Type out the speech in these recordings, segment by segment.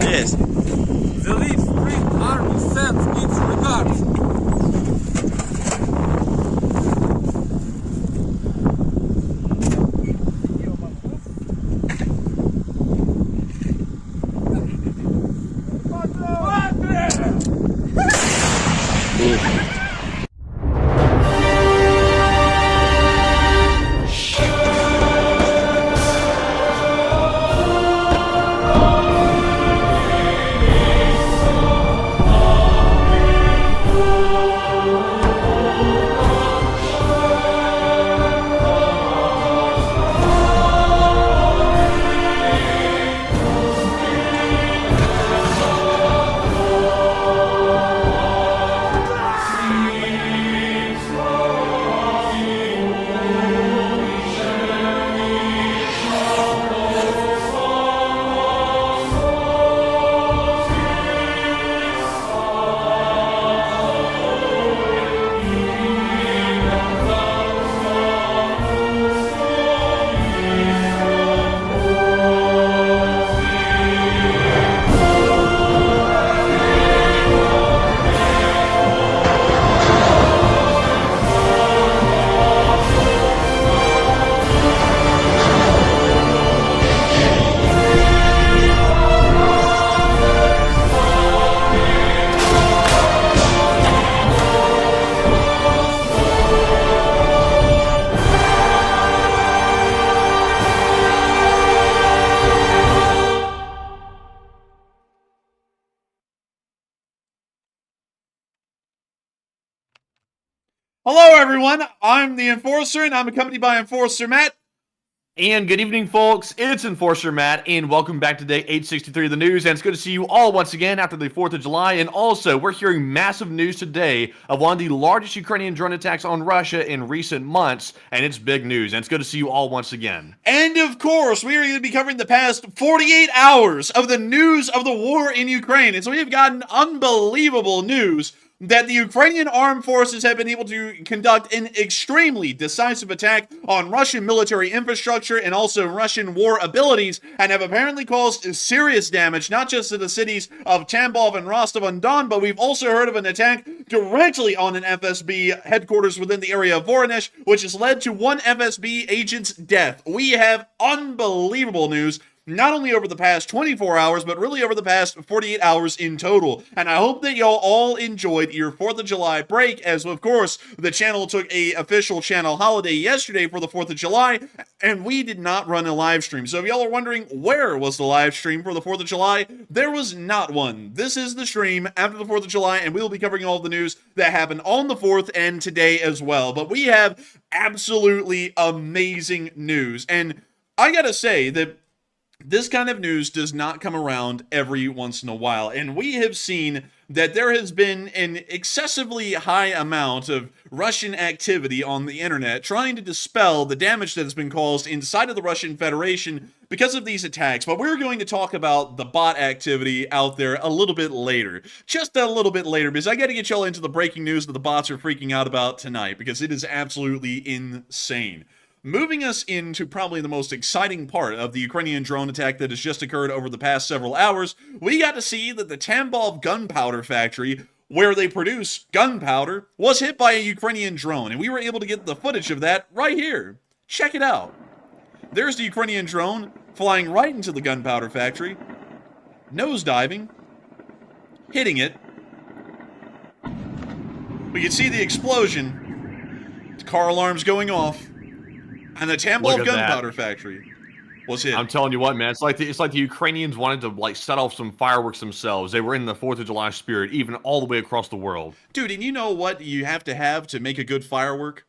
Yes. The Leaf Spring Army sends its regards. Hello, everyone. I'm the Enforcer, and I'm accompanied by Enforcer Matt. And good evening, folks. It's Enforcer Matt, and welcome back to day 863 of the news. And it's good to see you all once again after the 4th of July. And also, we're hearing massive news today of one of the largest Ukrainian drone attacks on Russia in recent months. And it's big news. And it's good to see you all once again. And of course, we are going to be covering the past 48 hours of the news of the war in Ukraine. And so we have gotten unbelievable news that the Ukrainian armed forces have been able to conduct an extremely decisive attack on Russian military infrastructure and also Russian war abilities, and have apparently caused serious damage, not just to the cities of Tambov and Rostov-on-Don, but we've also heard of an attack directly on an FSB headquarters within the area of Voronezh, which has led to one FSB agent's death. We have unbelievable news, not only over the past 24 hours, but really over the past 48 hours in total. And I hope that y'all all enjoyed your 4th of July break, as of course, the channel took a official channel holiday yesterday for the 4th of July, and we did not run a live stream. So if y'all are wondering where was the live stream for the 4th of July, there was not one. This is the stream after the 4th of July, and we will be covering all of the news that happened on the 4th and today as well. But we have absolutely amazing news. And I gotta say that this kind of news does not come around every once in a while, and we have seen that there has been an excessively high amount of Russian activity on the internet trying to dispel the damage that has been caused inside of the Russian Federation because of these attacks. But we're going to talk about the bot activity out there a little bit later. Just a little bit later, because I got to get y'all into the breaking news that the bots are freaking out about tonight, because it is absolutely insane. Moving us into probably the most exciting part of the Ukrainian drone attack that has just occurred over the past several hours, we got to see that the Tambov gunpowder factory where they produce gunpowder, was hit by a Ukrainian drone, and we were able to get the footage of that right here. Check it out. There's the Ukrainian drone flying right into the gunpowder factory, nosediving, hitting it. We can see the explosion, the car alarms going off, and the Tambov gunpowder factory was hit. I'm telling you what, man, it's like the Ukrainians wanted to like set off some fireworks themselves. They were in the 4th of July spirit, even all the way across the world. Dude, and you know what you have to make a good firework?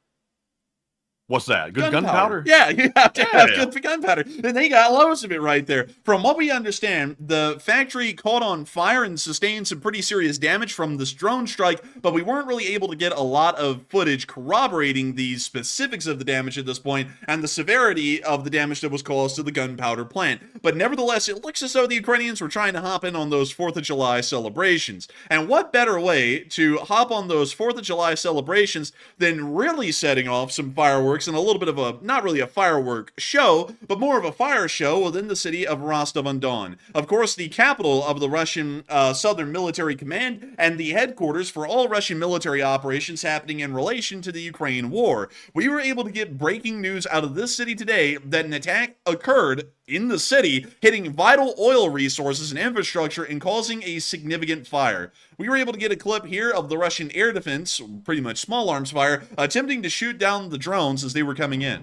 What's that? Good gunpowder? Yeah, you have to have good gunpowder. And they got loads of it right there. From what we understand, the factory caught on fire and sustained some pretty serious damage from this drone strike, but we weren't really able to get a lot of footage corroborating the specifics of the damage at this point and the severity of the damage that was caused to the gunpowder plant. But nevertheless, it looks as though the Ukrainians were trying to hop in on those 4th of July celebrations. And what better way to hop on those 4th of July celebrations than really setting off some fireworks and a little bit of a, not really a firework show, but more of a fire show within the city of Rostov-on-Don. Of course, the capital of the Russian Southern Military Command and the headquarters for all Russian military operations happening in relation to the Ukraine war. We were able to get breaking news out of this city today that an attack occurred in the city, hitting vital oil resources and infrastructure and causing a significant fire. We were able to get a clip here of the Russian air defense, pretty much small arms fire, attempting to shoot down the drones as they were coming in.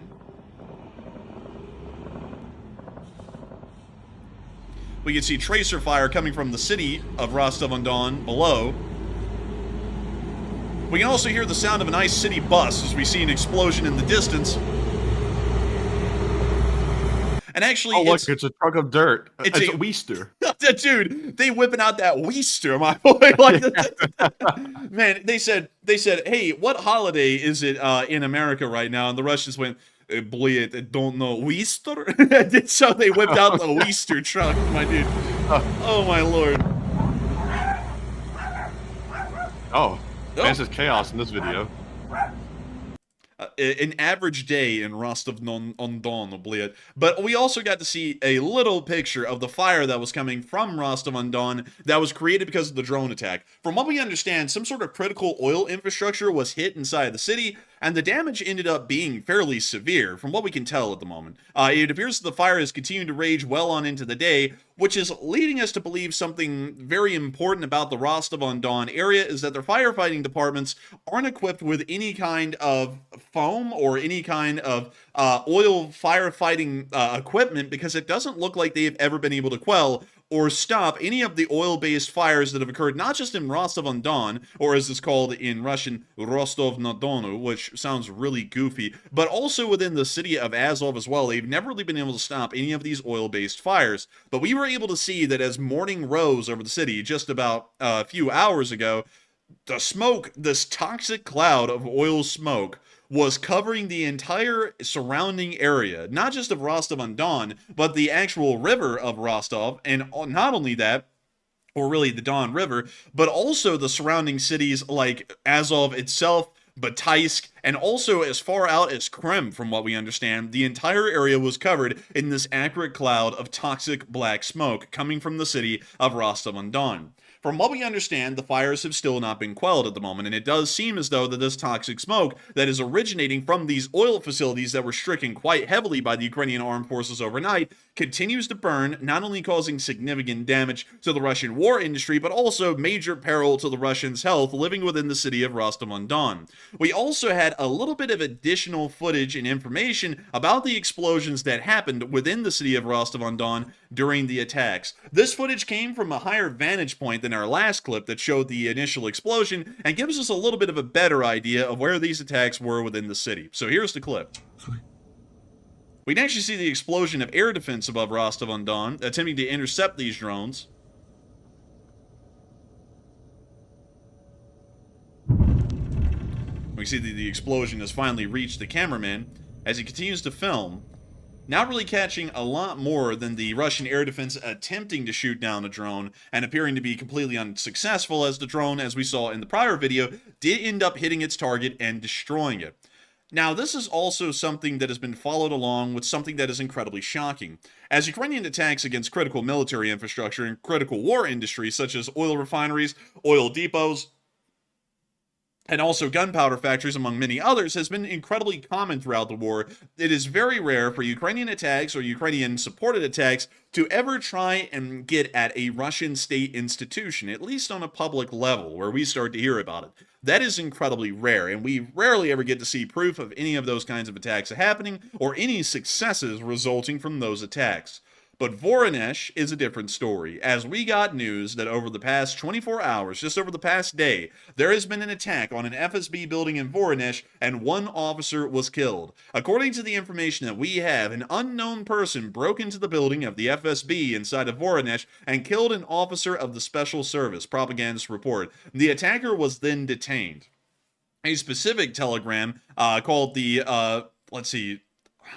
We can see tracer fire coming from the city of Rostov-on-Don below. We can also hear the sound of a nice city bus as we see an explosion in the distance. And actually, oh look, it's a truck of dirt. It's a Weister. Dude, they whipping out that Weister, my boy. Like, man, they said, hey, what holiday is it in America right now? And the Russians went, boy, I don't know, Weister? So they whipped out the Weister truck, my dude. Oh my lord. Oh, man, this is chaos in this video. An average day in Rostov-on-Don, but we also got to see a little picture of the fire that was coming from Rostov-on-Don that was created because of the drone attack. From what we understand, some sort of critical oil infrastructure was hit inside the city, and the damage ended up being fairly severe, from what we can tell at the moment. It appears that the fire has continued to rage well on into the day, which is leading us to believe something very important about the Rostov-on-Don area is that their firefighting departments aren't equipped with any kind of foam or any kind of oil firefighting equipment, because it doesn't look like they've ever been able to quell or stop any of the oil-based fires that have occurred not just in Rostov-on-Don, or as it's called in Russian, Rostov-na-Donu, which sounds really goofy, but also within the city of Azov as well. They've never really been able to stop any of these oil-based fires. But we were able to see that as morning rose over the city just about a few hours ago, the smoke, this toxic cloud of oil smoke, was covering the entire surrounding area, not just of Rostov-on-Don, but the actual river of Rostov, and not only that, or really the Don River, but also the surrounding cities like Azov itself, Bataisk, and also as far out as Krem, from what we understand. The entire area was covered in this accurate cloud of toxic black smoke coming from the city of Rostov-on-Don. From what we understand, the fires have still not been quelled at the moment, and it does seem as though that this toxic smoke that is originating from these oil facilities that were stricken quite heavily by the Ukrainian armed forces overnight continues to burn, not only causing significant damage to the Russian war industry, but also major peril to the Russians' health living within the city of Rostov-on-Don. We also had a little bit of additional footage and information about the explosions that happened within the city of Rostov-on-Don during the attacks. This footage came from a higher vantage point than our last clip that showed the initial explosion and gives us a little bit of a better idea of where these attacks were within the city. So here's the clip. We can actually see the explosion of air defense above Rostov-on-Don, attempting to intercept these drones. We see that the explosion has finally reached the cameraman as he continues to film, not really catching a lot more than the Russian air defense attempting to shoot down a drone and appearing to be completely unsuccessful, as the drone, as we saw in the prior video, did end up hitting its target and destroying it. Now, this is also something that has been followed along with something that is incredibly shocking. As Ukrainian attacks against critical military infrastructure and critical war industries such as oil refineries, oil depots, and also gunpowder factories, among many others, has been incredibly common throughout the war. It is very rare for Ukrainian attacks or Ukrainian-supported attacks to ever try and get at a Russian state institution, at least on a public level, where we start to hear about it. That is incredibly rare, and we rarely ever get to see proof of any of those kinds of attacks happening, or any successes resulting from those attacks. But Voronezh is a different story, as we got news that over the past 24 hours, just over the past day, there has been an attack on an FSB building in Voronezh, and one officer was killed. According to the information that we have, an unknown person broke into the building of the FSB inside of Voronezh and killed an officer of the Special Service, propagandists report. The attacker was then detained. A specific telegram called the, let's see,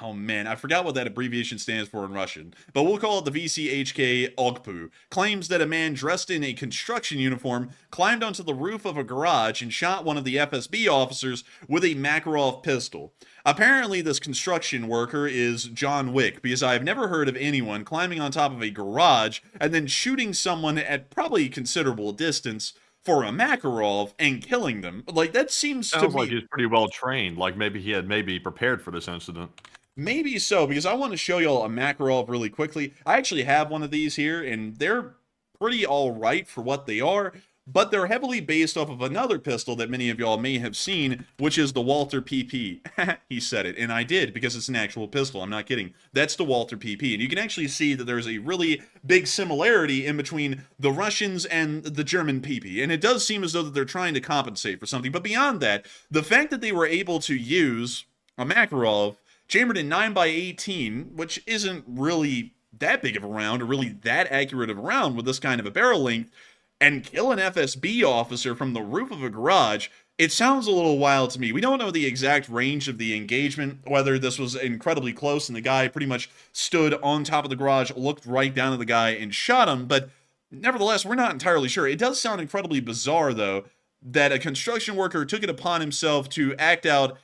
oh man, I forgot what that abbreviation stands for in Russian, but we'll call it the VCHK OGPU, claims that a man dressed in a construction uniform climbed onto the roof of a garage and shot one of the FSB officers with a Makarov pistol. Apparently, this construction worker is John Wick, because I've never heard of anyone climbing on top of a garage and then shooting someone at probably considerable distance for a Makarov and killing them. Like, that seems Sounds like he's pretty well trained. Like maybe he had prepared for this incident. Maybe so, because I want to show y'all a Makarov really quickly. I actually have one of these here, and they're pretty alright for what they are, but they're heavily based off of another pistol that many of y'all may have seen, which is the Walther PP. He said it, and I did, because it's an actual pistol. I'm not kidding. That's the Walther PP, and you can actually see that there's a really big similarity in between the Russians and the German PP, and it does seem as though that they're trying to compensate for something. But beyond that, the fact that they were able to use a Makarov chambered in 9x18, which isn't really that big of a round, or really that accurate of a round with this kind of a barrel length, and kill an FSB officer from the roof of a garage, it sounds a little wild to me. We don't know the exact range of the engagement, whether this was incredibly close and the guy pretty much stood on top of the garage, looked right down at the guy, and shot him, but nevertheless, we're not entirely sure. It does sound incredibly bizarre, though, that a construction worker took it upon himself to act out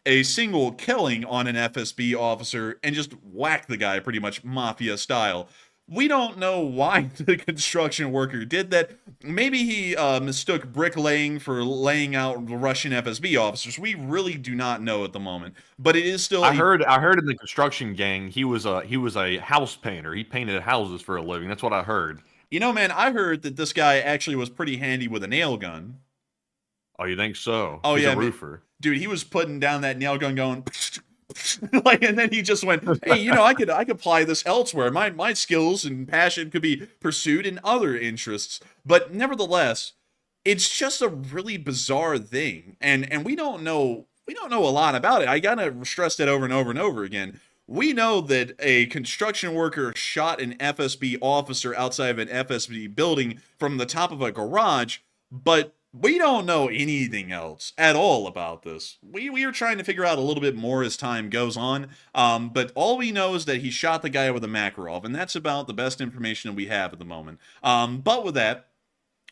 a single killing on an FSB officer and just whack the guy pretty much mafia style. We don't know why the construction worker did that. Maybe he mistook bricklaying for laying out the Russian FSB officers. We really do not know at the moment. But it is still. I heard in the construction gang he was a house painter. He painted houses for a living. That's what I heard. You know, man, I heard that this guy actually was pretty handy with a nail gun. Oh, you think so? Oh, He's yeah, a roofer. Dude, he was putting down that nail gun going like, and then he just went, hey, you know, I could apply this elsewhere. My skills and passion could be pursued in other interests. But nevertheless, it's just a really bizarre thing. And we don't know a lot about it. I gotta stress that over and over and over again. We know that a construction worker shot an FSB officer outside of an FSB building from the top of a garage, but we don't know anything else at all about this. We are trying to figure out a little bit more as time goes on, but all we know is that he shot the guy with a Makarov, and that's about the best information that we have at the moment. But with that,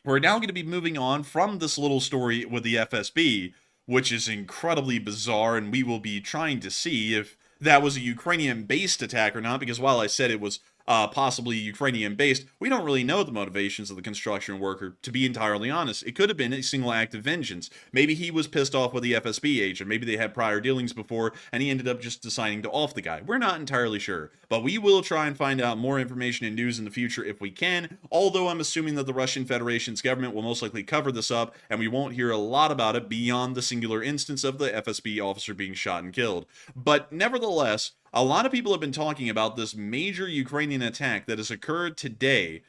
we're now going to be moving on from this little story with the FSB, which is incredibly bizarre, and we will be trying to see if that was a Ukrainian-based attack or not, because while I said it was possibly Ukrainian-based, we don't really know the motivations of the construction worker, to be entirely honest. It could have been a single act of vengeance. Maybe he was pissed off with the FSB agent. Maybe they had prior dealings before, and he ended up just deciding to off the guy. We're not entirely sure, but we will try and find out more information and news in the future if we can, although I'm assuming that the Russian Federation's government will most likely cover this up, and we won't hear a lot about it beyond the singular instance of the FSB officer being shot and killed. But nevertheless, a lot of people have been talking about this major Ukrainian attack that has occurred today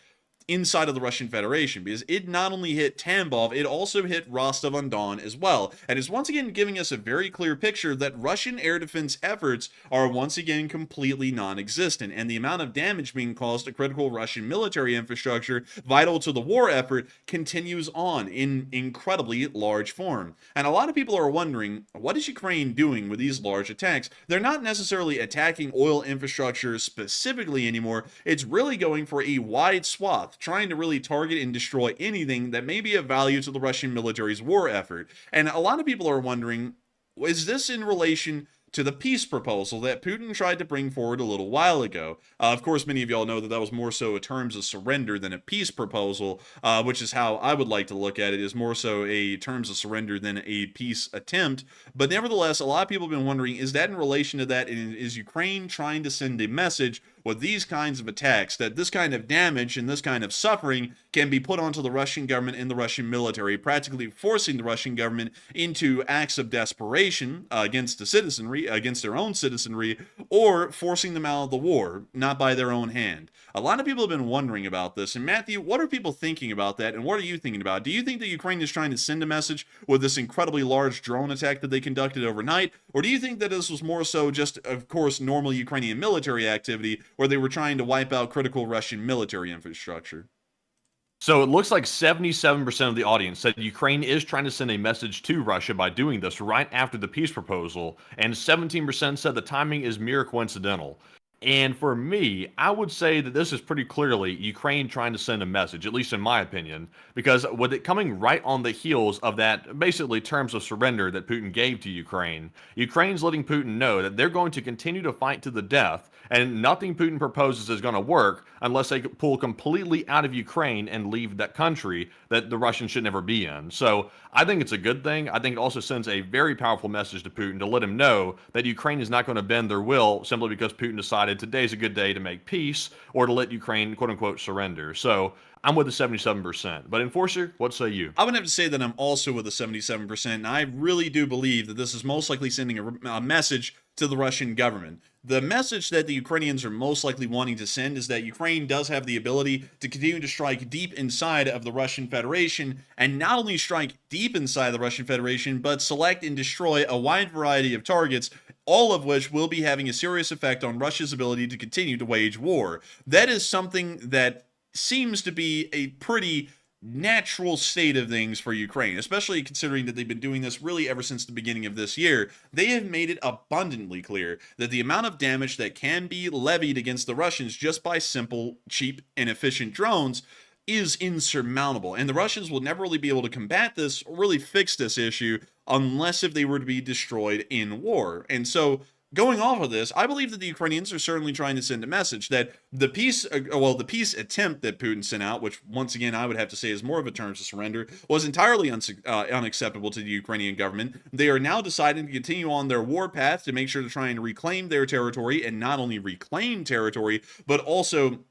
inside of the Russian Federation, because it not only hit Tambov, it also hit Rostov-on-Don as well, and is once again giving us a very clear picture that Russian air defense efforts are once again completely non-existent, and the amount of damage being caused to critical Russian military infrastructure vital to the war effort continues on in incredibly large form. And a lot of people are wondering, what is Ukraine doing with these large attacks? They're not necessarily attacking oil infrastructure specifically anymore. It's really going for a wide swath, trying to really target and destroy anything that may be of value to the Russian military's war effort. And a lot of people are wondering, is this in relation to the peace proposal that Putin tried to bring forward a little while ago. Of course, many of y'all know that that was more so a terms of surrender than a peace proposal, which is how I would like to look at it, is more so a terms of surrender than a peace attempt. But nevertheless, a lot of people have been wondering, is that in relation to that? And is Ukraine trying to send a message with these kinds of attacks, that this kind of damage and this kind of suffering can be put onto the Russian government and the Russian military, practically forcing the Russian government into acts of desperation against the citizenry, against their own citizenry, or forcing them out of the war, not by their own hand. A lot of people have been wondering about this. And Matthew, what are people thinking about that, and what are you thinking about? Do you think that Ukraine is trying to send a message with this incredibly large drone attack that they conducted overnight? Or do you think that this was more so just, of course, normal Ukrainian military activity, where they were trying to wipe out critical Russian military infrastructure? So it looks like 77% of the audience said Ukraine is trying to send a message to Russia by doing this right after the peace proposal, and 17% said the timing is mere coincidental. And for me, I would say that this is pretty clearly Ukraine trying to send a message, at least in my opinion, because with it coming right on the heels of that basically terms of surrender that Putin gave to Ukraine, Ukraine's letting Putin know that they're going to continue to fight to the death, and nothing Putin proposes is going to work unless they pull completely out of Ukraine and leave that country that the Russians should never be in. So I think it's a good thing. I think it also sends a very powerful message to Putin to let him know that Ukraine is not going to bend their will simply because Putin decided today's a good day to make peace or to let Ukraine, quote unquote, surrender. So I'm with the 77%. But Enforcer, what say you? I would have to say that I'm also with the 77%. And I really do believe that this is most likely sending a message to the Russian government. The message that the Ukrainians are most likely wanting to send is that Ukraine does have the ability to continue to strike deep inside of the Russian Federation, and not only strike deep inside the Russian Federation, but select and destroy a wide variety of targets, all of which will be having a serious effect on Russia's ability to continue to wage war. That is something that seems to be a pretty natural state of things for Ukraine, especially considering that they've been doing this really ever since the beginning of this year. They have made it abundantly clear that the amount of damage that can be levied against the Russians just by simple, cheap, and efficient drones is insurmountable. And the Russians will never really be able to combat this or really fix this issue unless if they were to be destroyed in war. And so going off of this, I believe that the Ukrainians are certainly trying to send a message that the peace attempt that Putin sent out, which once again I would have to say is more of a terms of surrender, was entirely unacceptable to the Ukrainian government. They are now deciding to continue on their war path to make sure to try and reclaim their territory, and not only reclaim territory, but also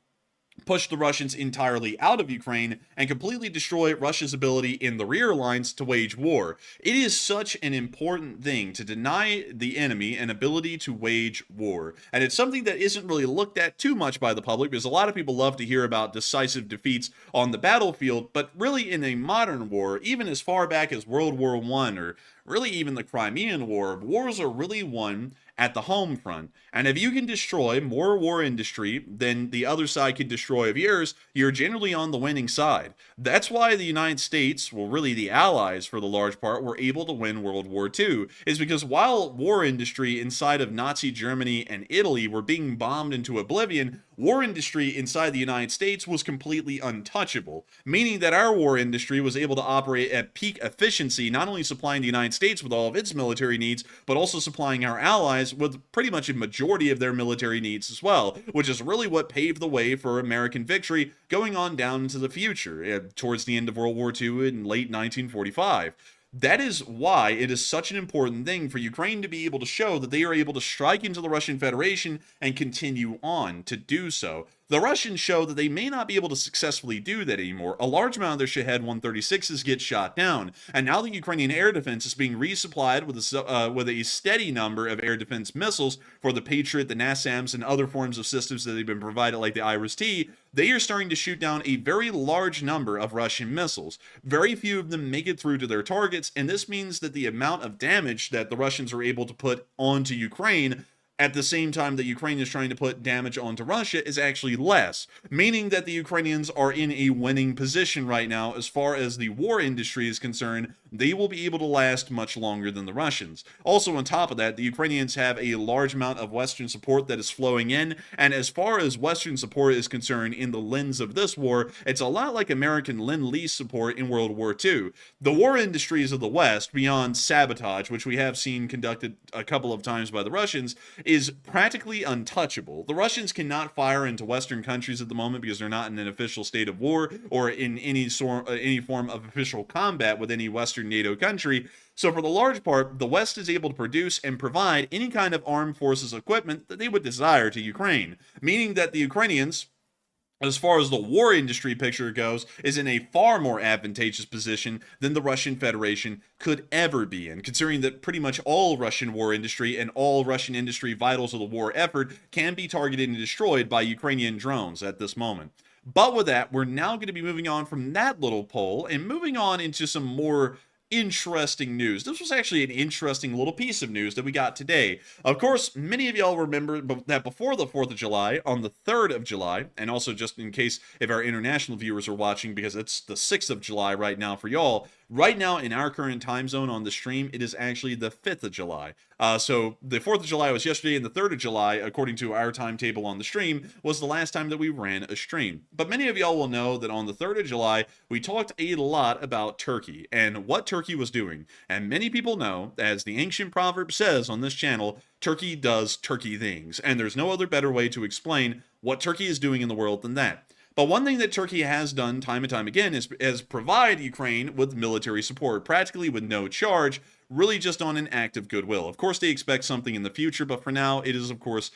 push the Russians entirely out of Ukraine and completely destroy Russia's ability in the rear lines to wage war. It is such an important thing to deny the enemy an ability to wage war. And it's something that isn't really looked at too much by the public, because a lot of people love to hear about decisive defeats on the battlefield, but really in a modern war, even as far back as World War I, or really even the Crimean War, wars are really won at the home front. And if you can destroy more war industry than the other side can destroy of yours, you're generally on the winning side. That's why the United States, well, really the Allies for the large part, were able to win World War II, is because while war industry inside of Nazi Germany and Italy were being bombed into oblivion, war industry inside the United States was completely untouchable, meaning that our war industry was able to operate at peak efficiency, not only supplying the United States with all of its military needs, but also supplying our allies with pretty much a majority of their military needs as well, which is really what paved the way for American victory going on down into the future, towards the end of World War II in late 1945. That is why it is such an important thing for Ukraine to be able to show that they are able to strike into the Russian Federation and continue on to do so. The Russians show that they may not be able to successfully do that anymore. A large amount of their Shahed 136s get shot down, and now the Ukrainian air defense is being resupplied with a steady number of air defense missiles for the Patriot, the NASAMS, and other forms of systems that they've been provided, like the IRIS-T. They are starting to shoot down a very large number of Russian missiles. Very few of them make it through to their targets, and this means that the amount of damage that the Russians are able to put onto Ukraine at the same time that Ukraine is trying to put damage onto Russia is actually less, meaning that the Ukrainians are in a winning position right now as far as the war industry is concerned, they will be able to last much longer than the Russians. Also, on top of that, the Ukrainians have a large amount of Western support that is flowing in, and as far as Western support is concerned in the lens of this war, it's a lot like American Lend-Lease support in World War II. The war industries of the West, beyond sabotage, which we have seen conducted a couple of times by the Russians, is practically untouchable. The Russians cannot fire into Western countries at the moment because they're not in an official state of war or in any form of official combat with any Western NATO country. So for the large part, the West is able to produce and provide any kind of armed forces equipment that they would desire to Ukraine, meaning that the Ukrainians, as far as the war industry picture goes, is in a far more advantageous position than the Russian Federation could ever be in, considering that pretty much all Russian war industry and all Russian industry vitals of the war effort can be targeted and destroyed by Ukrainian drones at this moment. But with that, we're now going to be moving on from that little poll and moving on into some more interesting news. This was actually an interesting little piece of news that we got today. Of course, many of y'all remember that before the 4th of July, on the 3rd of July, and also just in case if our international viewers are watching, because it's the 6th of July right now for y'all, right now in our current time zone on the stream, it is actually the 5th of July. So the 4th of July was yesterday, and the 3rd of July, according to our timetable on the stream, was the last time that we ran a stream. But many of y'all will know that on the 3rd of July, we talked a lot about Turkey and what Turkey was doing. And many people know, as the ancient proverb says on this channel, Turkey does Turkey things. And there's no other better way to explain what Turkey is doing in the world than that. But one thing that Turkey has done time and time again is provide Ukraine with military support, practically with no charge, really just on an act of goodwill. Of course, they expect something in the future, but for now, it is, of course,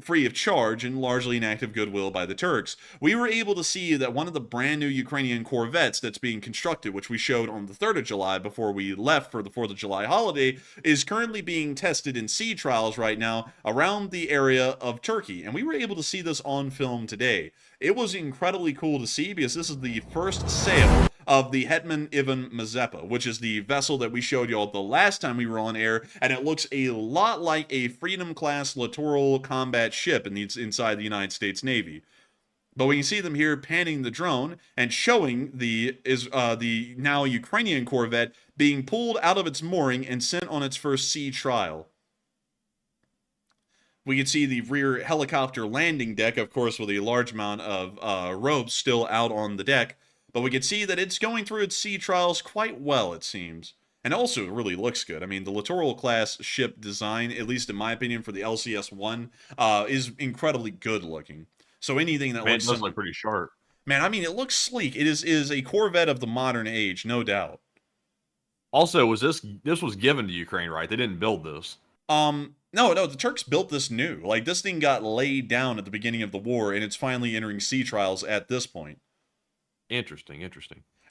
free of charge and largely an act of goodwill by the Turks. We were able to see that one of the brand new Ukrainian corvettes that's being constructed, which we showed on the 3rd of July before we left for the 4th of July holiday, is currently being tested in sea trials right now around the area of Turkey. And we were able to see this on film today. It was incredibly cool to see because this is the first sail of the Hetman Ivan Mazepa, which is the vessel that we showed y'all the last time we were on air, and it looks a lot like a Freedom-class littoral combat ship inside the United States Navy. But we can see them here panning the drone and showing the now Ukrainian corvette being pulled out of its mooring and sent on its first sea trial. We can see the rear helicopter landing deck, of course, with a large amount of ropes still out on the deck. But we can see that it's going through its sea trials quite well, it seems. And also, it really looks good. I mean, the Littoral-class ship design, at least in my opinion, for the LCS-1, is incredibly good looking. So anything that looks... It does look pretty sharp. Man, I mean, it looks sleek. It is a Corvette of the modern age, no doubt. Also, this was given to Ukraine, right? They didn't build this. No, the Turks built this new. Like, this thing got laid down at the beginning of the war, and it's finally entering sea trials at this point. Interesting.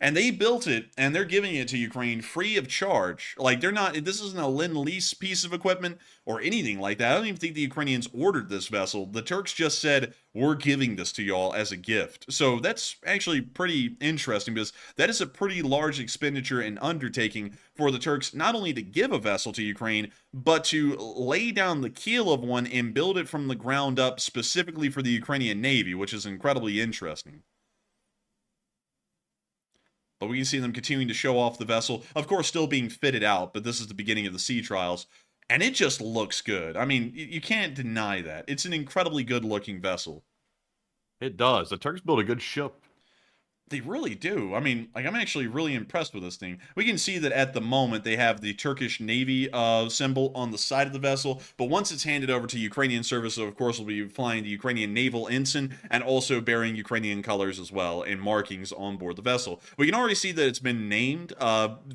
And they built it, and they're giving it to Ukraine free of charge. Like, this isn't a Lend-Lease piece of equipment or anything like that. I don't even think the Ukrainians ordered this vessel. The Turks just said, we're giving this to y'all as a gift. So that's actually pretty interesting because that is a pretty large expenditure and undertaking for the Turks, not only to give a vessel to Ukraine, but to lay down the keel of one and build it from the ground up specifically for the Ukrainian Navy, which is incredibly interesting. But we can see them continuing to show off the vessel, of course still being fitted out, but this is the beginning of the sea trials, and it just looks good. I mean, you can't deny that. It's an incredibly good-looking vessel. It does. The Turks build a good ship. They really do. I mean, like, I'm actually really impressed with this thing. We can see that at the moment they have the Turkish Navy symbol on the side of the vessel, but once it's handed over to Ukrainian service, of course, we'll be flying the Ukrainian naval ensign and also bearing Ukrainian colors as well and markings on board the vessel. We can already see that it's been named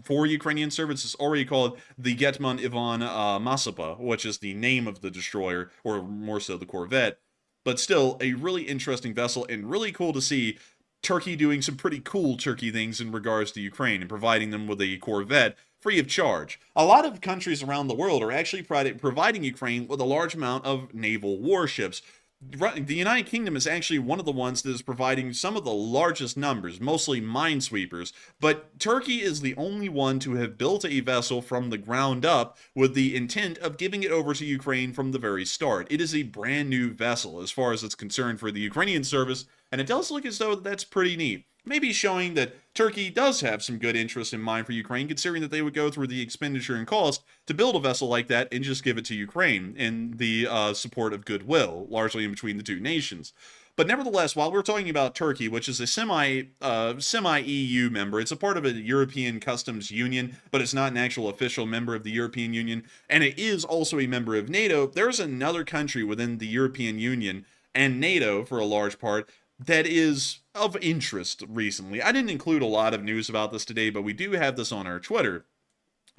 for Ukrainian service. It's already called the Hetman Ivan Mazepa, which is the name of the destroyer, or more so the corvette. But still, a really interesting vessel and really cool to see Turkey doing some pretty cool Turkey things in regards to Ukraine and providing them with a corvette free of charge. A lot of countries around the world are actually providing Ukraine with a large amount of naval warships. The United Kingdom is actually one of the ones that is providing some of the largest numbers, mostly minesweepers, but Turkey is the only one to have built a vessel from the ground up with the intent of giving it over to Ukraine from the very start. It is a brand new vessel as far as it's concerned for the Ukrainian service, and it does look as though that's pretty neat. maybe showing that Turkey does have some good interest in mind for Ukraine, considering that they would go through the expenditure and cost to build a vessel like that and just give it to Ukraine in the support of goodwill, largely in between the two nations. But nevertheless, while we're talking about Turkey, which is a semi-EU member, it's a part of a European customs union, but it's not an actual official member of the European Union, and it is also a member of NATO. There's another country within the European Union and NATO, for a large part, that is of interest recently. I didn't include a lot of news about this today, but we do have this on our Twitter.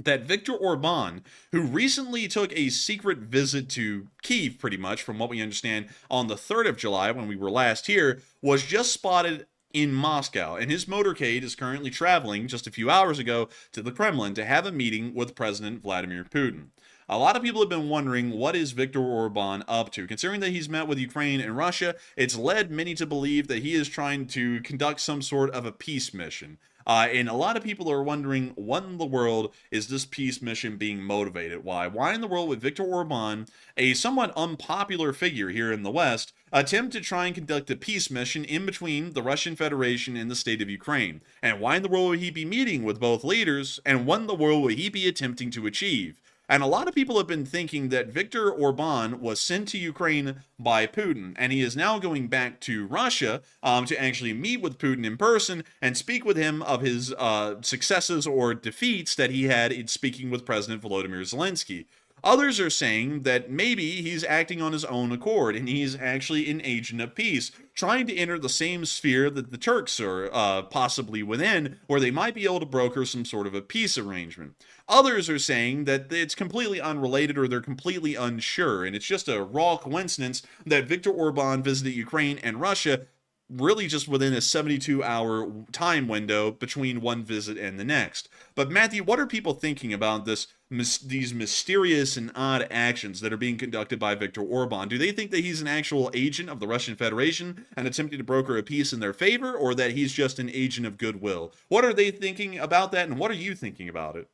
That Viktor Orban, who recently took a secret visit to Kyiv, pretty much, from what we understand, on the 3rd of July, when we were last here, was just spotted in Moscow, and his motorcade is currently traveling, just a few hours ago, to the Kremlin to have a meeting with President Vladimir Putin. A lot of people have been wondering, what is Viktor Orban up to? Considering that he's met with Ukraine and Russia, it's led many to believe that he is trying to conduct some sort of a peace mission. And a lot of people are wondering, what in the world is this peace mission being motivated? Why? Why in the world would Viktor Orban, a somewhat unpopular figure here in the West, attempt to try and conduct a peace mission in between the Russian Federation and the state of Ukraine? And why in the world would he be meeting with both leaders? And what in the world would he be attempting to achieve? And a lot of people have been thinking that Viktor Orban was sent to Ukraine by Putin, and he is now going back to Russia to actually meet with Putin in person and speak with him of his successes or defeats that he had in speaking with President Volodymyr Zelenskyy. Others are saying that maybe he's acting on his own accord and he's actually an agent of peace, trying to enter the same sphere that the Turks are possibly within, where they might be able to broker some sort of a peace arrangement. Others are saying that it's completely unrelated or they're completely unsure, and it's just a raw coincidence that Viktor Orban visited Ukraine and Russia really just within a 72-hour time window between one visit and the next. But Matthew, what are people thinking about these mysterious and odd actions that are being conducted by Viktor Orban? Do they think that he's an actual agent of the Russian Federation and attempting to broker a peace in their favor, or that he's just an agent of goodwill? What are they thinking about that, and what are you thinking about it?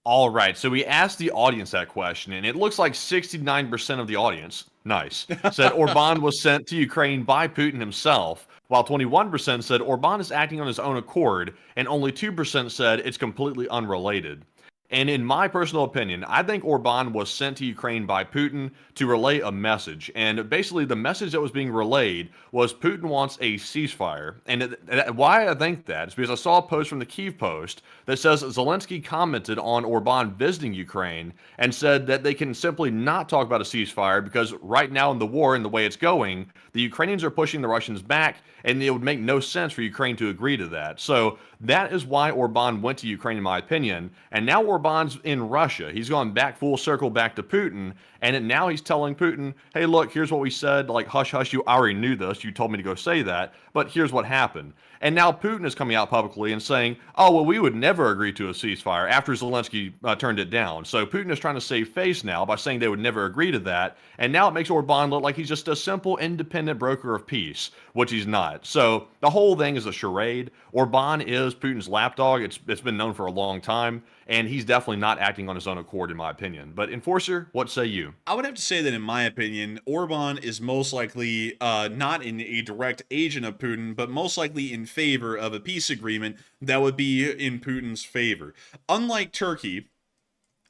All right, so we asked the audience that question, and it looks like 69% of the audience, nice, said Orban was sent to Ukraine by Putin himself, while 21% said Orban is acting on his own accord, and only 2% said it's completely unrelated. And in my personal opinion, I think Orban was sent to Ukraine by Putin to relay a message. And basically, the message that was being relayed was Putin wants a ceasefire. And why I think that is because I saw a post from the Kyiv Post that says Zelenskyy commented on Orban visiting Ukraine and said that they can simply not talk about a ceasefire because right now in the war and the way it's going, the Ukrainians are pushing the Russians back, and it would make no sense for Ukraine to agree to that. So that is why Orban went to Ukraine, in my opinion. And now Orban's in Russia. He's gone back full circle back to Putin. And now he's telling Putin, hey, look, here's what we said. Like, hush, hush, you already knew this. You told me to go say that. But here's what happened. And now Putin is coming out publicly and saying, oh, well, we would never agree to a ceasefire after Zelenskyy turned it down. So Putin is trying to save face now by saying they would never agree to that. And now it makes Orban look like he's just a simple independent broker of peace, which he's not. So the whole thing is a charade. Orban is Putin's lapdog. It's been known for a long time. And he's definitely not acting on his own accord, in my opinion. But Enforcer, what say you? I would have to say that, in my opinion, Orban is most likely not a direct agent of Putin, but most likely in favor of a peace agreement that would be in Putin's favor. Unlike Turkey,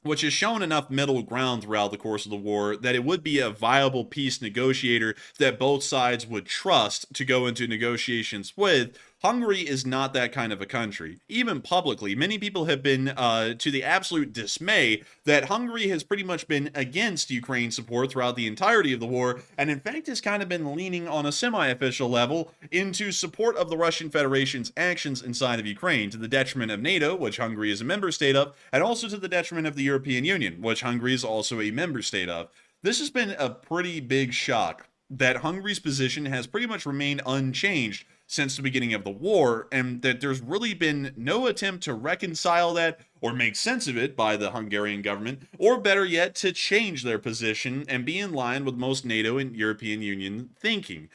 which has shown enough middle ground throughout the course of the war that it would be a viable peace negotiator that both sides would trust to go into negotiations with, Hungary is not that kind of a country. Even publicly, many people have been to the absolute dismay that Hungary has pretty much been against Ukraine support throughout the entirety of the war, and in fact has kind of been leaning on a semi-official level into support of the Russian Federation's actions inside of Ukraine, to the detriment of NATO, which Hungary is a member state of, and also to the detriment of the European Union, which Hungary is also a member state of. This has been a pretty big shock that Hungary's position has pretty much remained unchanged since the beginning of the war, and that there's really been no attempt to reconcile that or make sense of it by the Hungarian government, or better yet, to change their position and be in line with most NATO and European Union thinking.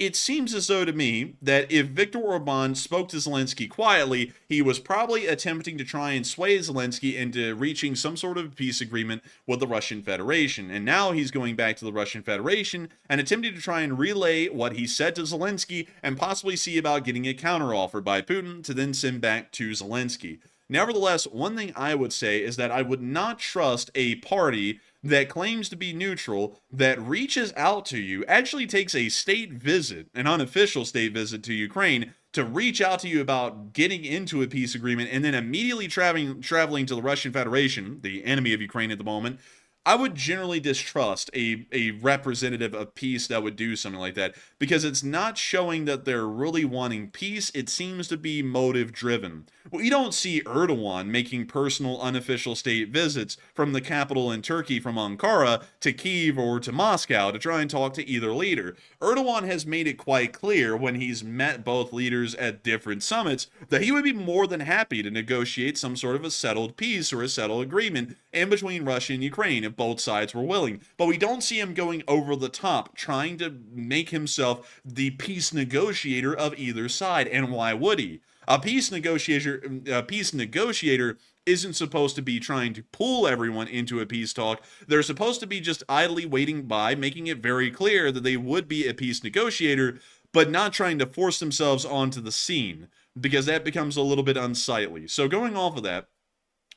it seems as though to me that if Viktor Orban spoke to Zelenskyy quietly, he was probably attempting to try and sway Zelenskyy into reaching some sort of peace agreement with the Russian Federation. And now he's going back to the Russian Federation and attempting to try and relay what he said to Zelenskyy and possibly see about getting a counteroffer by Putin to then send back to Zelenskyy. Nevertheless, one thing I would say is that I would not trust a party that claims to be neutral, that reaches out to you, actually takes a state visit, an unofficial state visit to Ukraine, to reach out to you about getting into a peace agreement, and then immediately traveling to the Russian Federation, the enemy of Ukraine at the moment. I would generally distrust a representative of peace that would do something like that, because it's not showing that they're really wanting peace. It seems to be motive driven. We don't see Erdogan making personal unofficial state visits from the capital in Turkey, from Ankara to Kyiv or to Moscow, to try and talk to either leader. Erdogan has made it quite clear when he's met both leaders at different summits that he would be more than happy to negotiate some sort of a settled peace or a settled agreement in between Russia and Ukraine if both sides were willing. But we don't see him going over the top, trying to make himself the peace negotiator of either side. And why would he? A peace negotiator isn't supposed to be trying to pull everyone into a peace talk. They're supposed to be just idly waiting by, making it very clear that they would be a peace negotiator, but not trying to force themselves onto the scene, because that becomes a little bit unsightly. So going off of that,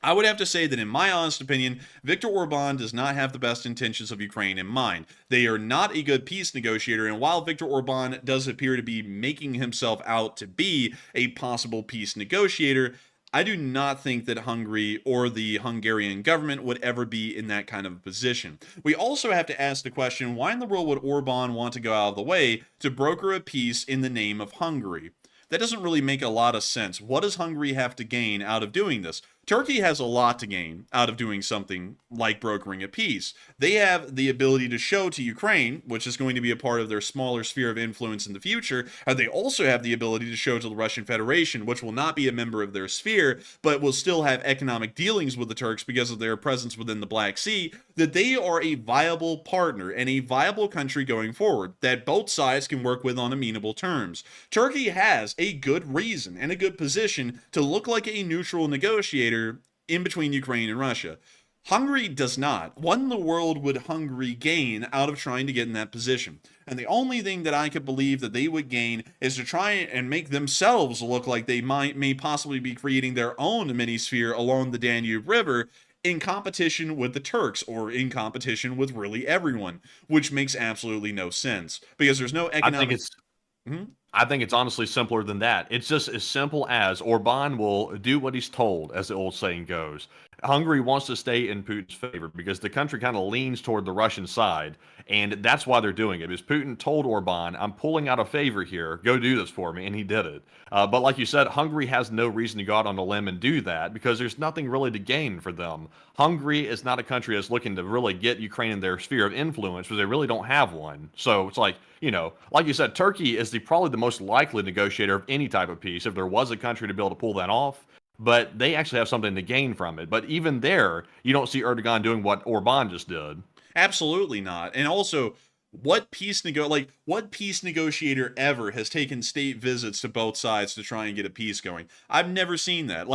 I would have to say that in my honest opinion, Viktor Orban does not have the best intentions of Ukraine in mind. They are not a good peace negotiator, and while Viktor Orban does appear to be making himself out to be a possible peace negotiator, I do not think that Hungary or the Hungarian government would ever be in that kind of a position. We also have to ask the question, why in the world would Orban want to go out of the way to broker a peace in the name of Hungary? That doesn't really make a lot of sense. What does Hungary have to gain out of doing this? Turkey has a lot to gain out of doing something like brokering a peace. They have the ability to show to Ukraine, which is going to be a part of their smaller sphere of influence in the future, and they also have the ability to show to the Russian Federation, which will not be a member of their sphere, but will still have economic dealings with the Turks because of their presence within the Black Sea, that they are a viable partner and a viable country going forward, that both sides can work with on amenable terms. Turkey has a good reason and a good position to look like a neutral negotiator in between Ukraine and Russia. Hungary does not. What in the world would Hungary gain out of trying to get in that position? And the only thing that I could believe that they would gain is to try and make themselves look like they may possibly be creating their own mini-sphere along the Danube River in competition with the Turks, or in competition with really everyone, which makes absolutely no sense, because there's no economic... I think it's honestly simpler than that. It's just as simple as Orban will do what he's told, as the old saying goes. Hungary wants to stay in Putin's favor because the country kind of leans toward the Russian side, and that's why they're doing it. Because Putin told Orban, I'm pulling out a favor here, go do this for me, and he did it. But like you said, Hungary has no reason to go out on a limb and do that because there's nothing really to gain for them. Hungary is not a country that's looking to really get Ukraine in their sphere of influence because they really don't have one. So it's like, you know, like you said, Turkey is probably the most likely negotiator of any type of peace if there was a country to be able to pull that off. But they actually have something to gain from it. But even there, you don't see Erdogan doing what Orban just did. Absolutely not. And also, what peace negotiator ever has taken state visits to both sides to try and get a peace going? I've never seen that.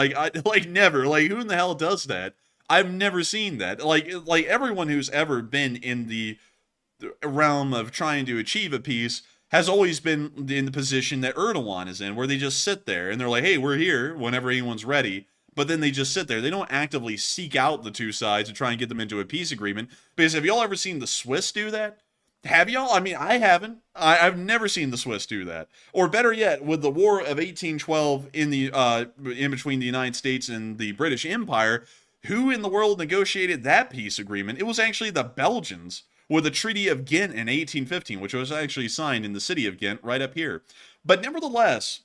Never. Like, who in the hell does that? I've never seen that. Like everyone who's ever been in the realm of trying to achieve a peace has always been in the position that Erdogan is in, where they just sit there and they're like, hey, we're here whenever anyone's ready. But then they just sit there. They don't actively seek out the two sides and try and get them into a peace agreement. Because have y'all ever seen the Swiss do that? Have y'all? I mean, I haven't. I've never seen the Swiss do that. Or better yet, with the War of 1812 in between the United States and the British Empire, who in the world negotiated that peace agreement? It was actually the Belgians, with the Treaty of Ghent in 1815, which was actually signed in the city of Ghent right up here. But nevertheless,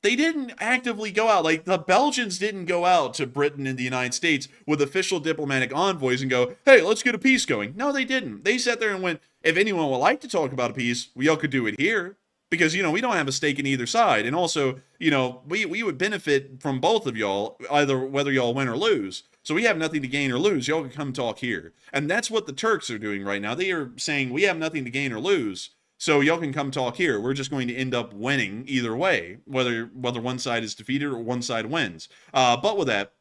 they didn't actively go out. Like, the Belgians didn't go out to Britain and the United States with official diplomatic envoys and go, hey, let's get a peace going. No, they didn't. They sat there and went, if anyone would like to talk about a peace, we all could do it here. Because, you know, we don't have a stake in either side. And also, you know, we would benefit from both of y'all, either whether y'all win or lose. So we have nothing to gain or lose. Y'all can come talk here. And that's what the Turks are doing right now. They are saying we have nothing to gain or lose. So y'all can come talk here. We're just going to end up winning either way, whether one side is defeated or one side wins. But with that,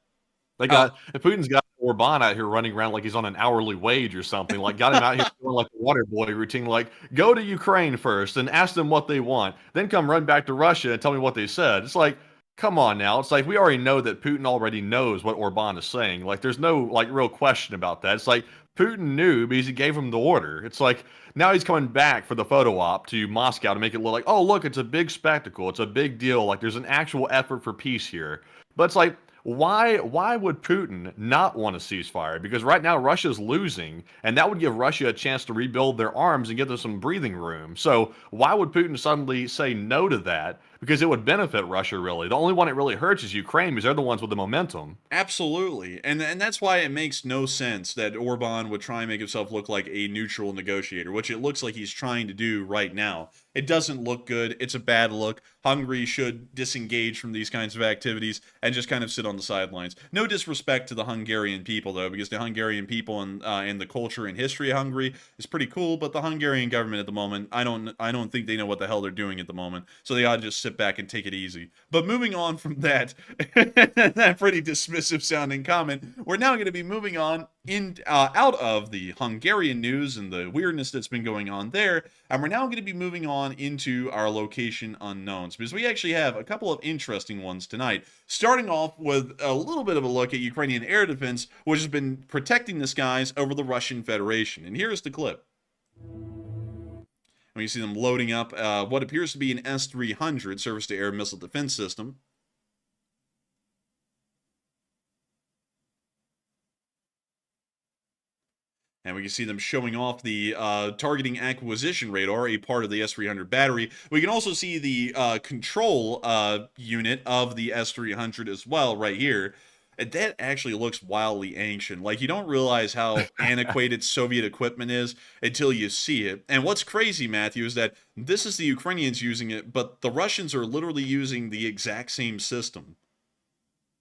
They got Putin's got Orban out here running around like he's on an hourly wage or something. Like, got him out here doing like the water boy routine. Like, go to Ukraine first and ask them what they want, then come run back to Russia and tell me what they said. It's like, come on now. It's like we already know that Putin already knows what Orban is saying. Like, there's no like real question about that. It's like Putin knew because he gave him the order. It's like now he's coming back for the photo op to Moscow to make it look like, oh look, it's a big spectacle. It's a big deal. Like there's an actual effort for peace here. But it's like, why would Putin not want a ceasefire? Because right now Russia's losing, and that would give Russia a chance to rebuild their arms and give them some breathing room. So why would Putin suddenly say no to that? Because it would benefit Russia, really. The only one it really hurts is Ukraine, because they're the ones with the momentum. absolutely. And that's why it makes no sense that Orban would try and make himself look like a neutral negotiator, which it looks like he's trying to do right now. It doesn't look good. It's a bad look. Hungary should disengage from these kinds of activities and just kind of sit on the sidelines. No disrespect to the Hungarian people, though, because the Hungarian people and the culture and history of Hungary is pretty cool, but the Hungarian government at the moment, I don't think they know what the hell they're doing at the moment, so they ought to just sit back and take it easy. But moving on from that, that pretty dismissive sounding comment, we're now going to be moving on out of the Hungarian news and the weirdness that's been going on there, and we're now going to be moving on into our location unknowns, because we actually have a couple of interesting ones tonight, starting off with a little bit of a look at Ukrainian air defense, which has been protecting the skies over the Russian Federation. And here's the clip. And you see them loading up what appears to be an S-300 surface-to-air missile defense system. And we can see them showing off the targeting acquisition radar, a part of the S-300 battery. We can also see the control unit of the S-300 as well right here. And that actually looks wildly ancient. Like, you don't realize how antiquated Soviet equipment is until you see it. And what's crazy, Matthew, is that this is the Ukrainians using it, but the Russians are literally using the exact same system.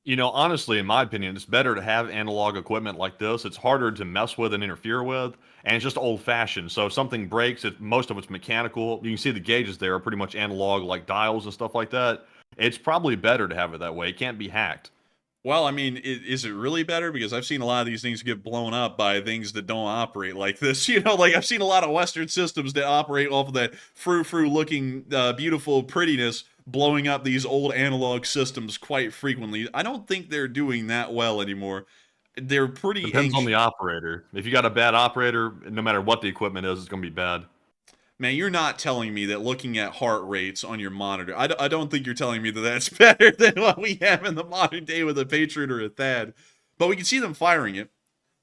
You know, honestly, in my opinion, it's better to have analog equipment like this. It's harder to mess with and interfere with, and it's just old-fashioned. So if something breaks, most of it's mechanical. You can see the gauges there are pretty much analog, like dials and stuff like that. It's probably better to have it that way. It can't be hacked. Well, I mean, is it really better? Because I've seen a lot of these things get blown up by things that don't operate like this. You know, like I've seen a lot of Western systems that operate off of that frou-frou looking beautiful prettiness, blowing up these old analog systems quite frequently. I don't think they're doing that well anymore. They're pretty Depends on the operator. If you got a bad operator, no matter what the equipment is, it's going to be bad. Man, you're not telling me that looking at heart rates on your monitor, I don't think you're telling me that that's better than what we have in the modern day with a Patriot or a THAAD. But we can see them firing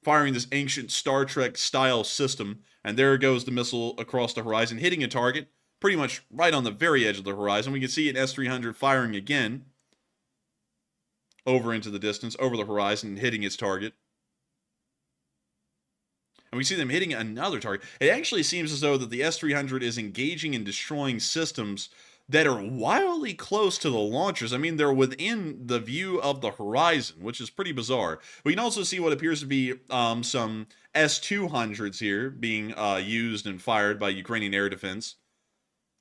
this ancient Star Trek style system, and there goes the missile across the horizon, hitting a target, pretty much right on the very edge of the horizon. We can see an S-300 firing again over into the distance, over the horizon, and hitting its target. And we see them hitting another target. It actually seems as though that the S-300 is engaging and destroying systems that are wildly close to the launchers. I mean, they're within the view of the horizon, which is pretty bizarre. We can also see what appears to be some S-200s here being used and fired by Ukrainian air defense.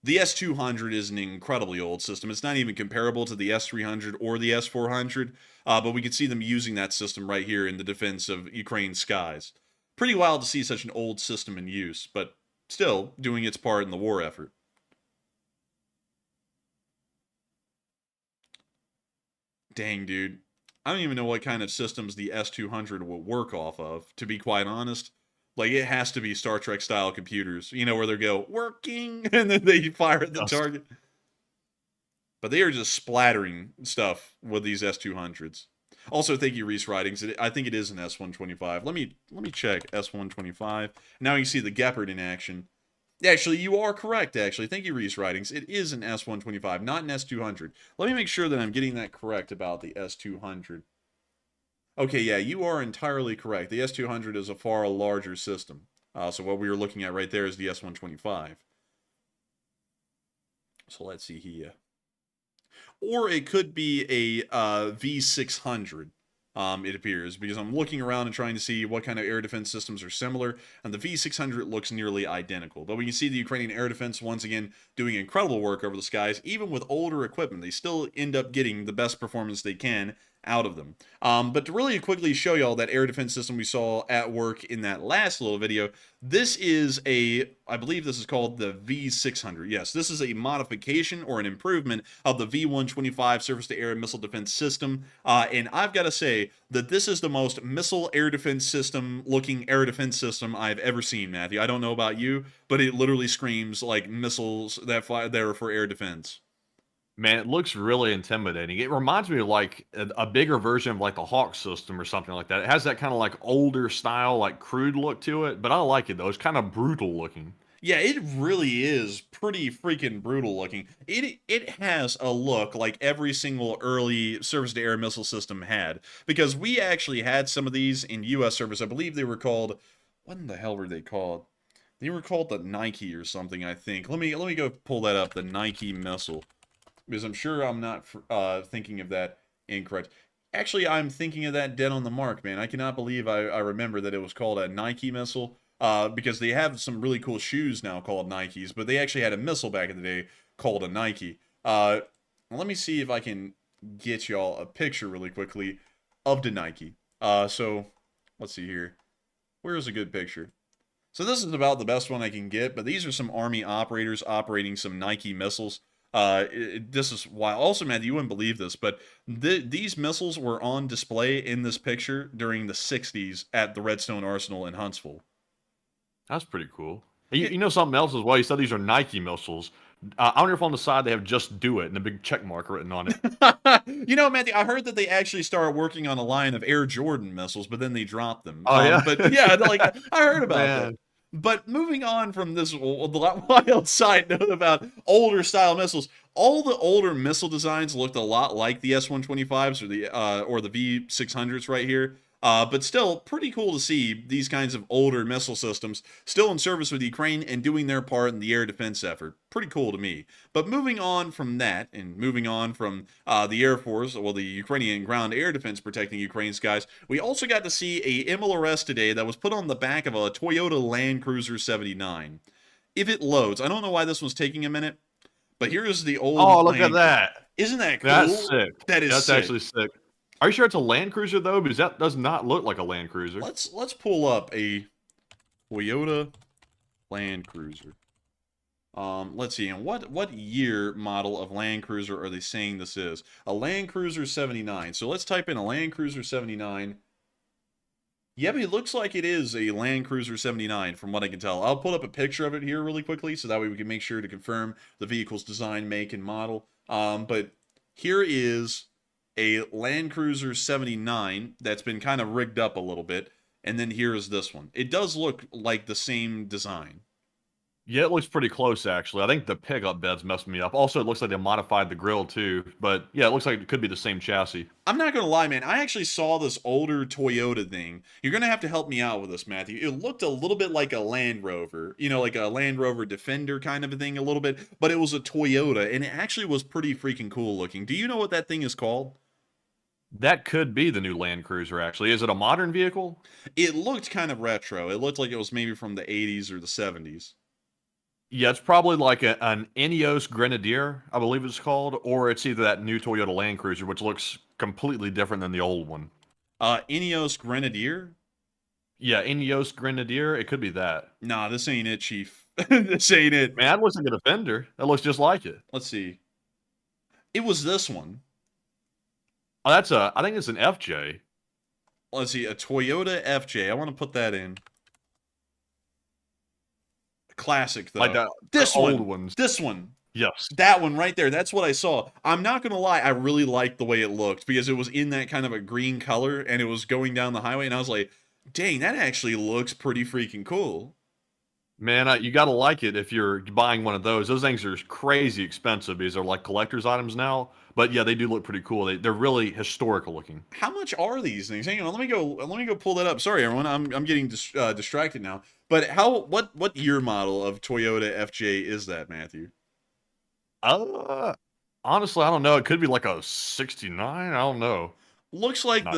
The S-200 is an incredibly old system. It's not even comparable to the S-300 or the S-400, but we can see them using that system right here in the defense of Ukraine's skies. Pretty wild to see such an old system in use, but still doing its part in the war effort. Dang, dude. I don't even know what kind of systems the S-200 will work off of, to be quite honest. Like, it has to be Star Trek style computers, you know, where they go, working, and then they fire at the target. But they are just splattering stuff with these S-200s. Also, thank you, Reese Writings. I think it is an S-125. Let me check S-125. Now you see the Gepard in action. Actually, you are correct, actually. Thank you, Reese Writings. It is an S-125, not an S-200. Let me make sure that I'm getting that correct about the S-200. Okay, yeah, you are entirely correct. The S-200 is a far larger system. So what we were looking at right there is the S-125. So let's see here. Or it could be a V600. It appears, because I'm looking around and trying to see what kind of air defense systems are similar, and the V-600 looks nearly identical. But we can see the Ukrainian air defense, once again, doing incredible work over the skies. Even with older equipment, they still end up getting the best performance they can out of them. But to really quickly show y'all that air defense system we saw at work in that last little video, this is I believe this is called the V-600. Yes, this is a modification or an improvement of the V-125 surface-to-air missile defense system. And I've got to say that this is the most missile air defense system looking air defense system I've ever seen, Matthew. I don't know about you, but it literally screams like missiles that fly there for air defense. Man, it looks really intimidating. It reminds me of like a bigger version of like the Hawk system or something like that. It has that kind of like older style, like crude look to it, but I like it though. It's kind of brutal looking. Yeah, it really is pretty freaking brutal looking. It has a look like every single early surface-to-air missile system had, because we actually had some of these in U.S. service. I believe they were called, what in the hell were they called? They were called the Nike or something, I think. Let me go pull that up, the Nike missile, because I'm sure I'm not thinking of that incorrect. Actually, I'm thinking of that dead on the mark, man. I cannot believe I remember that it was called a Nike missile. Because they have some really cool shoes now called Nikes, but they actually had a missile back in the day called a Nike. Let me see if I can get y'all a picture really quickly of the Nike. So, let's see here. Where's a good picture? So this is about the best one I can get, but these are some Army operators operating some Nike missiles. This is why, also, man, you wouldn't believe this, but these missiles were on display in this picture during the 60s at the Redstone Arsenal in Huntsville. That's pretty cool. You know something else as well? You said these are Nike missiles. I wonder if on the side they have "Just Do It" and a big check mark written on it. You know, Matthew, I heard that they actually started working on a line of Air Jordan missiles, but then they dropped them. Oh, yeah? But yeah, like I heard about that. But moving on from this wild side note about older style missiles, all the older missile designs looked a lot like the S-125s or the V-600s right here. But still, pretty cool to see these kinds of older missile systems still in service with Ukraine and doing their part in the air defense effort. Pretty cool to me. But moving on from that, and moving on from the Air Force, well, the Ukrainian ground air defense protecting Ukraine's skies, we also got to see a MLRS today that was put on the back of a Toyota Land Cruiser 79. If it loads, I don't know why this one's taking a minute, but here's the old. Oh, look at that! Isn't that cool? That's sick. That's actually sick. Are you sure it's a Land Cruiser though? Because that does not look like a Land Cruiser. Let's pull up a Toyota Land Cruiser. Let's see. And what year model of Land Cruiser are they saying this is? A Land Cruiser 79. So let's type in a Land Cruiser 79. Yep, it looks like it is a Land Cruiser 79 from what I can tell. I'll put up a picture of it here really quickly so that way we can make sure to confirm the vehicle's design, make, and model. But here is a Land Cruiser 79 that's been kind of rigged up a little bit, and then here is this one. It does look like the same design. Yeah, it looks pretty close, actually. I think the pickup bed's messing me up. Also, it looks like they modified the grille, too. But, yeah, it looks like it could be the same chassis. I'm not going to lie, man. I actually saw this older Toyota thing. You're going to have to help me out with this, Matthew. It looked a little bit like a Land Rover. You know, like a Land Rover Defender kind of a thing a little bit. But it was a Toyota, and it actually was pretty freaking cool looking. Do you know what that thing is called? That could be the new Land Cruiser, actually. Is it a modern vehicle? It looked kind of retro. It looked like it was maybe from the 80s or the 70s. Yeah, it's probably like an Ineos Grenadier, I believe it's called, or it's either that new Toyota Land Cruiser, which looks completely different than the old one. Ineos Grenadier? Yeah, Ineos Grenadier. It could be that. Nah, this ain't it, Chief. This ain't it. Man, that looks like a Defender. That looks just like it. Let's see. It was this one. Oh, I think it's an FJ. Let's see, a Toyota FJ. I want to put that in. Classic, though. Like this old one. ones. This one. Yes. That one right there. That's what I saw. I'm not going to lie. I really liked the way it looked because it was in that kind of a green color and it was going down the highway. And I was like, dang, that actually looks pretty freaking cool. Man, you got to like it if you're buying one of those. Those things are crazy expensive because they're like collector's items now. But yeah, they do look pretty cool. They're really historical looking. How much are these things? Hang on, let me go pull that up. Sorry, everyone, I'm getting distracted now. But what year model of Toyota FJ is that, Matthew? Honestly, I don't know. It could be like a 69. I don't know. Looks like Nice.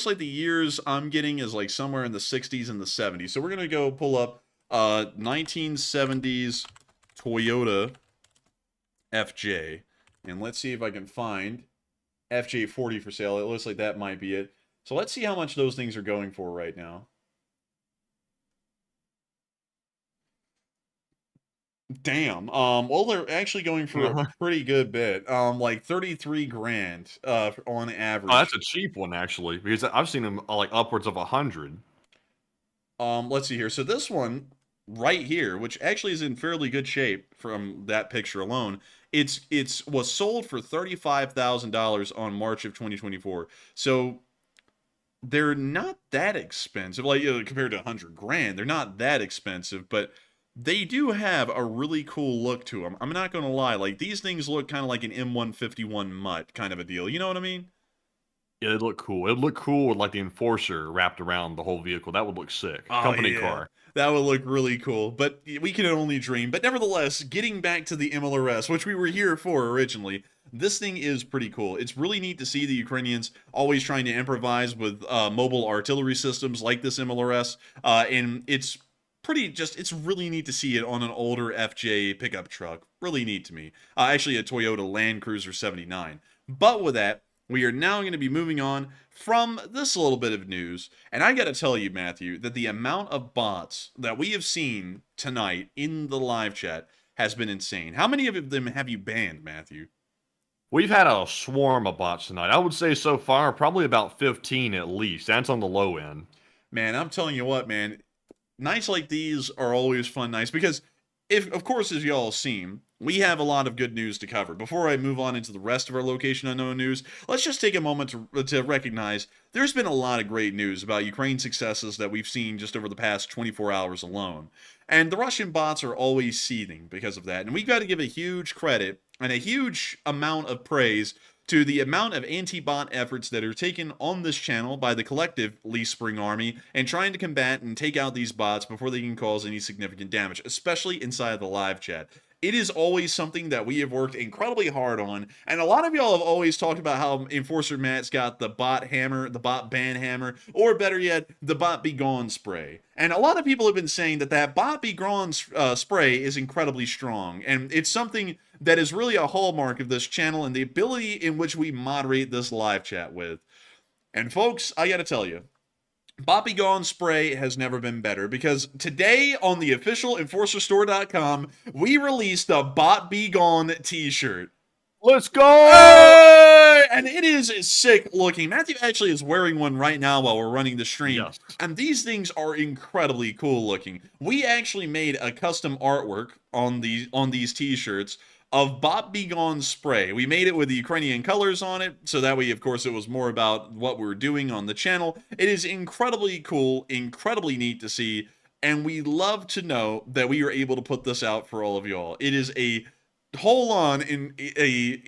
the years I'm getting is like somewhere in the 60s and the 70s. So we're gonna go pull up 1970s Toyota FJ, and let's see if I can find FJ40 for sale. It looks like that might be it. So let's see how much those things are going for right now. Damn. Well, they're actually going for a pretty good bit. Like 33 grand on average. Oh, that's a cheap one actually, because I've seen them like upwards of 100. Let's see here. So this one right here, which actually is in fairly good shape from that picture alone, it's was sold for $35,000 on March of 2024. So they're not that expensive, like compared to 100 grand. They're not that expensive, but they do have a really cool look to them. I'm not gonna lie, like these things look kind of like an M151 mutt kind of a deal. You know what I mean? Yeah, it'd look cool. It'd look cool with like the enforcer wrapped around the whole vehicle. That would look sick. Oh, Company yeah. car. That would look really cool, but we can only dream. But nevertheless, getting back to the MLRS, which we were here for originally, this thing is pretty cool. It's really neat to see the Ukrainians always trying to improvise with mobile artillery systems like this MLRS, and it's it's really neat to see it on an older FJ pickup truck. Really neat to me. Actually, a Toyota Land Cruiser 79. But with that, we are now going to be moving on from this little bit of news. And I got to tell you, Matthew, that the amount of bots that we have seen tonight in the live chat has been insane. How many of them have you banned, Matthew? We've had a swarm of bots tonight. I would say so far, probably about 15 at least. That's on the low end. Man, I'm telling you what, man. Nights like these are always fun nights because, of course, as y'all seen, we have a lot of good news to cover. Before I move on into the rest of our Location Unknown news, let's just take a moment to recognize there's been a lot of great news about Ukraine's successes that we've seen just over the past 24 hours alone. And the Russian bots are always seething because of that. And we've got to give a huge credit and a huge amount of praise to the amount of anti-bot efforts that are taken on this channel by the collective Lee Spring Army and trying to combat and take out these bots before they can cause any significant damage, especially inside the live chat. It is always something that we have worked incredibly hard on, and a lot of y'all have always talked about how Enforcer Matt's got the bot hammer, the bot ban hammer, or better yet, the bot be gone spray. And a lot of people have been saying that bot be gone spray is incredibly strong, and it's something that is really a hallmark of this channel and the ability in which we moderate this live chat with. And folks, I gotta tell you, Bot Be Gone spray has never been better because today on the official EnforcerStore.com, we released the Bot Be Gone t-shirt. Let's go! Hey! And it is sick looking. Matthew actually is wearing one right now while we're running the stream. Yes. And these things are incredibly cool looking. We actually made a custom artwork on these t-shirts of Bot Be Gone spray. We made it with the Ukrainian colors on it, so that way, of course, it was more about what we're doing on the channel. It is incredibly cool, incredibly neat to see, and we love to know that we are able to put this out for all of y'all. It is a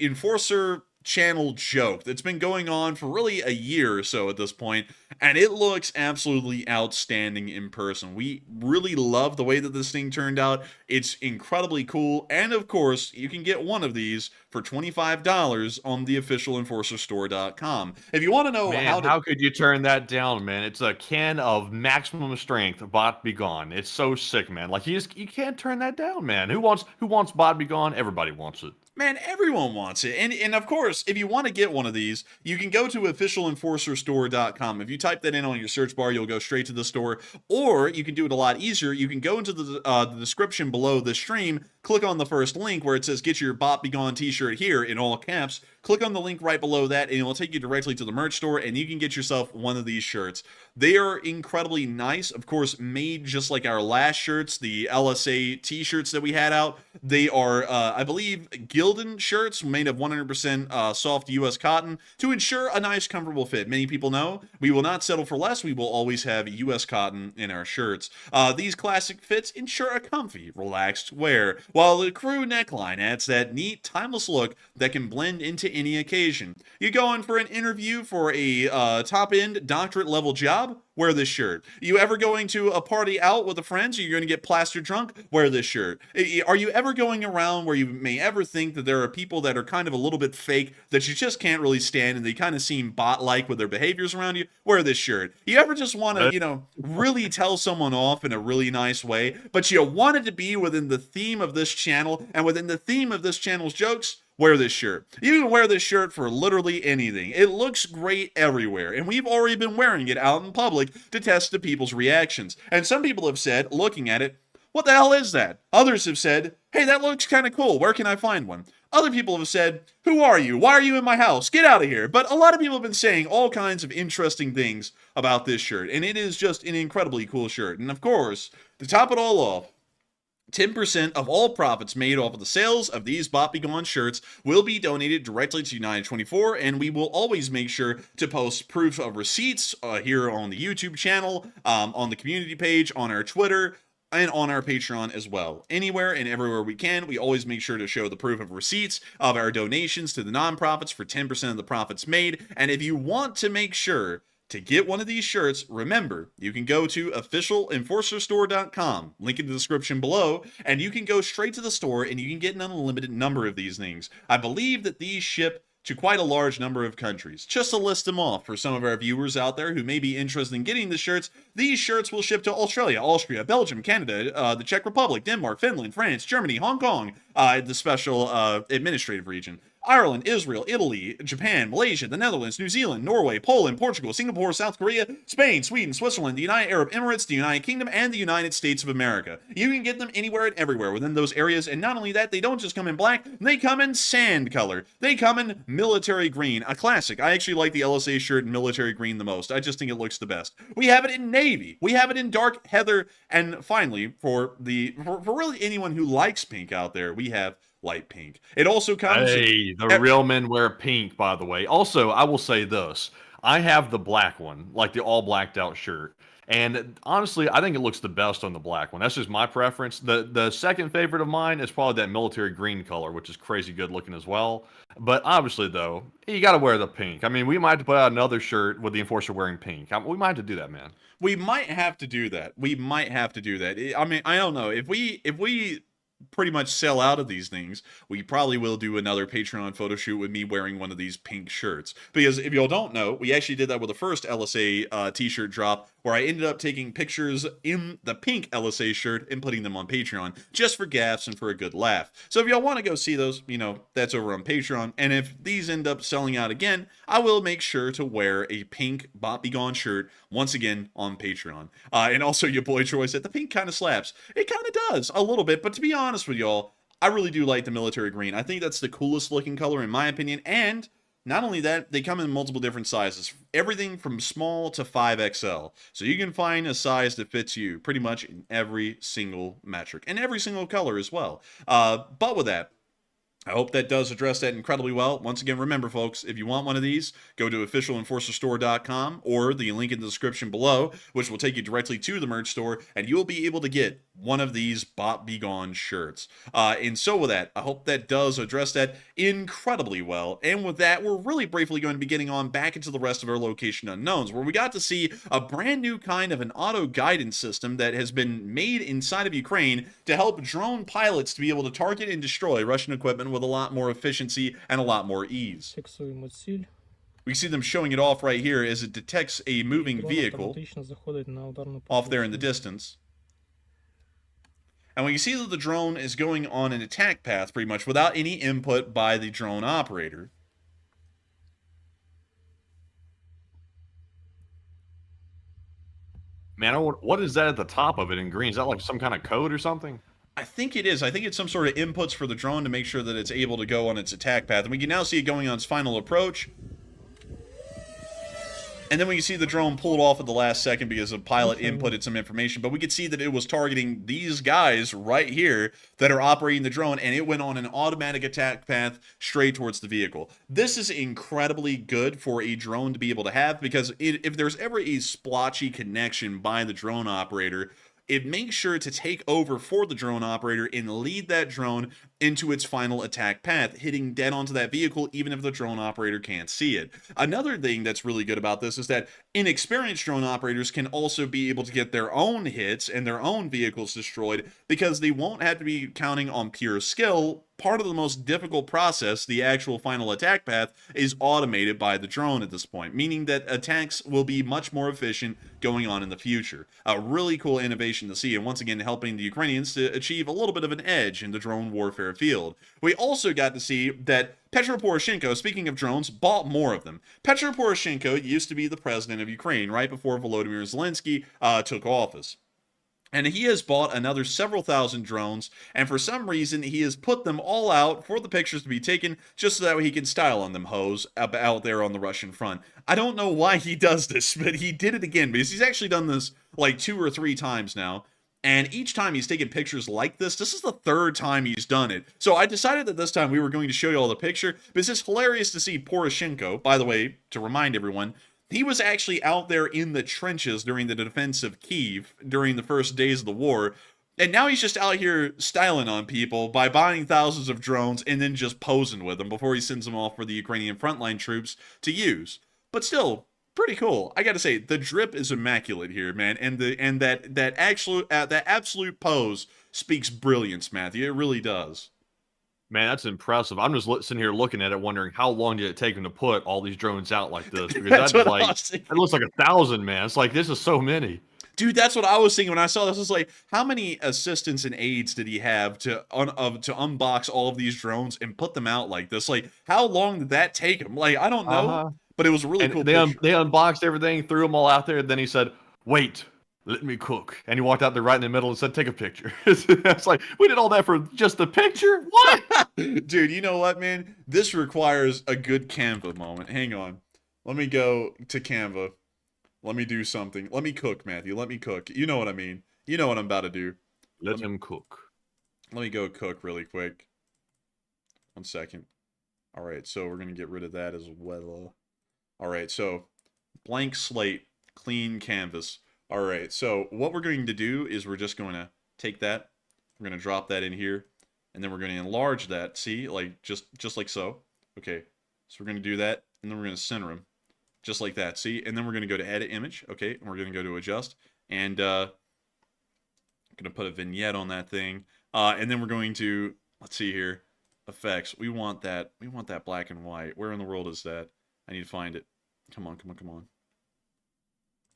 Enforcer channel joke that's been going on for really a year or so at this point, and it looks absolutely outstanding in person. We really love the way that this thing turned out. It's incredibly cool, and of course, you can get one of these for $25 on the official EnforcerStore.com. If you want to know how could you turn that down, man? It's a can of maximum strength Bot Be Gone. It's so sick, man. Like you can't turn that down, man. Who wants Bot Be Gone? Everybody wants it. Man, everyone wants it. And of course, if you want to get one of these, you can go to officialenforcerstore.com. If you type that in on your search bar, you'll go straight to the store. Or you can do it a lot easier. You can go into the description below the stream, click on the first link where it says get your Bot Be Gone t-shirt here in all caps. Click on the link right below that and it will take you directly to the merch store and you can get yourself one of these shirts. They are incredibly nice. Of course, made just like our last shirts, the LSA t-shirts that we had out. They are, I believe, Gildan shirts made of 100% soft U.S. cotton to ensure a nice, comfortable fit. Many people know we will not settle for less. We will always have U.S. cotton in our shirts. These classic fits ensure a comfy, relaxed wear, while the crew neckline adds that neat, timeless look that can blend into any occasion. You going for an interview for a top-end doctorate level job? Wear this shirt. You ever going to a party out with the friends? You're going to get plastered drunk? Wear this shirt. Are you ever going around where you may ever think that there are people that are kind of a little bit fake that you just can't really stand and they kind of seem bot-like with their behaviors around you? Wear this shirt. You ever just want to, really tell someone off in a really nice way, but you want it to be within the theme of this channel and within the theme of this channel's jokes? Wear this shirt. You can wear this shirt for literally anything. It looks great everywhere, and we've already been wearing it out in public to test the people's reactions. And some people have said, looking at it, what the hell is that? Others have said, hey, that looks kind of cool. Where can I find one? Other people have said, who are you? Why are you in my house? Get out of here. But a lot of people have been saying all kinds of interesting things about this shirt, and it is just an incredibly cool shirt. And of course, to top it all off, 10% of all profits made off of the sales of these Bot Be Gone shirts will be donated directly to United 24, and we will always make sure to post proof of receipts here on the YouTube channel, on the community page, on our Twitter, and on our Patreon as well. Anywhere and everywhere we can, we always make sure to show the proof of receipts of our donations to the nonprofits for 10% of the profits made. And if you want to make sure to get one of these shirts, remember, you can go to officialenforcerstore.com, link in the description below, and you can go straight to the store and you can get an unlimited number of these things. I believe that these ship to quite a large number of countries. Just to list them off for some of our viewers out there who may be interested in getting the shirts, these shirts will ship to Australia, Austria, Belgium, Canada, the Czech Republic, Denmark, Finland, France, Germany, Hong Kong, the special administrative region, Ireland, Israel, Italy, Japan, Malaysia, the Netherlands, New Zealand, Norway, Poland, Portugal, Singapore, South Korea, Spain, Sweden, Switzerland, the United Arab Emirates, the United Kingdom, and the United States of America. You can get them anywhere and everywhere within those areas, and not only that, they don't just come in black, they come in sand color. They come in military green, a classic. I actually like the LSA shirt in military green the most. I just think it looks the best. We have it in navy. We have it in dark heather, and finally, for really anyone who likes pink out there, we have light pink. It also comes... Hey, the real men wear pink, by the way. Also, I will say this. I have the black one, like the all blacked out shirt. And honestly, I think it looks the best on the black one. That's just my preference. The second favorite of mine is probably that military green color, which is crazy good looking as well. But obviously, though, you got to wear the pink. I mean, we might have to put out another shirt with the Enforcer wearing pink. We might have to do that, man. We might have to do that. We might have to do that. I mean, I don't know. If we pretty much sell out of these things, we probably will do another Patreon photo shoot with me wearing one of these pink shirts. Because if y'all don't know, we actually did that with the first LSA t-shirt drop, where I ended up taking pictures in the pink LSA shirt and putting them on Patreon, just for gaffes and for a good laugh. So if y'all want to go see those, that's over on Patreon. And if these end up selling out again, I will make sure to wear a pink Bot Be Gone shirt once again on Patreon. And also your boy Troy said the pink kind of slaps. It kind of does, a little bit, but to be honest with y'all, I really do like the military green. I think that's the coolest looking color in my opinion, and not only that, they come in multiple different sizes. Everything from small to 5XL. So you can find a size that fits you pretty much in every single metric. And every single color as well. But with that, I hope that does address that incredibly well. Once again, remember, folks, if you want one of these, go to officialenforcerstore.com or the link in the description below, which will take you directly to the merch store, and you'll be able to get one of these Bot Be Gone shirts. And so with that, I hope that does address that incredibly well. And with that, we're really briefly going to be getting on back into the rest of our location unknowns, where we got to see a brand new kind of an auto guidance system that has been made inside of Ukraine to help drone pilots to be able to target and destroy Russian equipment with a lot more efficiency and a lot more ease. We see them showing it off right here as it detects a moving vehicle off there in the distance. And we can see that the drone is going on an attack path pretty much without any input by the drone operator. Man, what is that at the top of it in green? Is that like some kind of code or something? I think it is. I think it's some sort of inputs for the drone to make sure that it's able to go on its attack path. And we can now see it going on its final approach. And then we can see the drone pulled off at the last second because the pilot inputted some information. But we could see that it was targeting these guys right here that are operating the drone, and it went on an automatic attack path straight towards the vehicle. This is incredibly good for a drone to be able to have, because if there's ever a splotchy connection by the drone operator, it makes sure to take over for the drone operator and lead that drone into its final attack path, hitting dead onto that vehicle even if the drone operator can't see it. Another thing that's really good about this is that inexperienced drone operators can also be able to get their own hits and their own vehicles destroyed because they won't have to be counting on pure skill. Part of the most difficult process, the actual final attack path, is automated by the drone at this point, meaning that attacks will be much more efficient going on in the future. A really cool innovation to see, and once again helping the Ukrainians to achieve a little bit of an edge in the drone warfare field. We also got to see that Petro Poroshenko, speaking of drones, bought more of them. Petro Poroshenko used to be the president of Ukraine right before Volodymyr Zelenskyy took office. And he has bought another several thousand drones, and for some reason, he has put them all out for the pictures to be taken, just so that he can style on them hoes out there on the Russian front. I don't know why he does this, but he did it again, because he's actually done this like 2 or 3 times now. And each time he's taken pictures like this is the 3rd time he's done it. So I decided that this time we were going to show you all the picture, but it's just hilarious to see Poroshenko. By the way, to remind everyone, he was actually out there in the trenches during the defense of Kyiv during the first days of the war, and now he's just out here styling on people by buying thousands of drones and then just posing with them before he sends them off for the Ukrainian frontline troops to use. But still, pretty cool. I gotta say, the drip is immaculate here, man, and that absolute pose speaks brilliance, Matthew. It really does. Man, that's impressive. I'm just sitting here looking at it, wondering how long did it take him to put all these drones out like this? Because that's like, it looks like 1,000, man. It's like, this is so many. Dude, that's what I was thinking when I saw this. I was like, how many assistants and aides did he have to unbox all of these drones and put them out like this? Like, how long did that take him? Like, I don't know, but it was a really cool picture. They unboxed everything, threw them all out there, and then he said, wait, let me cook. And he walked out there right in the middle and said, take a picture. It's like, we did all that for just the picture? What? Dude, you know what, man? This requires a good Canva moment. Hang on. Let me go to Canva. Let me do something. Let me cook, Matthew. Let me cook. You know what I mean. You know what I'm about to do. Let him cook. Let me go cook really quick. 1 second. All right, so we're going to get rid of that as well. All right, so blank slate, clean canvas. All right, so what we're going to do is we're just going to take that. We're going to drop that in here, and then we're going to enlarge that. See, like just like so. Okay, so we're going to do that, and then we're going to center them. Just like that, see? And then we're going to go to edit image, okay? And we're going to go to adjust. And I'm going to put a vignette on that thing. And then we're going to, let's see here, effects. We want that black and white. Where in the world is that? I need to find it. Come on, come on, come on.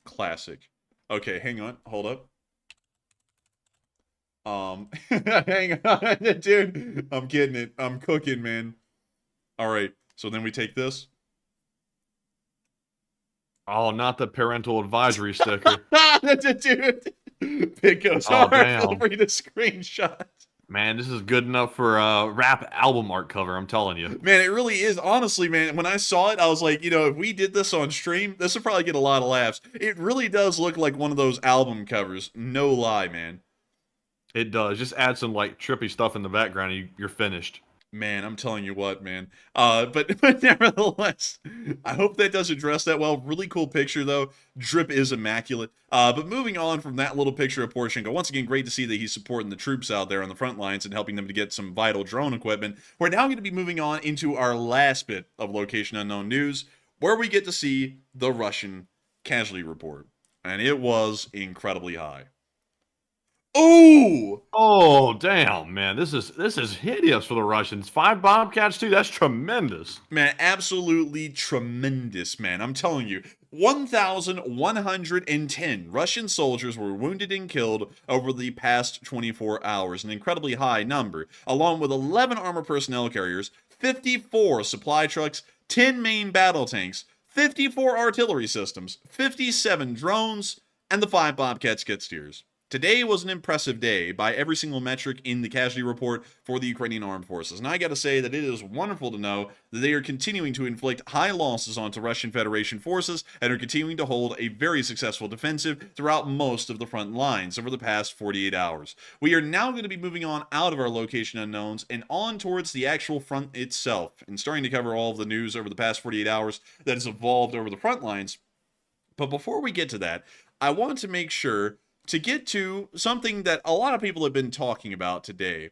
Classic. Okay, hang on, hold up. Hang on, dude. I'm getting it. I'm cooking, man. All right, so then we take this. Oh, not the parental advisory sticker. Dude. Pick goes hard. Feel free to screenshot. Man, this is good enough for a rap album art cover, I'm telling you. Man, it really is. Honestly, man, when I saw it, I was like, you know, if we did this on stream, this would probably get a lot of laughs. It really does look like one of those album covers. No lie, man. It does. Just add some, like, trippy stuff in the background and you're finished. Man, I'm telling you what, man. But nevertheless, I hope that does address that well. Really cool picture, though. Drip is immaculate. But moving on from that little picture of Poroshenko, once again, great to see that he's supporting the troops out there on the front lines and helping them to get some vital drone equipment. We're now going to be moving on into our last bit of Location Unknown news, where we get to see the Russian casualty report. And it was incredibly high. Ooh! Oh, damn, man. This is hideous for the Russians. 5 Bobcats, too. That's tremendous. Man, absolutely tremendous, man. I'm telling you. 1,110 Russian soldiers were wounded and killed over the past 24 hours, an incredibly high number, along with 11 armored personnel carriers, 54 supply trucks, 10 main battle tanks, 54 artillery systems, 57 drones, and the 5 Bobcat skid steers. Today was an impressive day by every single metric in the casualty report for the Ukrainian armed forces. And I gotta say that it is wonderful to know that they are continuing to inflict high losses onto Russian Federation forces and are continuing to hold a very successful defensive throughout most of the front lines over the past 48 hours. We are now going to be moving on out of our location unknowns and on towards the actual front itself and starting to cover all of the news over the past 48 hours that has evolved over the front lines. But before we get to that, I want to make sure to get to something that a lot of people have been talking about today.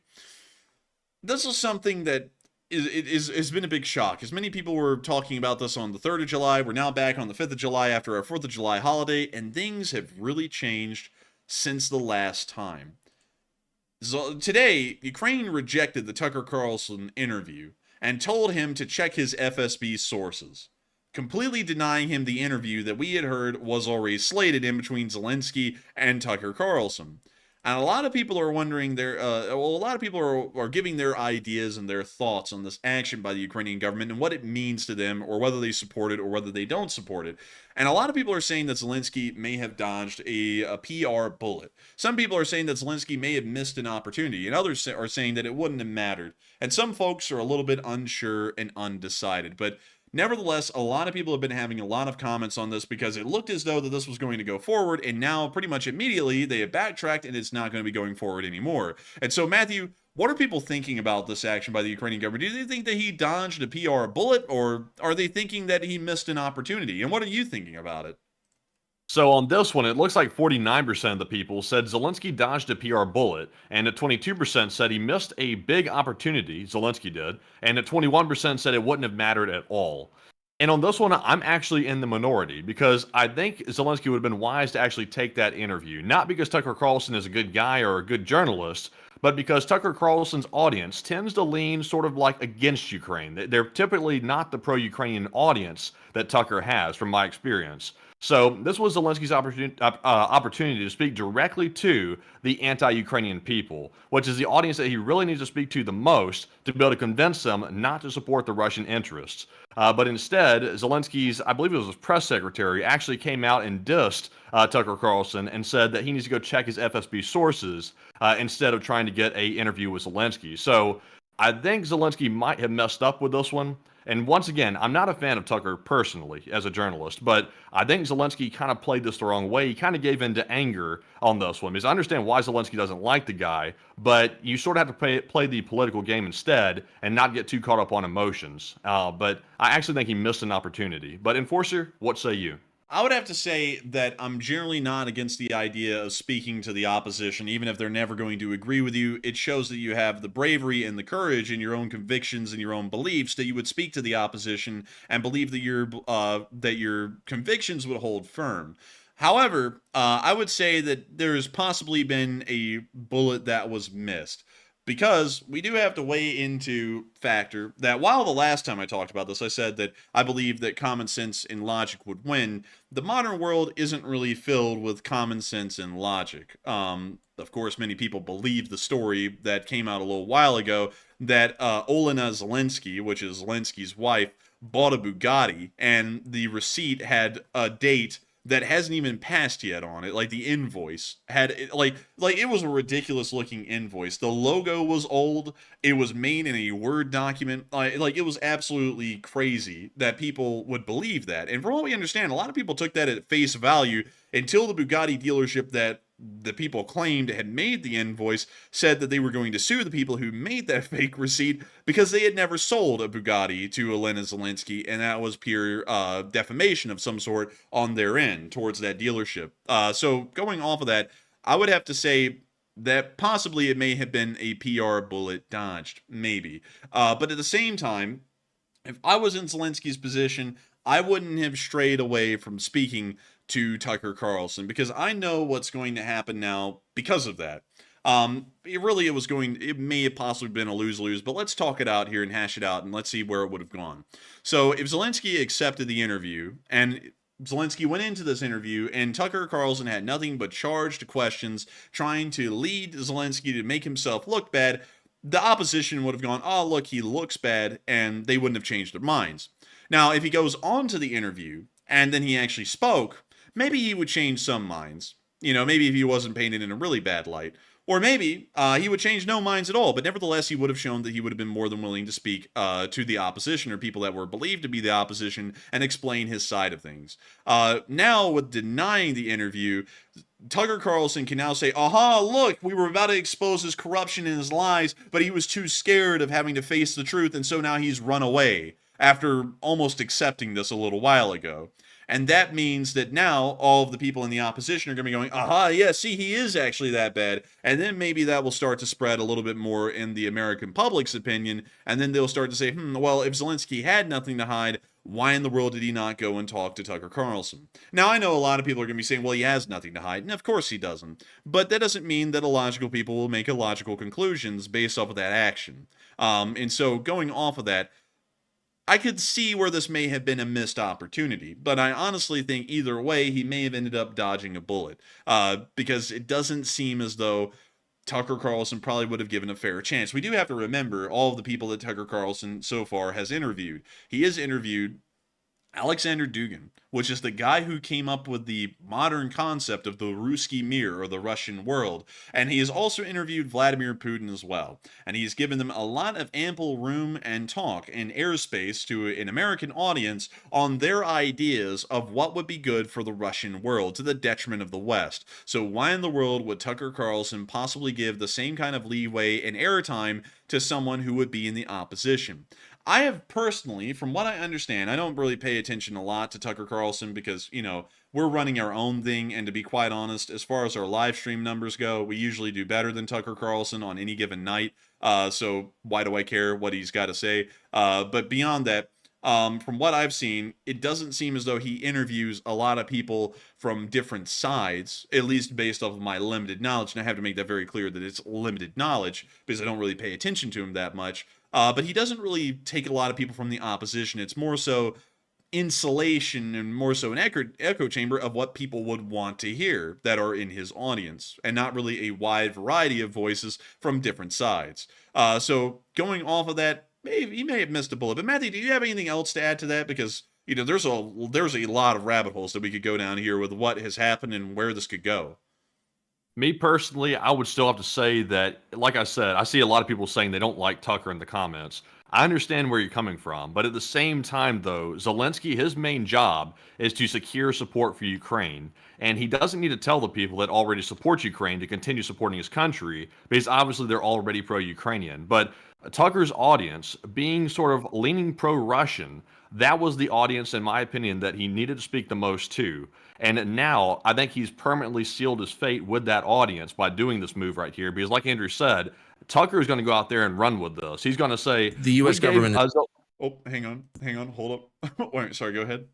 This is something that has been a big shock. As many people were talking about this on the 3rd of July, we're now back on the 5th of July after our 4th of July holiday, and things have really changed since the last time. So today, Ukraine rejected the Tucker Carlson interview and told him to check his FSB sources, completely denying him the interview that we had heard was already slated in between Zelenskyy and Tucker Carlson. And a lot of people are wondering a lot of people are giving their ideas and their thoughts on this action by the Ukrainian government and what it means to them, or whether they support it or whether they don't support it. And a lot of people are saying that Zelenskyy may have dodged a PR bullet. Some people are saying that Zelenskyy may have missed an opportunity, and others are saying that it wouldn't have mattered. And some folks are a little bit unsure and undecided. But nevertheless, a lot of people have been having a lot of comments on this because it looked as though that this was going to go forward, and now pretty much immediately they have backtracked and it's not going to be going forward anymore. And so, Matthew, what are people thinking about this action by the Ukrainian government? Do they think that he dodged a PR bullet, or are they thinking that he missed an opportunity? And what are you thinking about it? So on this one, it looks like 49% of the people said Zelenskyy dodged a PR bullet, and 22% said he missed a big opportunity, Zelenskyy did, and 21% said it wouldn't have mattered at all. And on this one, I'm actually in the minority because I think Zelenskyy would have been wise to actually take that interview. Not because Tucker Carlson is a good guy or a good journalist, but because Tucker Carlson's audience tends to lean sort of like against Ukraine. They're typically not the pro-Ukrainian audience that Tucker has, from my experience. So this was Zelensky's opportunity to speak directly to the anti-Ukrainian people, which is the audience that he really needs to speak to the most to be able to convince them not to support the Russian interests. But instead, Zelensky's, I believe it was his press secretary, actually came out and dissed Tucker Carlson and said that he needs to go check his FSB sources instead of trying to get an interview with Zelenskyy. So I think Zelenskyy might have messed up with this one. And once again, I'm not a fan of Tucker personally as a journalist, but I think Zelenskyy kind of played this the wrong way. He kind of gave in to anger on this one, because I understand why Zelenskyy doesn't like the guy, but you sort of have to play the political game instead and not get too caught up on emotions. But I actually think he missed an opportunity. But Enforcer, what say you? I would have to say that I'm generally not against the idea of speaking to the opposition, even if they're never going to agree with you. It shows that you have the bravery and the courage in your own convictions and your own beliefs that you would speak to the opposition and believe that your convictions would hold firm. However, I would say that there has possibly been a bullet that was missed. Because we do have to weigh into factor that while the last time I talked about this, I said that I believe that common sense and logic would win, the modern world isn't really filled with common sense and logic. Of course, many people believe the story that came out a little while ago that Olena Zelenskyy, which is Zelenskyy's wife, bought a Bugatti, and the receipt had a date that hasn't even passed yet on it. Like, the invoice had, like it was a ridiculous looking invoice. The logo was old. It was made in a Word document. Like it was absolutely crazy that people would believe that. And from what we understand, a lot of people took that at face value until the Bugatti dealership that the people claimed had made the invoice said that they were going to sue the people who made that fake receipt because they had never sold a Bugatti to Olena Zelenskyy, and that was pure defamation of some sort on their end towards that dealership. So going off of that, I would have to say that possibly it may have been a PR bullet dodged, maybe. But at the same time, if I was in Zelenskyy's position, I wouldn't have strayed away from speaking to Tucker Carlson, because I know what's going to happen now because of that. It may have possibly been a lose-lose, but let's talk it out here and hash it out, and let's see where it would have gone. So if Zelenskyy accepted the interview, and Zelenskyy went into this interview, and Tucker Carlson had nothing but charged questions, trying to lead Zelenskyy to make himself look bad, the opposition would have gone, oh, look, he looks bad, and they wouldn't have changed their minds. Now, if he goes on to the interview, and then he actually spoke, maybe he would change some minds. You know, maybe if he wasn't painted in a really bad light. Or maybe he would change no minds at all, but nevertheless he would have shown that he would have been more than willing to speak to the opposition, or people that were believed to be the opposition, and explain his side of things. Now, with denying the interview, Tucker Carlson can now say, aha, look, we were about to expose his corruption and his lies, but he was too scared of having to face the truth, and so now he's run away after almost accepting this a little while ago. And that means that now all of the people in the opposition are going to be going, aha, yeah, see, he is actually that bad. And then maybe that will start to spread a little bit more in the American public's opinion. And then they'll start to say, well, if Zelenskyy had nothing to hide, why in the world did he not go and talk to Tucker Carlson? Now, I know a lot of people are going to be saying, well, he has nothing to hide. And of course he doesn't. But that doesn't mean that illogical people will make illogical conclusions based off of that action. And so going off of that, I could see where this may have been a missed opportunity, but I honestly think either way, he may have ended up dodging a bullet, because it doesn't seem as though Tucker Carlson probably would have given a fair chance. We do have to remember all of the people that Tucker Carlson so far has interviewed. He has interviewed Alexander Dugin, which is the guy who came up with the modern concept of the Ruski Mir, or the Russian world. And he has also interviewed Vladimir Putin as well. And he's given them a lot of ample room and talk and airspace to an American audience on their ideas of what would be good for the Russian world, to the detriment of the West. So why in the world would Tucker Carlson possibly give the same kind of leeway and airtime to someone who would be in the opposition? I have personally, from what I understand, I don't really pay attention a lot to Tucker Carlson because, we're running our own thing. And to be quite honest, as far as our live stream numbers go, we usually do better than Tucker Carlson on any given night. So why do I care what he's got to say? But beyond that, from what I've seen, it doesn't seem as though he interviews a lot of people from different sides, at least based off of my limited knowledge. And I have to make that very clear that it's limited knowledge because I don't really pay attention to him that much. But he doesn't really take a lot of people from the opposition. It's more so insulation and more so an echo chamber of what people would want to hear that are in his audience, and not really a wide variety of voices from different sides. So going off of that, maybe he may have missed a bullet. But Matthew, do you have anything else to add to that? Because there's a lot of rabbit holes that we could go down here with what has happened and where this could go. Me personally, I would still have to say that, like I said, I see a lot of people saying they don't like Tucker in the comments. I understand where you're coming from, but at the same time, though, Zelenskyy, his main job is to secure support for Ukraine, and he doesn't need to tell the people that already support Ukraine to continue supporting his country, because obviously they're already pro-Ukrainian. But Tucker's audience, being sort of leaning pro-Russian, that was the audience, in my opinion, that he needed to speak the most to. And now I think he's permanently sealed his fate with that audience by doing this move right here. Because like Andrew said, Tucker is going to go out there and run with this. He's going to say the U.S. government. Oh, hang on, hold up. Wait, sorry, go ahead.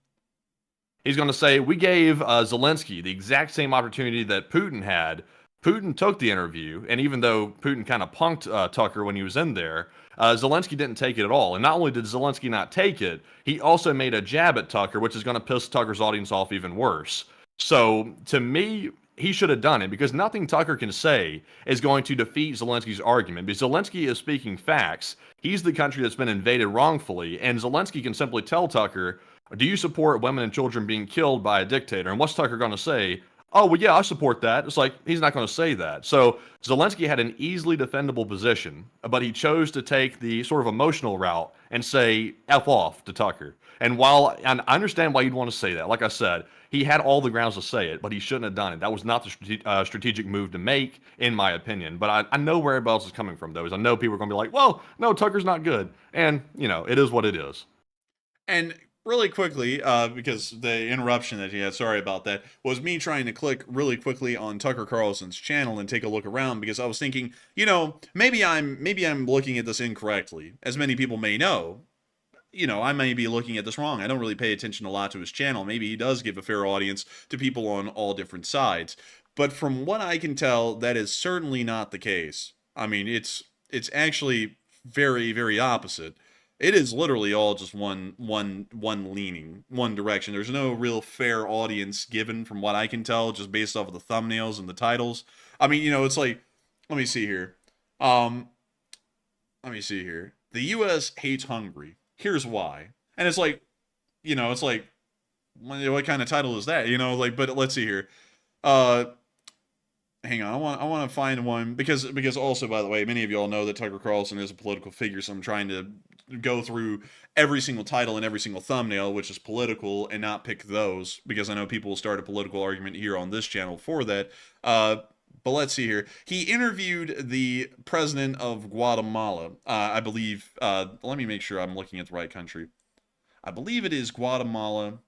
He's going to say, we gave Zelenskyy the exact same opportunity that Putin had. Putin took the interview, and even though Putin kind of punked Tucker when he was in there, Zelenskyy didn't take it at all. And not only did Zelenskyy not take it, he also made a jab at Tucker, which is going to piss Tucker's audience off even worse. So, to me, he should have done it, because nothing Tucker can say is going to defeat Zelensky's argument, because Zelenskyy is speaking facts. He's the country that's been invaded wrongfully, and Zelenskyy can simply tell Tucker, do you support women and children being killed by a dictator? And what's Tucker going to say? Oh, well, yeah, I support that. It's like, he's not going to say that. So Zelenskyy had an easily defendable position, but he chose to take the sort of emotional route and say F off to Tucker. And I understand why you'd want to say that. Like I said, he had all the grounds to say it, but he shouldn't have done it. That was not the strategic move to make, in my opinion. But I know where everybody else is coming from, though. I know people are going to be like, well, no, Tucker's not good. And, it is what it is. And really quickly, because the interruption that he had, sorry about that, was me trying to click really quickly on Tucker Carlson's channel and take a look around, because I was thinking, maybe I'm looking at this incorrectly. As many people may know, I may be looking at this wrong. I don't really pay attention a lot to his channel. Maybe he does give a fair audience to people on all different sides. But from what I can tell, that is certainly not the case. I mean, it's actually very, very opposite. It is literally all just one leaning, one direction. There's no real fair audience given from what I can tell, just based off of the thumbnails and the titles. I mean, it's like, let me see here. The U.S. hates Hungary. Here's why. And it's like, what kind of title is that? But let's see here. Hang on, I want to find one, because also, by the way, many of y'all know that Tucker Carlson is a political figure, so I'm trying to go through every single title and every single thumbnail, which is political, and not pick those, because I know people will start a political argument here on this channel for that. But let's see here. He interviewed the president of Guatemala, I believe. Let me make sure I'm looking at the right country. I believe it is Guatemala.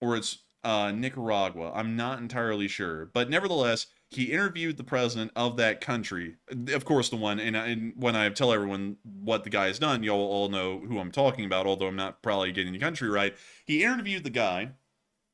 or it's Nicaragua. I'm not entirely sure, but nevertheless, he interviewed the president of that country. Of course, the one, and when I tell everyone what the guy has done, you'll all know who I'm talking about, although I'm not probably getting the country right. He interviewed the guy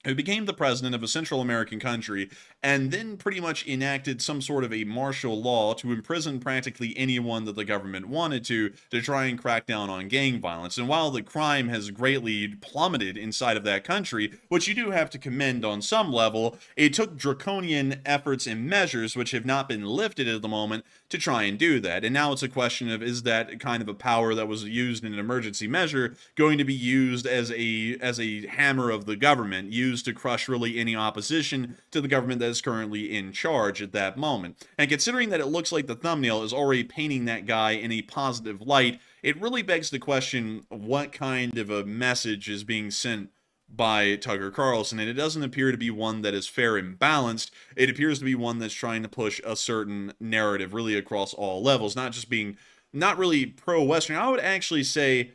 who became the president of a Central American country, and then pretty much enacted some sort of a martial law to imprison practically anyone that the government wanted to try and crack down on gang violence. And while the crime has greatly plummeted inside of that country, which you do have to commend on some level, it took draconian efforts and measures, which have not been lifted at the moment, to try and do that. And now it's a question of, is that kind of a power that was used in an emergency measure going to be used as a hammer of the government, used to crush really any opposition to the government that is currently in charge at that moment? And considering that it looks like the thumbnail is already painting that guy in a positive light, it really begs the question, what kind of a message is being sent by Tucker Carlson? And it doesn't appear to be one that is fair and balanced. It appears to be one that's trying to push a certain narrative really across all levels, not just being not really pro-Western. I would actually say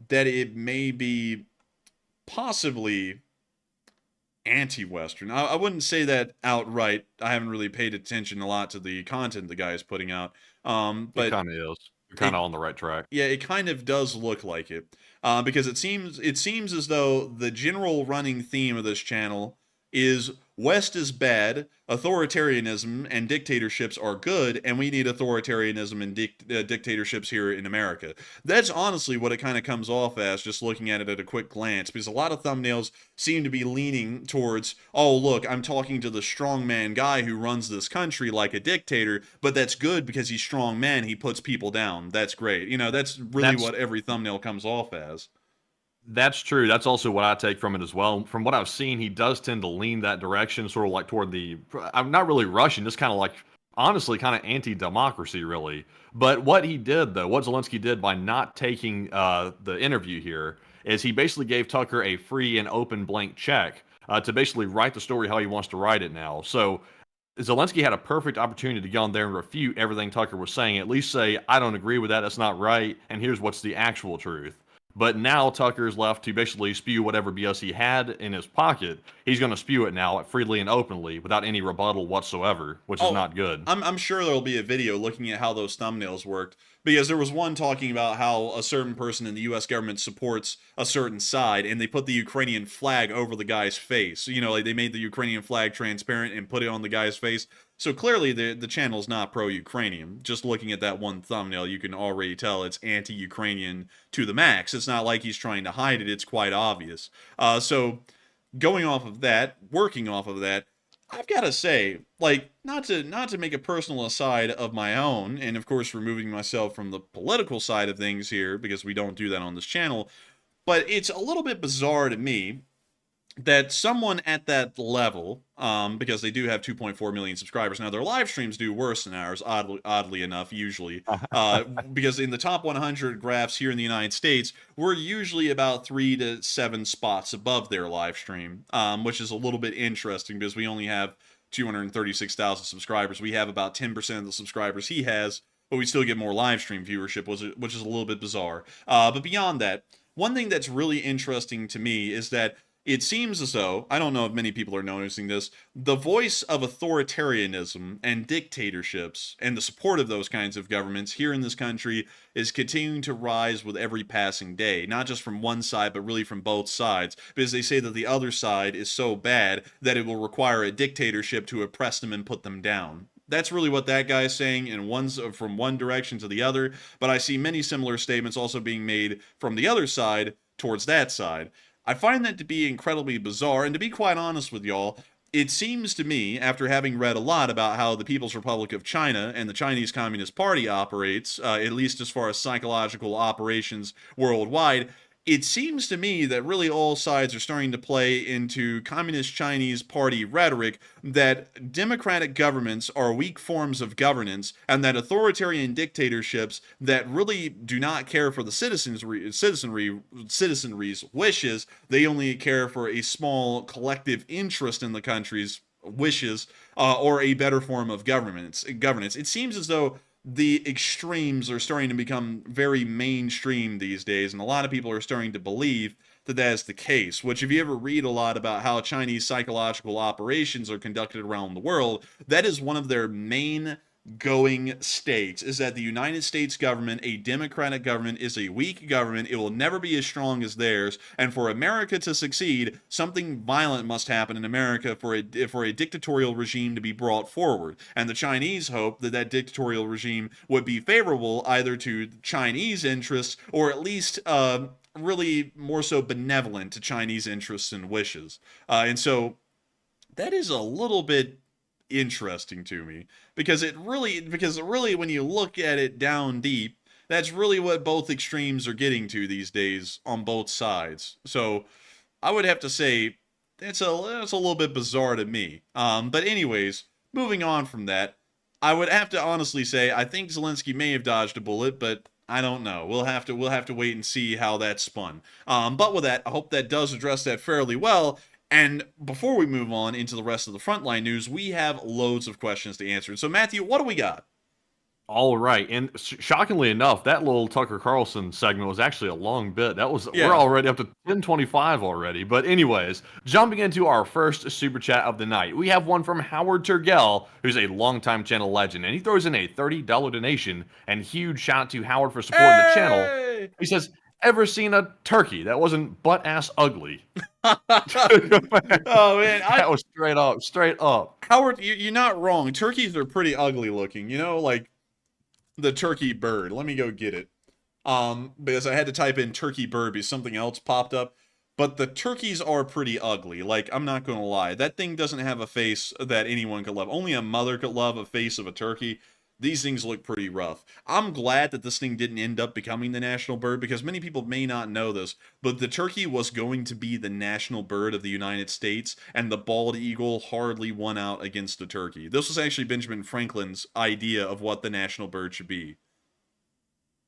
that it may be possibly anti-Western. I wouldn't say that outright. I haven't really paid attention a lot to the content the guy is putting out. But it kind of is. You're kind of on the right track. Yeah, it kind of does look like it. Because it seems as though the general running theme of this channel is West is bad, authoritarianism and dictatorships are good, and we need authoritarianism and dictatorships here in America. That's honestly what it kind of comes off as, just looking at it at a quick glance, because a lot of thumbnails seem to be leaning towards, oh, look, I'm talking to the strongman guy who runs this country like a dictator, but that's good because he's strongman, he puts people down. That's great. You know, that's really what every thumbnail comes off as. That's true. That's also what I take from it as well. From what I've seen, he does tend to lean that direction, sort of like toward I'm not really Russian, just kind of like, honestly, kind of anti-democracy, really. But what he did, though, what Zelenskyy did by not taking the interview here, is he basically gave Tucker a free and open blank check to basically write the story how he wants to write it now. So Zelenskyy had a perfect opportunity to go on there and refute everything Tucker was saying, at least say, I don't agree with that, that's not right, and here's what's the actual truth. But now Tucker's left to basically spew whatever BS he had in his pocket. He's going to spew it now freely and openly without any rebuttal whatsoever, which is not good. I'm sure there'll be a video looking at how those thumbnails worked, because there was one talking about how a certain person in the U.S. government supports a certain side, and they put the Ukrainian flag over the guy's face. You know, like they made the Ukrainian flag transparent and put it on the guy's face. So clearly the channel's not pro-Ukrainian. Just looking at that one thumbnail, you can already tell it's anti-Ukrainian to the max. It's not like he's trying to hide it. It's quite obvious. So going off of that, working off of that, I've got to say, like, not to make a personal aside of my own, and of course removing myself from the political side of things here, because we don't do that on this channel, but it's a little bit bizarre to me that someone at that level, because they do have 2.4 million subscribers. Now, their live streams do worse than ours, oddly enough, usually. Because in the top 100 graphs here in the United States, we're usually about 3 to 7 spots above their live stream, which is a little bit interesting because we only have 236,000 subscribers. We have about 10% of the subscribers he has, but we still get more live stream viewership, which is a little bit bizarre. But beyond that, one thing that's really interesting to me is that it seems as though, I don't know if many people are noticing this, the voice of authoritarianism and dictatorships and the support of those kinds of governments here in this country is continuing to rise with every passing day. Not just from one side, but really from both sides. Because they say that the other side is so bad that it will require a dictatorship to oppress them and put them down. That's really what that guy is saying, and one's from one direction to the other. But I see many similar statements also being made from the other side towards that side. I find that to be incredibly bizarre, and to be quite honest with y'all, it seems to me, after having read a lot about how the People's Republic of China and the Chinese Communist Party operates, at least as far as psychological operations worldwide, it seems to me that really all sides are starting to play into Communist Chinese Party rhetoric that democratic governments are weak forms of governance, and that authoritarian dictatorships that really do not care for the citizenry's wishes, they only care for a small collective interest in the country's wishes, or a better form of governance. It seems as though the extremes are starting to become very mainstream these days, and a lot of people are starting to believe that is the case. Which, if you ever read a lot about how Chinese psychological operations are conducted around the world, that is one of their main going stakes, is that the United States government, a democratic government, is a weak government. It will never be as strong as theirs. And for America to succeed, something violent must happen in America for a dictatorial regime to be brought forward. And the Chinese hope that that dictatorial regime would be favorable either to Chinese interests or at least really more so benevolent to Chinese interests and wishes. And so that is a little bit interesting to me, because really when you look at it down deep, that's really what both extremes are getting to these days on both sides. So I would have to say it's a little bit bizarre to me. But anyways, moving on from that, I would have to honestly say I think Zelenskyy may have dodged a bullet, but I don't know. We'll have to wait and see how that spun. But with that, I hope that does address that fairly well. And before we move on into the rest of the Frontline news, we have loads of questions to answer. So, Matthew, what do we got? All right, and shockingly enough, that little Tucker Carlson segment was actually a long bit. We're already up to 10:25 already. But anyways, jumping into our first super chat of the night, we have one from Howard Turgell, who's a longtime channel legend, and he throws in a $30 donation. And huge shout out to Howard for supporting the channel. He says, "Ever seen a turkey that wasn't butt ass ugly?" Oh man, that was straight up. Howard, you're not wrong. Turkeys are pretty ugly looking. You know, like the turkey bird. Let me go get it. Because I had to type in turkey bird because something else popped up. But the turkeys are pretty ugly. Like, I'm not gonna lie. That thing doesn't have a face that anyone could love. Only a mother could love a face of a turkey. These things look pretty rough. I'm glad that this thing didn't end up becoming the national bird, because many people may not know this, but the turkey was going to be the national bird of the United States, and the bald eagle hardly won out against the turkey. This was actually Benjamin Franklin's idea of what the national bird should be.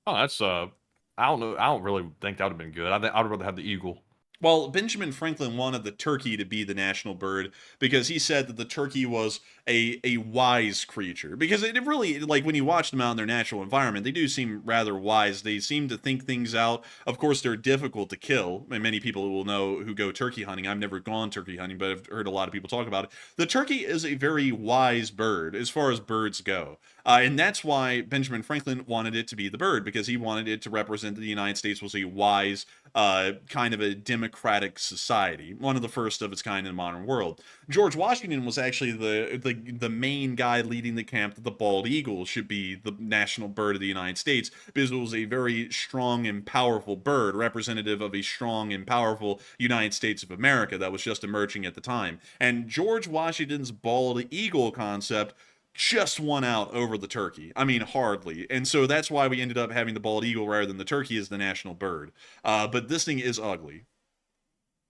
Oh, that's I don't know. I don't really think that would have been good. I'd rather have the eagle. Well, Benjamin Franklin wanted the turkey to be the national bird because he said that the turkey was a wise creature. Because it really, like, when you watch them out in their natural environment, they do seem rather wise. They seem to think things out. Of course, they're difficult to kill. And many people will know who go turkey hunting. I've never gone turkey hunting, but I've heard a lot of people talk about it. The turkey is a very wise bird as far as birds go. And that's why Benjamin Franklin wanted it to be the bird, because he wanted it to represent that the United States was a wise, kind of a democratic society, one of the first of its kind in the modern world. George Washington was actually the main guy leading the camp that the bald eagle should be the national bird of the United States, because it was a very strong and powerful bird, representative of a strong and powerful United States of America that was just emerging at the time. And George Washington's bald eagle concept just won out over the turkey. I mean, hardly. And so that's why we ended up having the bald eagle rather than the turkey as the national bird. But this thing is ugly.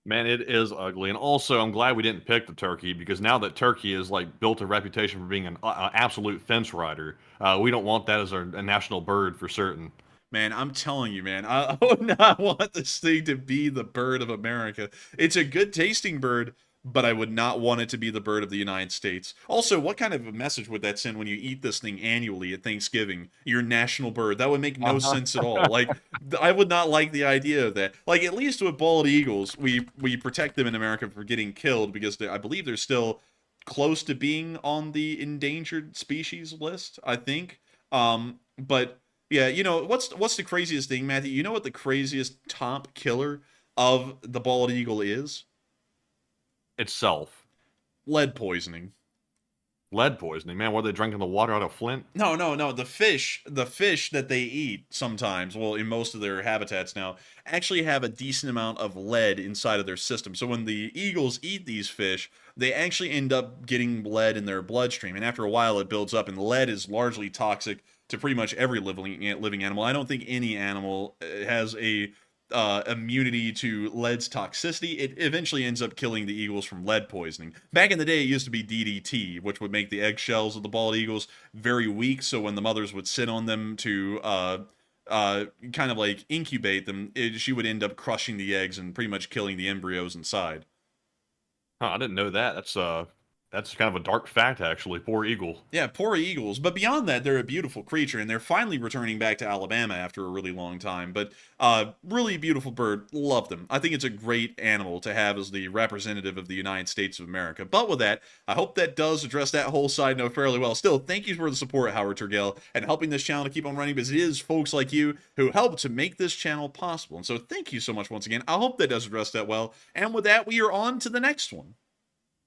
Man, it is ugly. And also, I'm glad we didn't pick the turkey, because now that turkey has like built a reputation for being an absolute fence rider, we don't want that as a national bird for certain. Man, I'm telling you, man, I would not want this thing to be the bird of America. It's a good tasting bird, but I would not want it to be the bird of the United States. Also, what kind of a message would that send when you eat this thing annually at Thanksgiving? Your national bird. That would make no sense at all. Like, I would not like the idea of that. Like, at least with bald eagles, we protect them in America from getting killed, because I believe they're still close to being on the endangered species list, I think. But yeah, you know, what's the craziest thing, Matthew? You know what the craziest top killer of the bald eagle is? Itself. Lead poisoning. Lead poisoning? Man, were they drinking the water out of Flint? No. The fish that they eat sometimes, well, in most of their habitats now, actually have a decent amount of lead inside of their system. So when the eagles eat these fish, they actually end up getting lead in their bloodstream. And after a while, it builds up. And lead is largely toxic to pretty much every living animal. I don't think any animal has a immunity to lead's toxicity. It eventually ends up killing the eagles from lead poisoning. Back in the day, it used to be DDT, which would make the eggshells of the bald eagles very weak, so when the mothers would sit on them to kind of like incubate them, she would end up crushing the eggs and pretty much killing the embryos inside. Huh, I didn't know that. That's kind of a dark fact, actually. Poor eagle. Yeah, poor eagles. But beyond that, they're a beautiful creature, and they're finally returning back to Alabama after a really long time. But really beautiful bird. Love them. I think it's a great animal to have as the representative of the United States of America. But with that, I hope that does address that whole side note fairly well. Still, thank you for the support, Howard Turgell, and helping this channel to keep on running, because it is folks like you who help to make this channel possible. And so thank you so much once again. I hope that does address that well. And with that, we are on to the next one.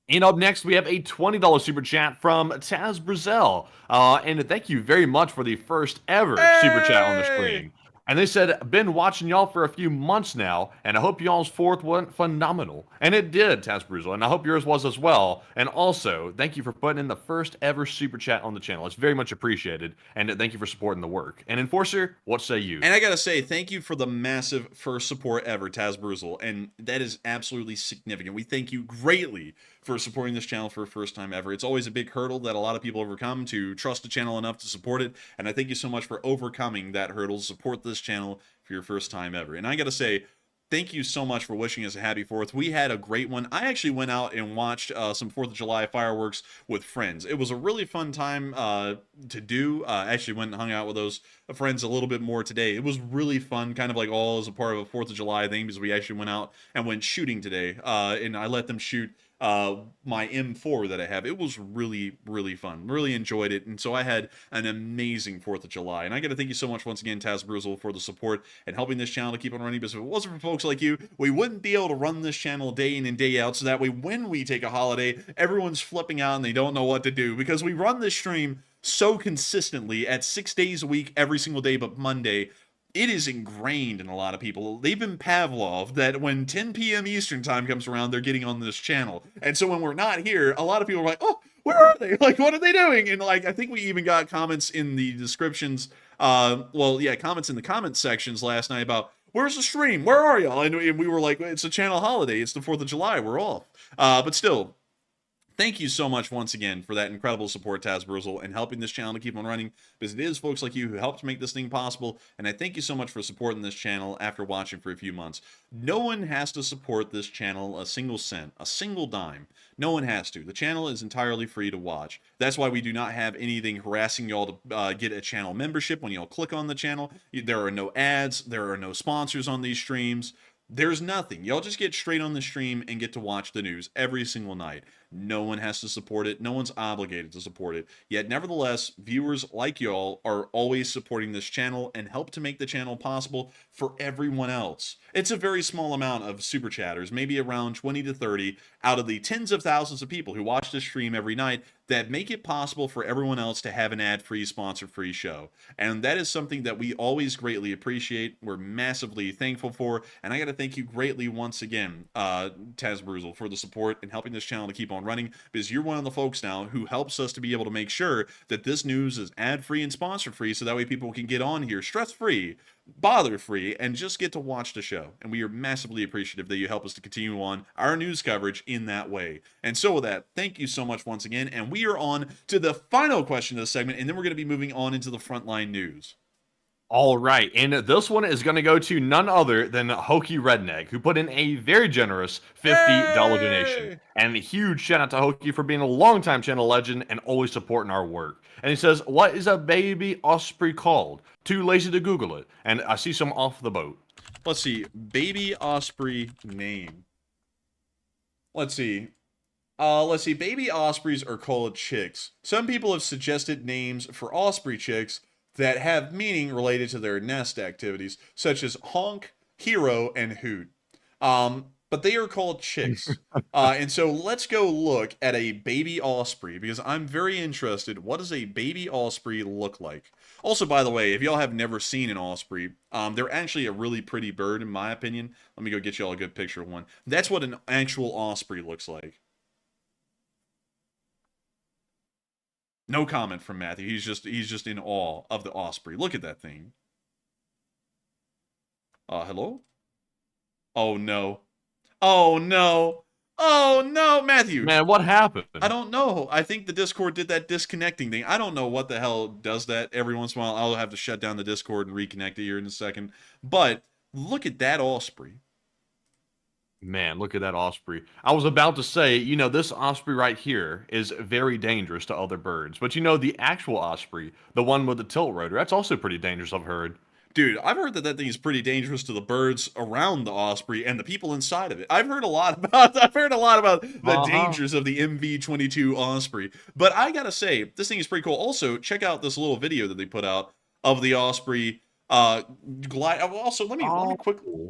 And up next, we have a $20 super chat from Taz Brazil. And thank you very much for the first ever super chat on the screen. And they said, been watching y'all for a few months now, and I hope y'all's fourth went phenomenal. And it did, Taz Brazil, and I hope yours was as well. And also, thank you for putting in the first ever super chat on the channel. It's very much appreciated, and thank you for supporting the work. And Enforcer, what say you? And I gotta say, thank you for the massive first support ever, Taz Bruzel, and that is absolutely significant. We thank you greatly for supporting this channel for the first time ever. It's always a big hurdle that a lot of people overcome to trust the channel enough to support it, and I thank you so much for overcoming that hurdle to support this channel for your first time ever. And I gotta say, thank you so much for wishing us a happy 4th. We had a great one. I actually went out and watched some 4th of July fireworks with friends. It was a really fun time to do. I actually went and hung out with those friends a little bit more today. It was really fun, kind of like all as a part of a 4th of July thing, because we actually went out and went shooting today. And I let them shoot my M4 that I have. It was really, really fun. Really enjoyed it. And so I had an amazing 4th of July. And I got to thank you so much once again, Taz Bruzel, for the support and helping this channel to keep on running. Because if it wasn't for folks like you, we wouldn't be able to run this channel day in and day out. So that way, when we take a holiday, everyone's flipping out and they don't know what to do. Because we run this stream so consistently at 6 days a week, every single day but Monday. It is ingrained in a lot of people. They've been Pavlov that when 10 p.m. Eastern time comes around, they're getting on this channel. And so when we're not here, a lot of people are like, oh, where are they? Like, what are they doing? And like, I think we even got comments in the descriptions. Comments in the comment sections last night about, where's the stream? Where are y'all? And we were like, it's a channel holiday. It's the 4th of July. We're off. But still, thank you so much once again for that incredible support, Taz Bruzel, and helping this channel to keep on running, because it is folks like you who helped make this thing possible, and I thank you so much for supporting this channel after watching for a few months. No one has to support this channel a single cent, a single dime. No one has to. The channel is entirely free to watch. That's why we do not have anything harassing y'all to get a channel membership when y'all click on the channel. There are no ads. There are no sponsors on these streams. There's nothing. Y'all just get straight on the stream and get to watch the news every single night. No one has to support it. No one's obligated to support it. Yet, nevertheless, viewers like y'all are always supporting this channel and help to make the channel possible for everyone else. It's a very small amount of super chatters, maybe around 20 to 30 out of the tens of thousands of people who watch this stream every night that make it possible for everyone else to have an ad-free, sponsor-free show. And that is something that we always greatly appreciate. We're massively thankful for. And I got to thank you greatly once again, Taz Bruzel, for the support and helping this channel to keep on running, because you're one of the folks now who helps us to be able to make sure that this news is ad-free and sponsor-free, so that way people can get on here stress-free, bother-free, and just get to watch the show. And we are massively appreciative that you help us to continue on our news coverage in that way. And so with that, thank you so much once again, and we are on to the final question of the segment, and then we're going to be moving on into the Frontline news. All right, and this one is going to go to none other than Hokey Redneck, who put in a very generous $50 donation. And a huge shout out to Hokey for being a longtime channel legend and always supporting our work. And he says, what is a baby osprey called? Too lazy to Google it. And I see some off the boat. Let's see, baby osprey name. Let's see. Baby ospreys are called chicks. Some people have suggested names for osprey chicks that have meaning related to their nest activities, such as honk, hero, and hoot. But they are called chicks. And so let's go look at a baby osprey, because I'm very interested. What does a baby osprey look like? Also, by the way, if y'all have never seen an osprey, they're actually a really pretty bird, in my opinion. Let me go get y'all a good picture of one. That's what an actual osprey looks like. No comment from Matthew. He's just in awe of the osprey. Look at that thing. Hello? Oh no. Oh no. Oh no, Matthew. Man, what happened? I don't know. I think the Discord did that disconnecting thing. I don't know what the hell does that every once in a while. I'll have to shut down the Discord and reconnect it here in a second. But look at that osprey. Man, look at that osprey. I was about to say, this osprey right here is very dangerous to other birds. But the actual osprey, the one with the tilt rotor, that's also pretty dangerous, I've heard. Dude, I've heard that thing is pretty dangerous to the birds around the osprey and the people inside of it. I've heard a lot about the dangers of the MV-22 osprey. But I gotta say, this thing is pretty cool. Also, check out this little video that they put out of the osprey glide. Also, let me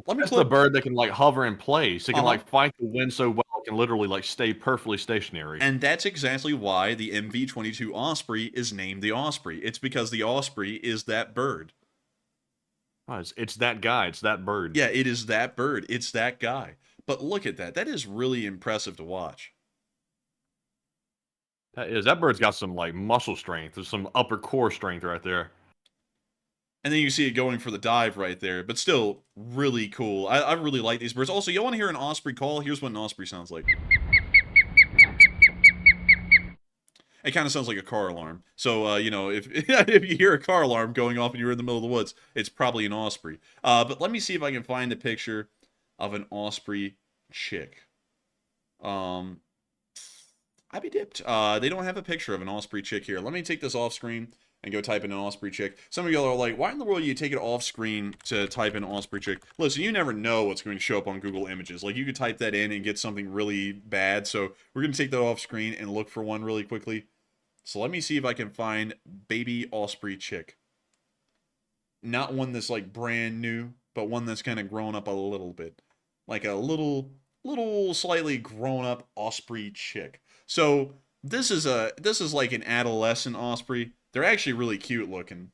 That's the bird that can hover in place. It can fight the wind so well it can literally stay perfectly stationary. And that's exactly why the MV-22 osprey is named the osprey. It's because the osprey is that bird. Oh, it's that guy. It's that bird. Yeah, it is that bird. It's that guy. But look at that. That is really impressive to watch. That bird's got some muscle strength. There's some upper core strength right there. And then you see it going for the dive right there. But still, really cool. I really like these birds. Also, you want to hear an osprey call? Here's what an osprey sounds like. It kind of sounds like a car alarm. So, if if you hear a car alarm going off and you're in the middle of the woods, it's probably an osprey. But let me see if I can find a picture of an osprey chick. I'd be dipped. They don't have a picture of an osprey chick here. Let me take this off screen and go type in an osprey chick. Some of y'all are like, why in the world do you take it off screen to type in osprey chick? Listen, you never know what's going to show up on Google Images. You could type that in and get something really bad. So we're going to take that off screen and look for one really quickly. So let me see if I can find baby osprey chick. Not one that's brand new, but one that's kind of grown up a little bit. Like a little slightly grown up osprey chick. So this is like an adolescent osprey. They're actually really cute looking.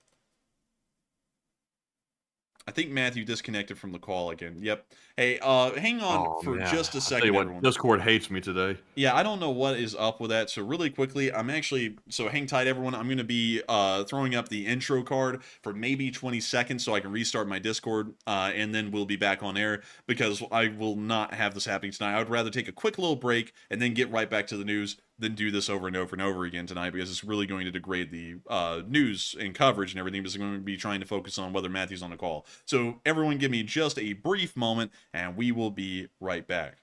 I think Matthew disconnected from the call again. Yep. Hey, hang on for just a second, everyone. Discord hates me today. Yeah, I don't know what is up with that. So really quickly, so hang tight, everyone. I'm going to be throwing up the intro card for maybe 20 seconds so I can restart my Discord, and then we'll be back on air because I will not have this happening tonight. I would rather take a quick little break and then get right back to the news than do this over and over and over again tonight because it's really going to degrade the news and coverage and everything because I'm going to be trying to focus on whether Matthew's on the call. So everyone give me just a brief moment and we will be right back.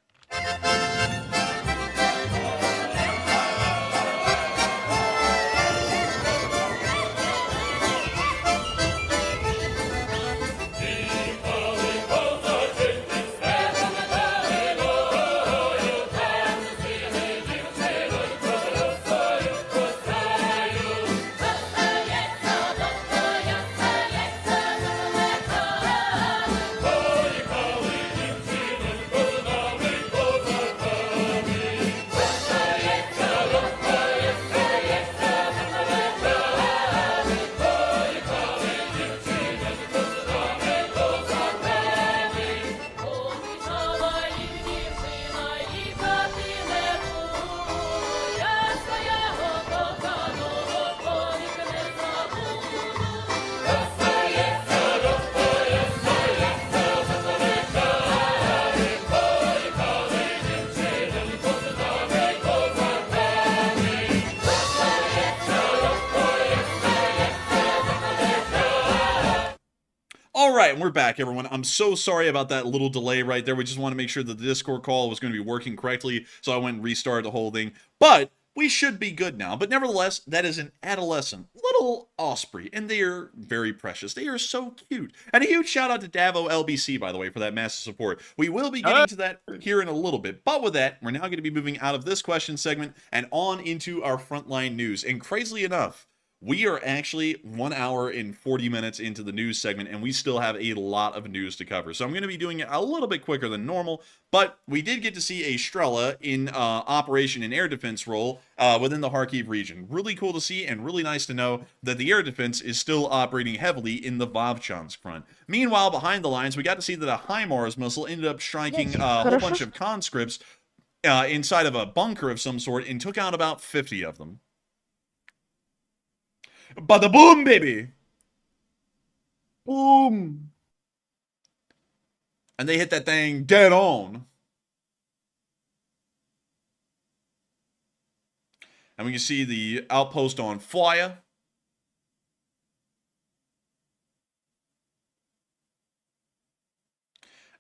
Alright, and we're back, everyone. I'm so sorry about that little delay right there. We just want to make sure that the Discord call was going to be working correctly, so I went and restarted the whole thing. But we should be good now. But nevertheless, that is an adolescent little osprey, and they are very precious. They are so cute. And a huge shout out to Davo LBC, by the way, for that massive support. We will be getting to that here in a little bit. But with that, we're now going to be moving out of this question segment and on into our frontline news. And crazily enough, we are actually 1 hour and 40 minutes into the news segment, and we still have a lot of news to cover. So I'm going to be doing it a little bit quicker than normal, but we did get to see a Strela in operation and air defense role within the Kharkiv region. Really cool to see, and really nice to know that the air defense is still operating heavily in the Vovchansk front. Meanwhile, behind the lines, we got to see that a HIMARS missile ended up striking a whole bunch of conscripts inside of a bunker of some sort and took out about 50 of them. Bada boom, baby! Boom! And they hit that thing dead on. And we can see the outpost on fire.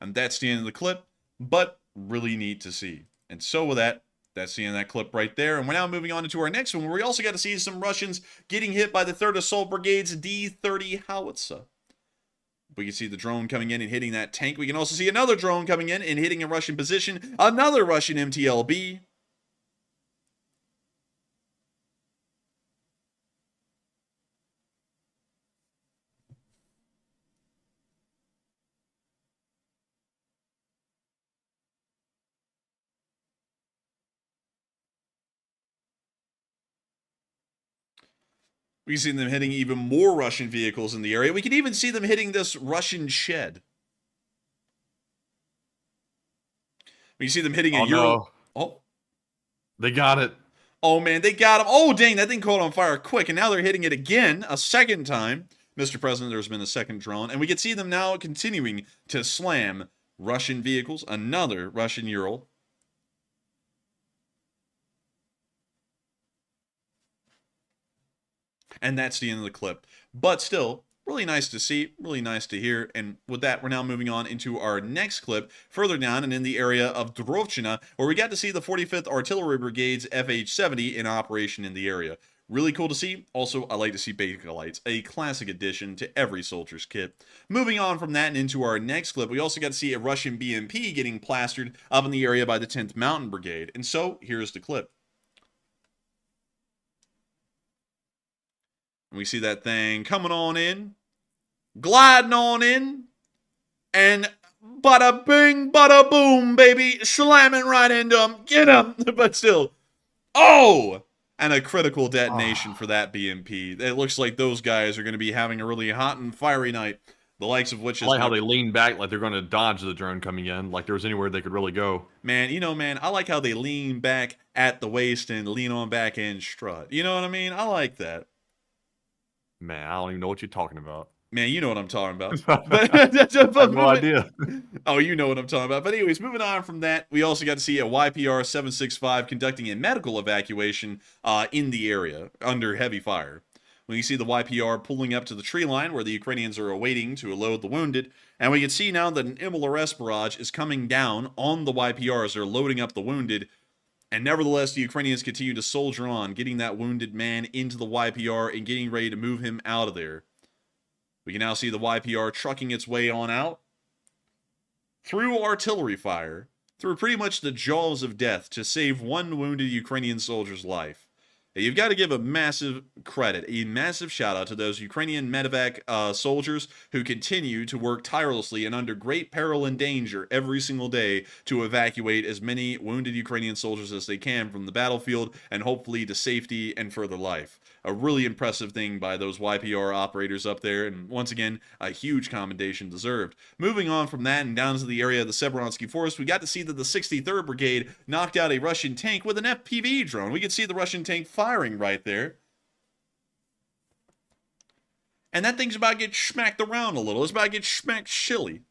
And that's the end of the clip. But Really neat to see. And so with that, that's the end of that clip right there. And we're now moving on into our next one, where we also got to see some Russians getting hit by the 3rd Assault Brigade's D-30 howitzer. We can see the drone coming in and hitting that tank. We can also see another drone coming in and hitting a Russian position. Another Russian MTLB. We can see them hitting even more Russian vehicles in the area. We can even see them hitting this Russian shed. We can see them hitting a Euro. No. Oh. They got it. Oh, man, they got him. Oh, dang, that thing caught on fire quick. And now they're hitting it again, a second time. Mr. President, there's been a second drone. And we can see them now continuing to slam Russian vehicles. Another Russian Ural. And that's the end of the clip. But still, really nice to see, really nice to hear. And with that, we're now moving on into our next clip, further down and in the area of Vovchansk, where we got to see the 45th Artillery Brigade's FH-70 in operation in the area. Really cool to see. Also, I like to see Bakelite, a classic addition to every soldier's kit. Moving on from that and into our next clip, we also got to see a Russian BMP getting plastered up in the area by the 10th Mountain Brigade. And so, here's the clip. We see that thing coming on in, gliding on in, and bada bing, bada boom, baby, slamming right into him. Get him! But still, oh! And a critical detonation for that BMP. It looks like those guys are going to be having a really hot and fiery night, the likes of which is... I like how they lean back like they're going to dodge the drone coming in, like there was anywhere they could really go. Man, you know, man, I like how they lean back at the waist and lean on back and strut. You know what I mean? I like that. Man, I don't even know what you're talking about. Man, you know what I'm talking about. I have no idea. Oh, you know what I'm talking about. But anyways, moving on from that, we also got to see a YPR 765 conducting a medical evacuation in the area under heavy fire. When you see the YPR pulling up to the tree line where the Ukrainians are awaiting to load the wounded, and we can see now that an MLS barrage is coming down on the YPR as they're loading up the wounded. And nevertheless, the Ukrainians continue to soldier on, getting that wounded man into the YPR and getting ready to move him out of there. We can now see the YPR trucking its way on out through artillery fire, through pretty much the jaws of death to save one wounded Ukrainian soldier's life. Now, you've got to give a massive credit, a massive shout out to those Ukrainian medevac soldiers who continue to work tirelessly and under great peril and danger every single day to evacuate as many wounded Ukrainian soldiers as they can from the battlefield and hopefully to safety and further life. A really impressive thing by those YPR operators up there, and once again, a huge commendation deserved. Moving on from that and down to the area of the Severonsky Forest, we got to see that the 63rd Brigade knocked out a Russian tank with an FPV drone. We could see the Russian tank firing right there. And that thing's about to get smacked around a little. It's about to get smacked shilly.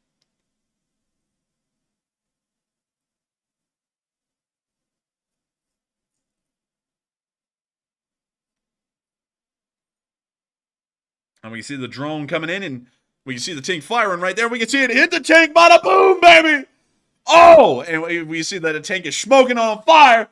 And we can see the drone coming in, and we can see the tank firing right there. We can see it hit the tank, bada boom, baby! Oh! And we see that the tank is smoking on fire.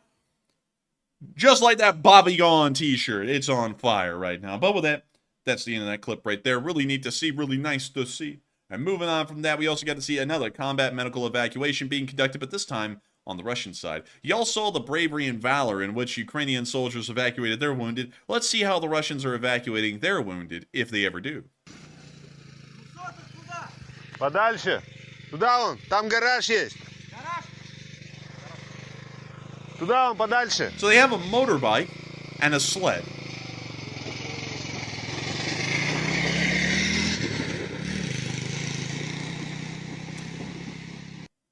Just like that Bobby Gone t-shirt. It's on fire right now. But with that, that's the end of that clip right there. Really neat to see. Really nice to see. And moving on from that, we also got to see another combat medical evacuation being conducted, but this time on the Russian side. Y'all saw the bravery and valor in which Ukrainian soldiers evacuated their wounded. Let's see how the Russians are evacuating their wounded, if they ever do. Подальше. Туда вон, там гараж есть. Туда вон, подальше. So they have a motorbike and a sled.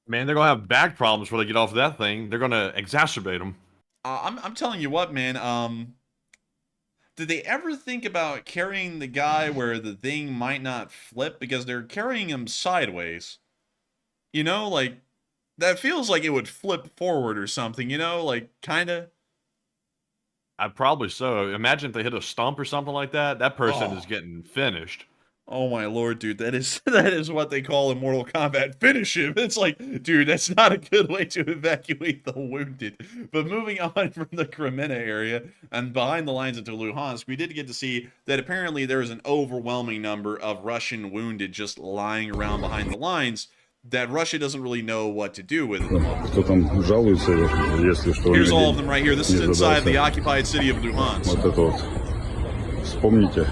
Man, they're going to have back problems when they get off of that thing. They're going to exacerbate them. I'm telling you what, man. Did they ever think about carrying the guy where the thing might not flip? Because they're carrying him sideways. You know, like, that feels like it would flip forward or something, you know? Like, kind of. Probably so. Imagine if they hit a stump or something like that. That person is getting finished. Oh my lord, dude, that is what they call in Mortal Kombat. Finish him. It's like, dude, that's not a good way to evacuate the wounded. But moving on from the Kreminna area and behind the lines into Luhansk, we did get to see that apparently there is an overwhelming number of Russian wounded just lying around behind the lines that Russia doesn't really know what to do with at the moment. Кто там жалуется, если что. Here's all of them right here. This is inside the occupied city of Luhansk. Вот это вот. Вспомните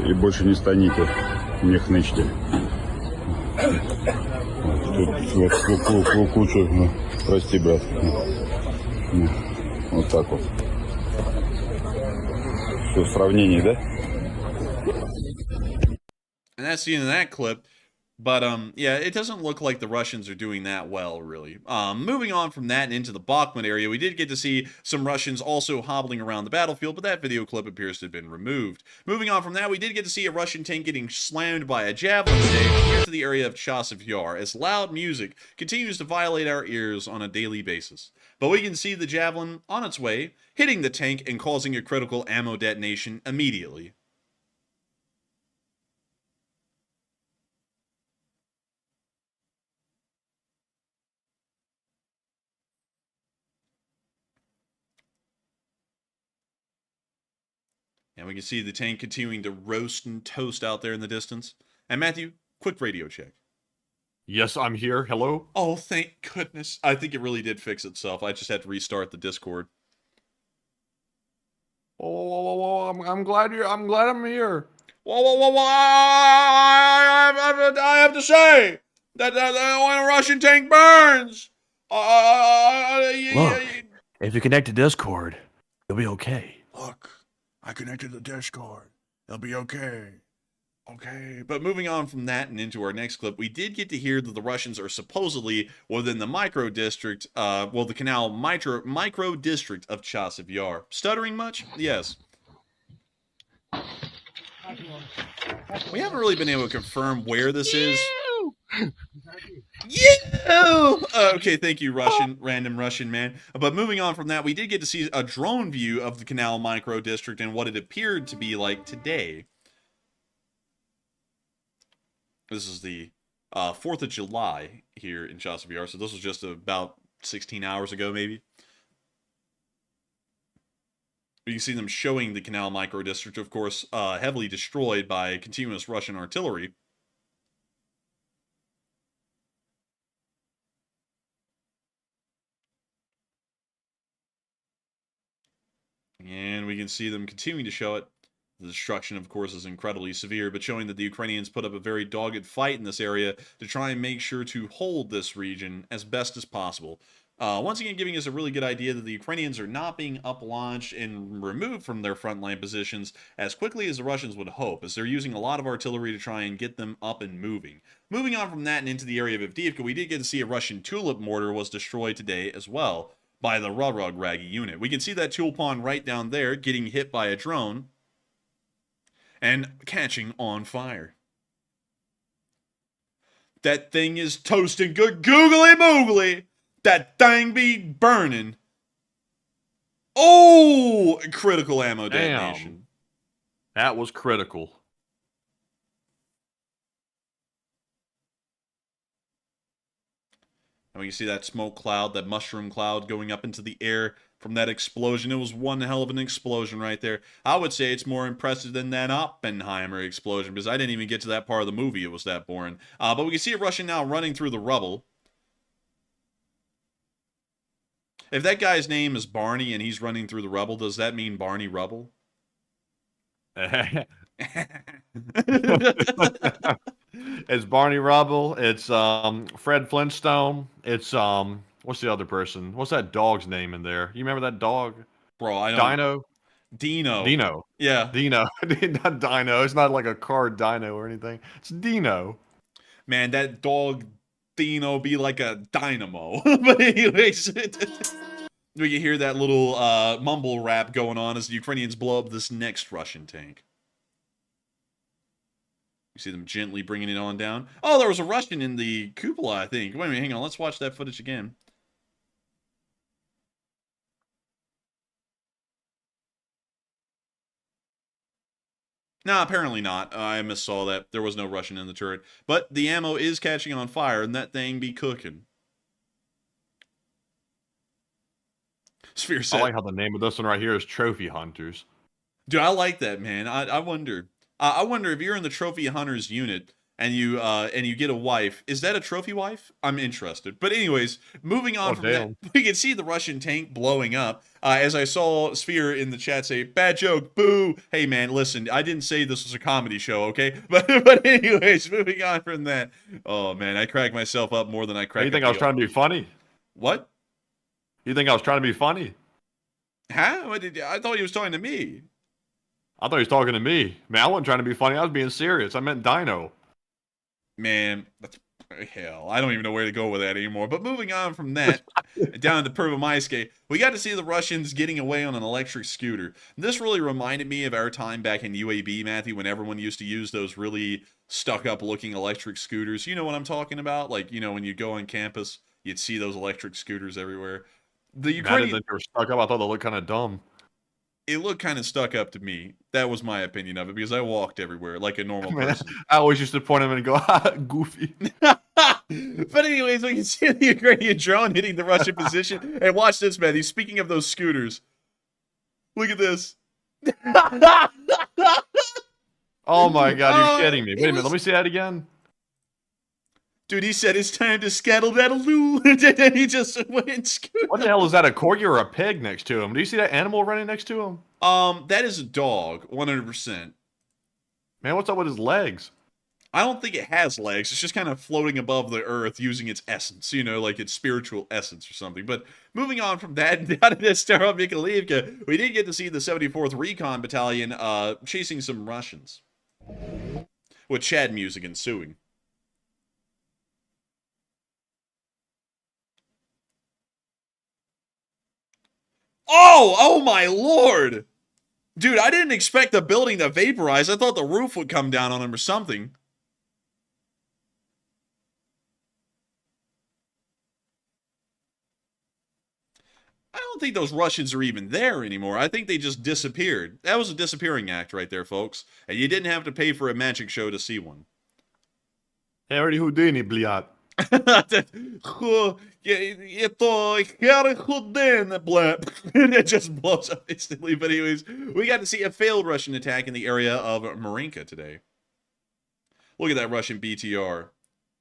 и больше не станете, не хнычьте. Тут куча, прости, брат. Вот так вот. Все в сравнении, да? And that's the end of that clip. But, yeah, it doesn't look like the Russians are doing that well, really. Moving on from that and into the Bakhmut area, we did get to see some Russians also hobbling around the battlefield, but that video clip appears to have been removed. Moving on from that, we did get to see a Russian tank getting slammed by a javelin today here to the area of Chasiv Yar, as loud music continues to violate our ears on a daily basis. But we can see the javelin on its way, hitting the tank and causing a critical ammo detonation immediately. And we can see the tank continuing to roast and toast out there in the distance. And Matthew, quick radio check. Yes, I'm here. Hello? Oh, thank goodness. I think it really did fix itself. I just had to restart the Discord. Oh, I'm glad I'm here. Whoa. I have to say that when a Russian tank burns, Look, if you connect to Discord, you'll be okay. Look, I connected the Discord. They'll be okay. Okay. But moving on from that and into our next clip, we did get to hear that the Russians are supposedly within the micro district, the canal micro district of Chasiv Yar. Stuttering much? Yes. We haven't really been able to confirm where this is. Yeah. Okay, thank you, random Russian man. But moving on from that, we did get to see a drone view of the canal micro district and what it appeared to be like today. This is the 4th of July here in Chasiv Yar, so this was just about 16 hours ago, maybe. You can see them showing the canal micro district, of course, heavily destroyed by continuous Russian artillery. And we can see them continuing to show it. The destruction, of course, is incredibly severe, but showing that the Ukrainians put up a very dogged fight in this area to try and make sure to hold this region as best as possible. Once again, giving us a really good idea that the Ukrainians are not being up-launched and removed from their frontline positions as quickly as the Russians would hope, as they're using a lot of artillery to try and get them up and moving. Moving on from that and into the area of Avdiivka, we did get to see a Russian tulip mortar was destroyed today as well by the Raggy unit. We can see that tulpan right down there getting hit by a drone and catching on fire. That thing is toasting good googly moogly. That thing be burning. Oh, critical ammo detonation. That was critical. And we can see that smoke cloud, that mushroom cloud going up into the air from that explosion. It was one hell of an explosion right there. I would say it's more impressive than that Oppenheimer explosion, because I didn't even get to that part of the movie. It was that boring. But we can see a Russian now running through the rubble. If that guy's name is Barney and he's running through the rubble, does that mean Barney Rubble? It's Barney Rubble. It's Fred Flintstone. It's what's the other person? What's that dog's name in there? You remember that dog? Bro, I don't. Dino. Dino. Yeah. Dino. Not Dino. It's not like a car Dino or anything. It's Dino. Man, that dog Dino be like a dynamo. But anyways, we can hear that little mumble rap going on as the Ukrainians blow up this next Russian tank. You see them gently bringing it on down. Oh, there was a Russian in the cupola, I think. Wait a minute, hang on. Let's watch that footage again. No, apparently not. I missaw that. There was no Russian in the turret. But the ammo is catching on fire, and that thing be cooking. Sphere I said, like how the name of this one right here is Trophy Hunters. dude, I like that, man. I wonder. I wonder if you're in the trophy hunters unit and you get a wife. Is that a trophy wife? I'm interested. But anyways, moving on from damn. that, we can see the Russian tank blowing up. As I saw Sphere in the chat say, "Bad joke, boo." Hey man, listen, I didn't say this was a comedy show, okay? But anyways, moving on from that. Oh man, I cracked myself up more than I cracked. You think I was trying to be funny? What? You think I was trying to be funny? Huh? I thought he was talking to me. I thought he was talking to me. Man, I wasn't trying to be funny. I was being serious. I meant Dino. Man, that's hell. I don't even know where to go with that anymore. But moving on from that, down to Pervomaiske, we got to see the Russians getting away on an electric scooter. This really reminded me of our time back in UAB, Matthew, when everyone used to use those really stuck-up looking electric scooters. You know what I'm talking about? Like, when you go on campus, you'd see those electric scooters everywhere. The Ukrainian... I Ukrainian... didn't think they were stuck up. I thought they looked kind of dumb. It looked kind of stuck up to me. That was my opinion of it because I walked everywhere like a normal person. I always used to point him and go, ha, goofy. But anyways, we can see the Ukrainian drone hitting the Russian position. And watch this, Matthew. Speaking of those scooters, look at this. Oh my God, you're kidding me. Wait a minute, let me see that again. Dude, he said it's time to scattle that loo. And he just went and scooted. What the hell is that, a corgi or a pig next to him? Do you see that animal running next to him? That is a dog, 100%. Man, what's up with his legs? I don't think it has legs. It's just kind of floating above the earth using its essence, like its spiritual essence or something. But moving on from that, down to Avdiivka, we did get to see the 74th Recon Battalion chasing some Russians. With Chad music ensuing. Oh my lord! Dude, I didn't expect the building to vaporize. I thought the roof would come down on him or something. I don't think those Russians are even there anymore. I think they just disappeared. That was a disappearing act right there, folks. And you didn't have to pay for a magic show to see one. Harry Houdini, bliat. It just blows up instantly. But anyways, we got to see a failed Russian attack in the area of Marinka today. Look at that Russian BTR.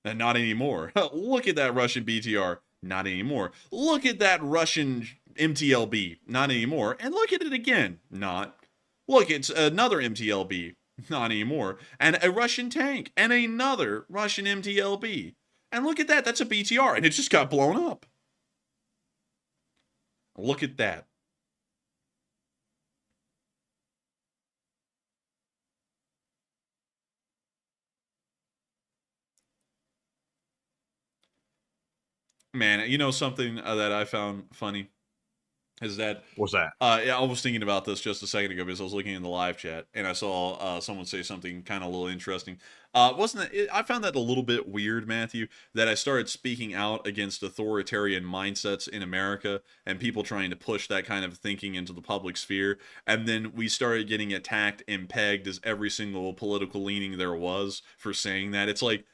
And not anymore. Look at that Russian BTR. Not anymore. Look at that Russian MTLB. Not anymore. And look at it again. Not. Look, it's another MTLB. Not anymore. And a Russian tank. And another Russian MTLB. And look at that. That's a BTR. And it just got blown up. Look at that. Man, you know something that I found funny? Is that... What's that? Yeah, I was thinking about this just a second ago because I was looking in the live chat and I saw someone say something kind of a little interesting. Wasn't it? I found that a little bit weird, Matthew, that I started speaking out against authoritarian mindsets in America and people trying to push that kind of thinking into the public sphere, and then we started getting attacked and pegged as every single political leaning there was for saying that. It's like,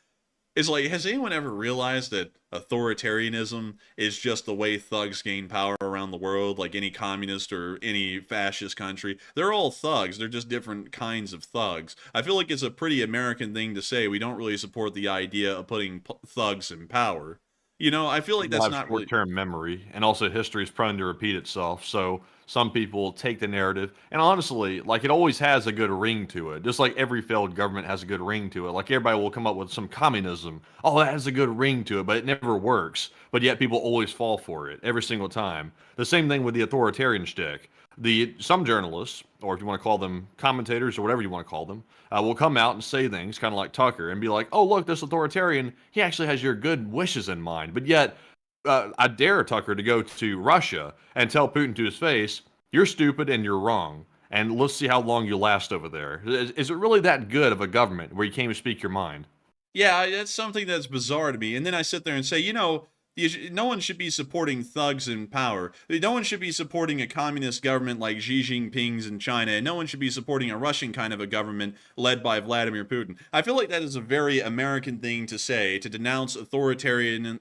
has anyone ever realized that authoritarianism is just the way thugs gain power around the world? Like any communist or any fascist country, they're all thugs. They're just different kinds of thugs. I feel like it's a pretty American thing to say. We don't really support the idea of putting thugs in power. I feel like that's not really... short-term memory, and also history is prone to repeat itself, so some people take the narrative, and honestly, like, it always has a good ring to it, just like every failed government has a good ring to it. Like, everybody will come up with some communism, oh, that has a good ring to it, but it never works, but yet people always fall for it, every single time. The same thing with the authoritarian shtick. Some journalists, or if you want to call them commentators or whatever you want to call them, will come out and say things kind of like Tucker and be like, oh, look, this authoritarian, he actually has your good wishes in mind. But yet, I dare Tucker to go to Russia and tell Putin to his face, you're stupid and you're wrong. And let's see how long you last over there. Is it really that good of a government where you can't even speak your mind? Yeah, that's something that's bizarre to me. And then I sit there and say, no one should be supporting thugs in power. No one should be supporting a communist government like Xi Jinping's in China, and no one should be supporting a Russian kind of a government led by Vladimir Putin. I feel like that is a very American thing to say, to denounce authoritarian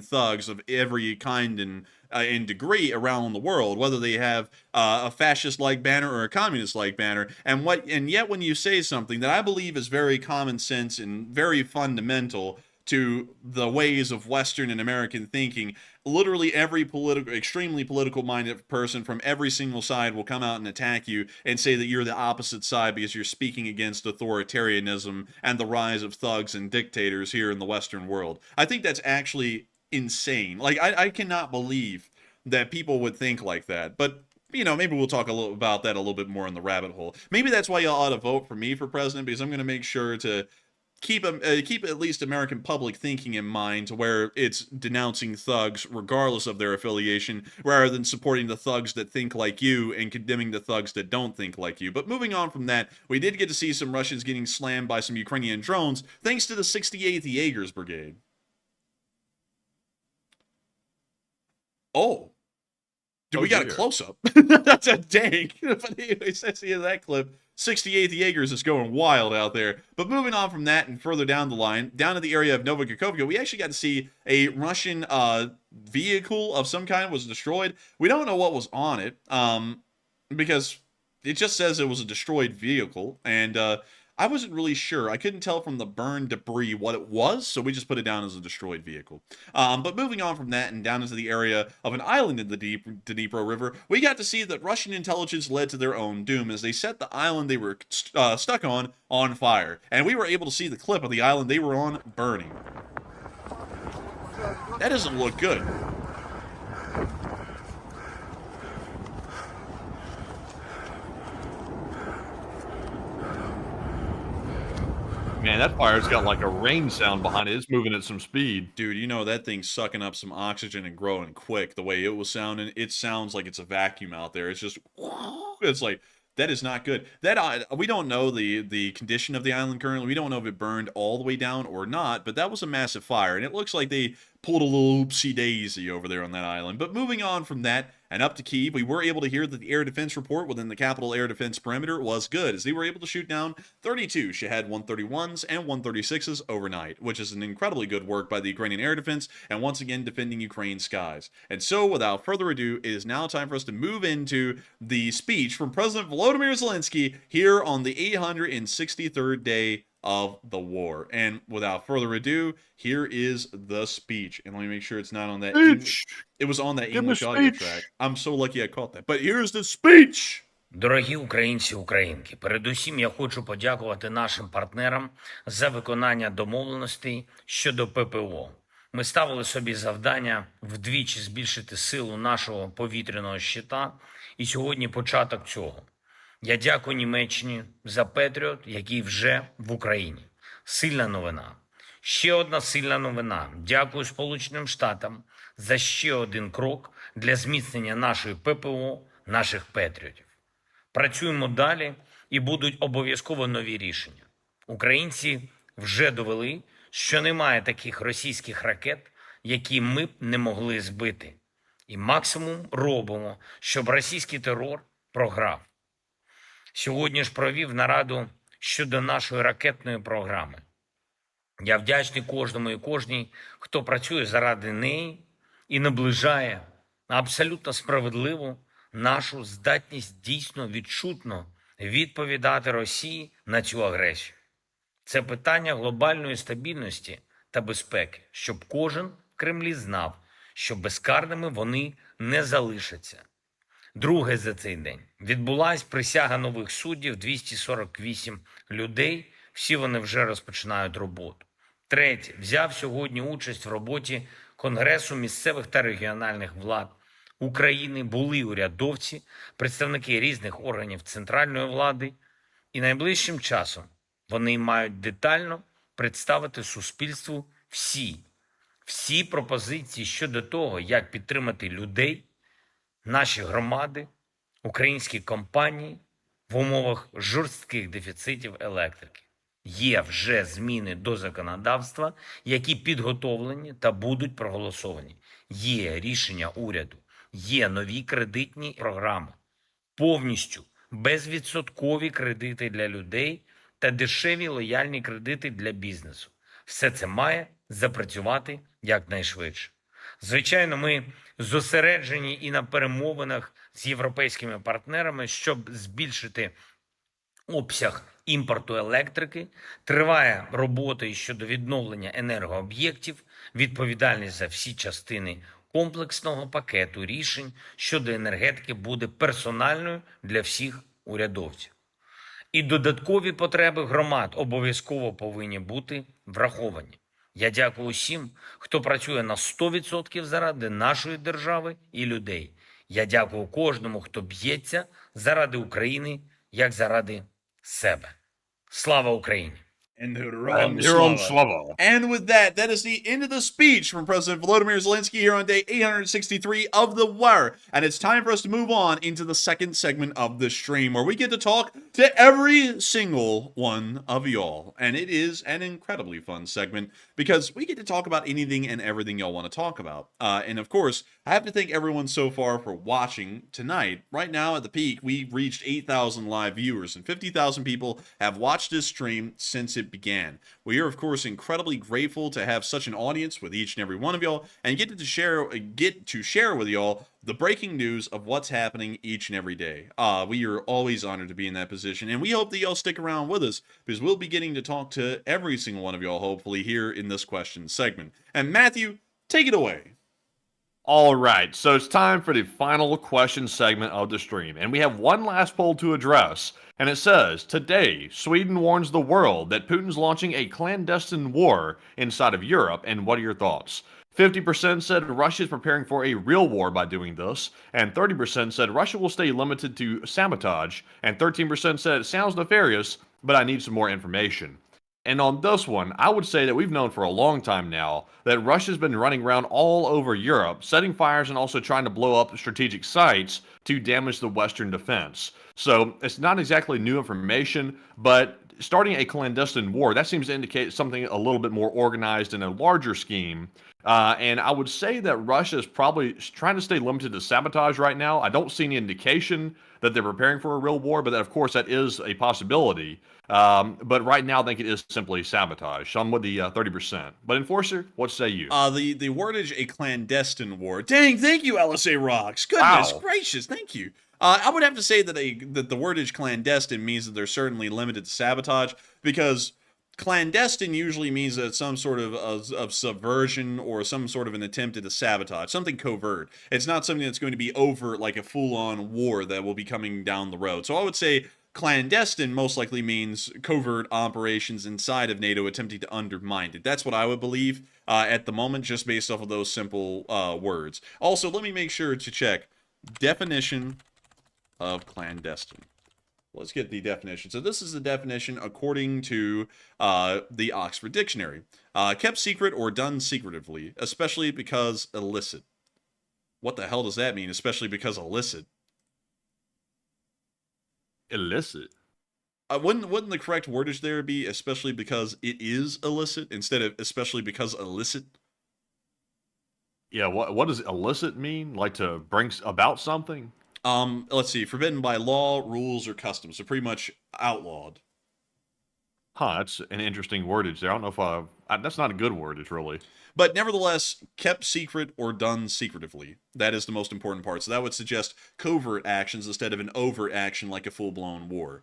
thugs of every kind and degree around the world, whether they have a fascist-like banner or a communist-like banner. And yet when you say something that I believe is very common sense and very fundamental to the ways of Western and American thinking, literally every extremely political-minded person from every single side will come out and attack you and say that you're the opposite side because you're speaking against authoritarianism and the rise of thugs and dictators here in the Western world. I think that's actually insane. Like, I cannot believe that people would think like that. But, you know, maybe we'll talk a little about that a little bit more in the rabbit hole. Maybe that's why y'all ought to vote for me for president, because I'm going to make sure to keep at least American public thinking in mind, to where it's denouncing thugs regardless of their affiliation, rather than supporting the thugs that think like you and condemning the thugs that don't think like you. But moving on from that, we did get to see some Russians getting slammed by some Ukrainian drones thanks to the 68th Jaegers Brigade. Oh. Dude, we got a close-up. That's a dang. But anyways, that's the end of that clip. 68th Jaegers is going wild out there. But moving on from that and further down the line, down to the area of Novokakhovka, we actually got to see a Russian vehicle of some kind was destroyed. We don't know what was on it, because it just says it was a destroyed vehicle, and I wasn't really sure. I couldn't tell from the burned debris what it was, so we just put it down as a destroyed vehicle. But moving on from that and down into the area of an island in the Dnipro River, we got to see that Russian intelligence led to their own doom as they set the island they were stuck on fire. And we were able to see the clip of the island they were on burning. That doesn't look good. Man, that fire's got like a rain sound behind it. It's moving at some speed. Dude, you know that thing's sucking up some oxygen and growing quick. The way it was sounding, it sounds like it's a vacuum out there. It's just, it's like, that is not good. That we don't know the condition of the island currently. We don't know if it burned all the way down or not, but that was a massive fire, and it looks like they pulled a little oopsie-daisy over there on that island. But moving on from that and up to Kyiv, we were able to hear that the air defense report within the capital air defense perimeter was good, as they were able to shoot down 32 Shahed 131s and 136s overnight, which is an incredibly good work by the Ukrainian air defense, and once again defending Ukraine's skies. And so, without further ado, it is now time for us to move into the speech from President Volodymyr Zelenskyy here on the 863rd day of the war. And without further ado, here is the speech. And let me make sure it's not on that. It was on that English audio track. I'm so lucky I caught that. But here's the speech. Дорогі українці, українки, передусім я хочу подякувати нашим партнерам за виконання домовленостей щодо ППО. Ми ставили собі завдання вдвічі збільшити силу нашого повітряного щита, і сьогодні початок цього. Я дякую Німеччині за Петріот, який вже в Україні. Сильна новина. Ще одна сильна новина. Дякую Сполученим Штатам за ще один крок для зміцнення нашої ППО, наших Петріотів. Працюємо далі і будуть обов'язково нові рішення. Українці вже довели, що немає таких російських ракет, які ми б не могли збити. І максимум робимо, щоб російський терор програв. Сьогодні ж провів нараду щодо нашої ракетної програми. Я вдячний кожному і кожній, хто працює заради неї і наближає абсолютно справедливу нашу здатність дійсно відчутно відповідати Росії на цю агресію. Це питання глобальної стабільності та безпеки, щоб кожен в Кремлі знав, що безкарними вони не залишаться. Друге за цей день. Відбулась присяга нових суддів, 248 людей, всі вони вже розпочинають роботу. Третє. Взяв сьогодні участь в роботі Конгресу місцевих та регіональних влад України, були урядовці, представники різних органів центральної влади, і найближчим часом вони мають детально представити суспільству всі пропозиції щодо того, як підтримати людей, наші громади, українські компанії в умовах жорстких дефіцитів електрики. Є вже зміни до законодавства, які підготовлені та будуть проголосовані. Є рішення уряду, є нові кредитні програми, повністю безвідсоткові кредити для людей та дешеві лояльні кредити для бізнесу. Все це має запрацювати якнайшвидше. Звичайно, ми зосереджені і на перемовинах з європейськими партнерами, щоб збільшити обсяг імпорту електрики, триває робота і щодо відновлення енергооб'єктів, відповідальність за всі частини комплексного пакету рішень щодо енергетики буде персональною для всіх урядовців. І додаткові потреби громад обов'язково повинні бути враховані. Я дякую усім, хто працює на 100% заради нашої держави і людей. Я дякую кожному, хто б'ється заради України, як заради себе. Слава Україні! And Heroam Slava. And with that, that is the end of the speech from President Volodymyr Zelenskyy here on day 863 of The Wire. And it's time for us to move on into the second segment of the stream, where we get to talk to every single one of y'all. And it is an incredibly fun segment, because we get to talk about anything and everything y'all want to talk about. And of course, I have to thank everyone so far for watching tonight. Right now, at the peak, we've reached 8,000 live viewers, and 50,000 people have watched this stream since it began. We are, of course, incredibly grateful to have such an audience with each and every one of y'all, and get to share with y'all the breaking news of what's happening each and every day. We are always honored to be in that position, and we hope that y'all stick around with us, because we'll be getting to talk to every single one of y'all, hopefully, here in this question segment. And Matthew, take it away. All right, so it's time for the final question segment of the stream, and we have one last poll to address. And it says, today, Sweden warns the world that Putin's launching a clandestine war inside of Europe, and what are your thoughts? 50% said Russia is preparing for a real war by doing this, and 30% said Russia will stay limited to sabotage, and 13% said it sounds nefarious, but I need some more information. And on this one, I would say that we've known for a long time now that Russia's been running around all over Europe, setting fires and also trying to blow up strategic sites to damage the Western defense. So it's not exactly new information, but starting a clandestine war, that seems to indicate something a little bit more organized in a larger scheme. And I would say that Russia is probably trying to stay limited to sabotage right now. I don't see any indication that they're preparing for a real war, but of course that is a possibility. But right now I think it is simply sabotage. So I'm with the 30%. But Enforcer, what say you? The wordage, a clandestine war. Dang, thank you, LSA Rocks. Goodness gracious, thank you. I would have to say that the wordage clandestine means that they're certainly limited to sabotage, because clandestine usually means that it's some sort of subversion or some sort of an attempt at a sabotage, something covert. It's not something that's going to be overt, like a full-on war that will be coming down the road. So I would say clandestine most likely means covert operations inside of NATO attempting to undermine it. That's what I would believe at the moment, just based off of those simple words. Also, let me make sure to check definition of clandestine. Let's get the definition. So this is the definition according to the Oxford Dictionary. Kept secret or done secretively, especially because illicit. What the hell does that mean, especially because illicit? Illicit? Wouldn't the correct wordage there be especially because it is illicit instead of especially because illicit? Yeah, what does illicit mean? Like to bring about something? Let's see. Forbidden by law, rules, or customs. So pretty much outlawed. Huh, that's an interesting wordage there. I don't know if that's not a good wordage, really. But nevertheless, kept secret or done secretively. That is the most important part. So that would suggest covert actions instead of an overt action like a full-blown war.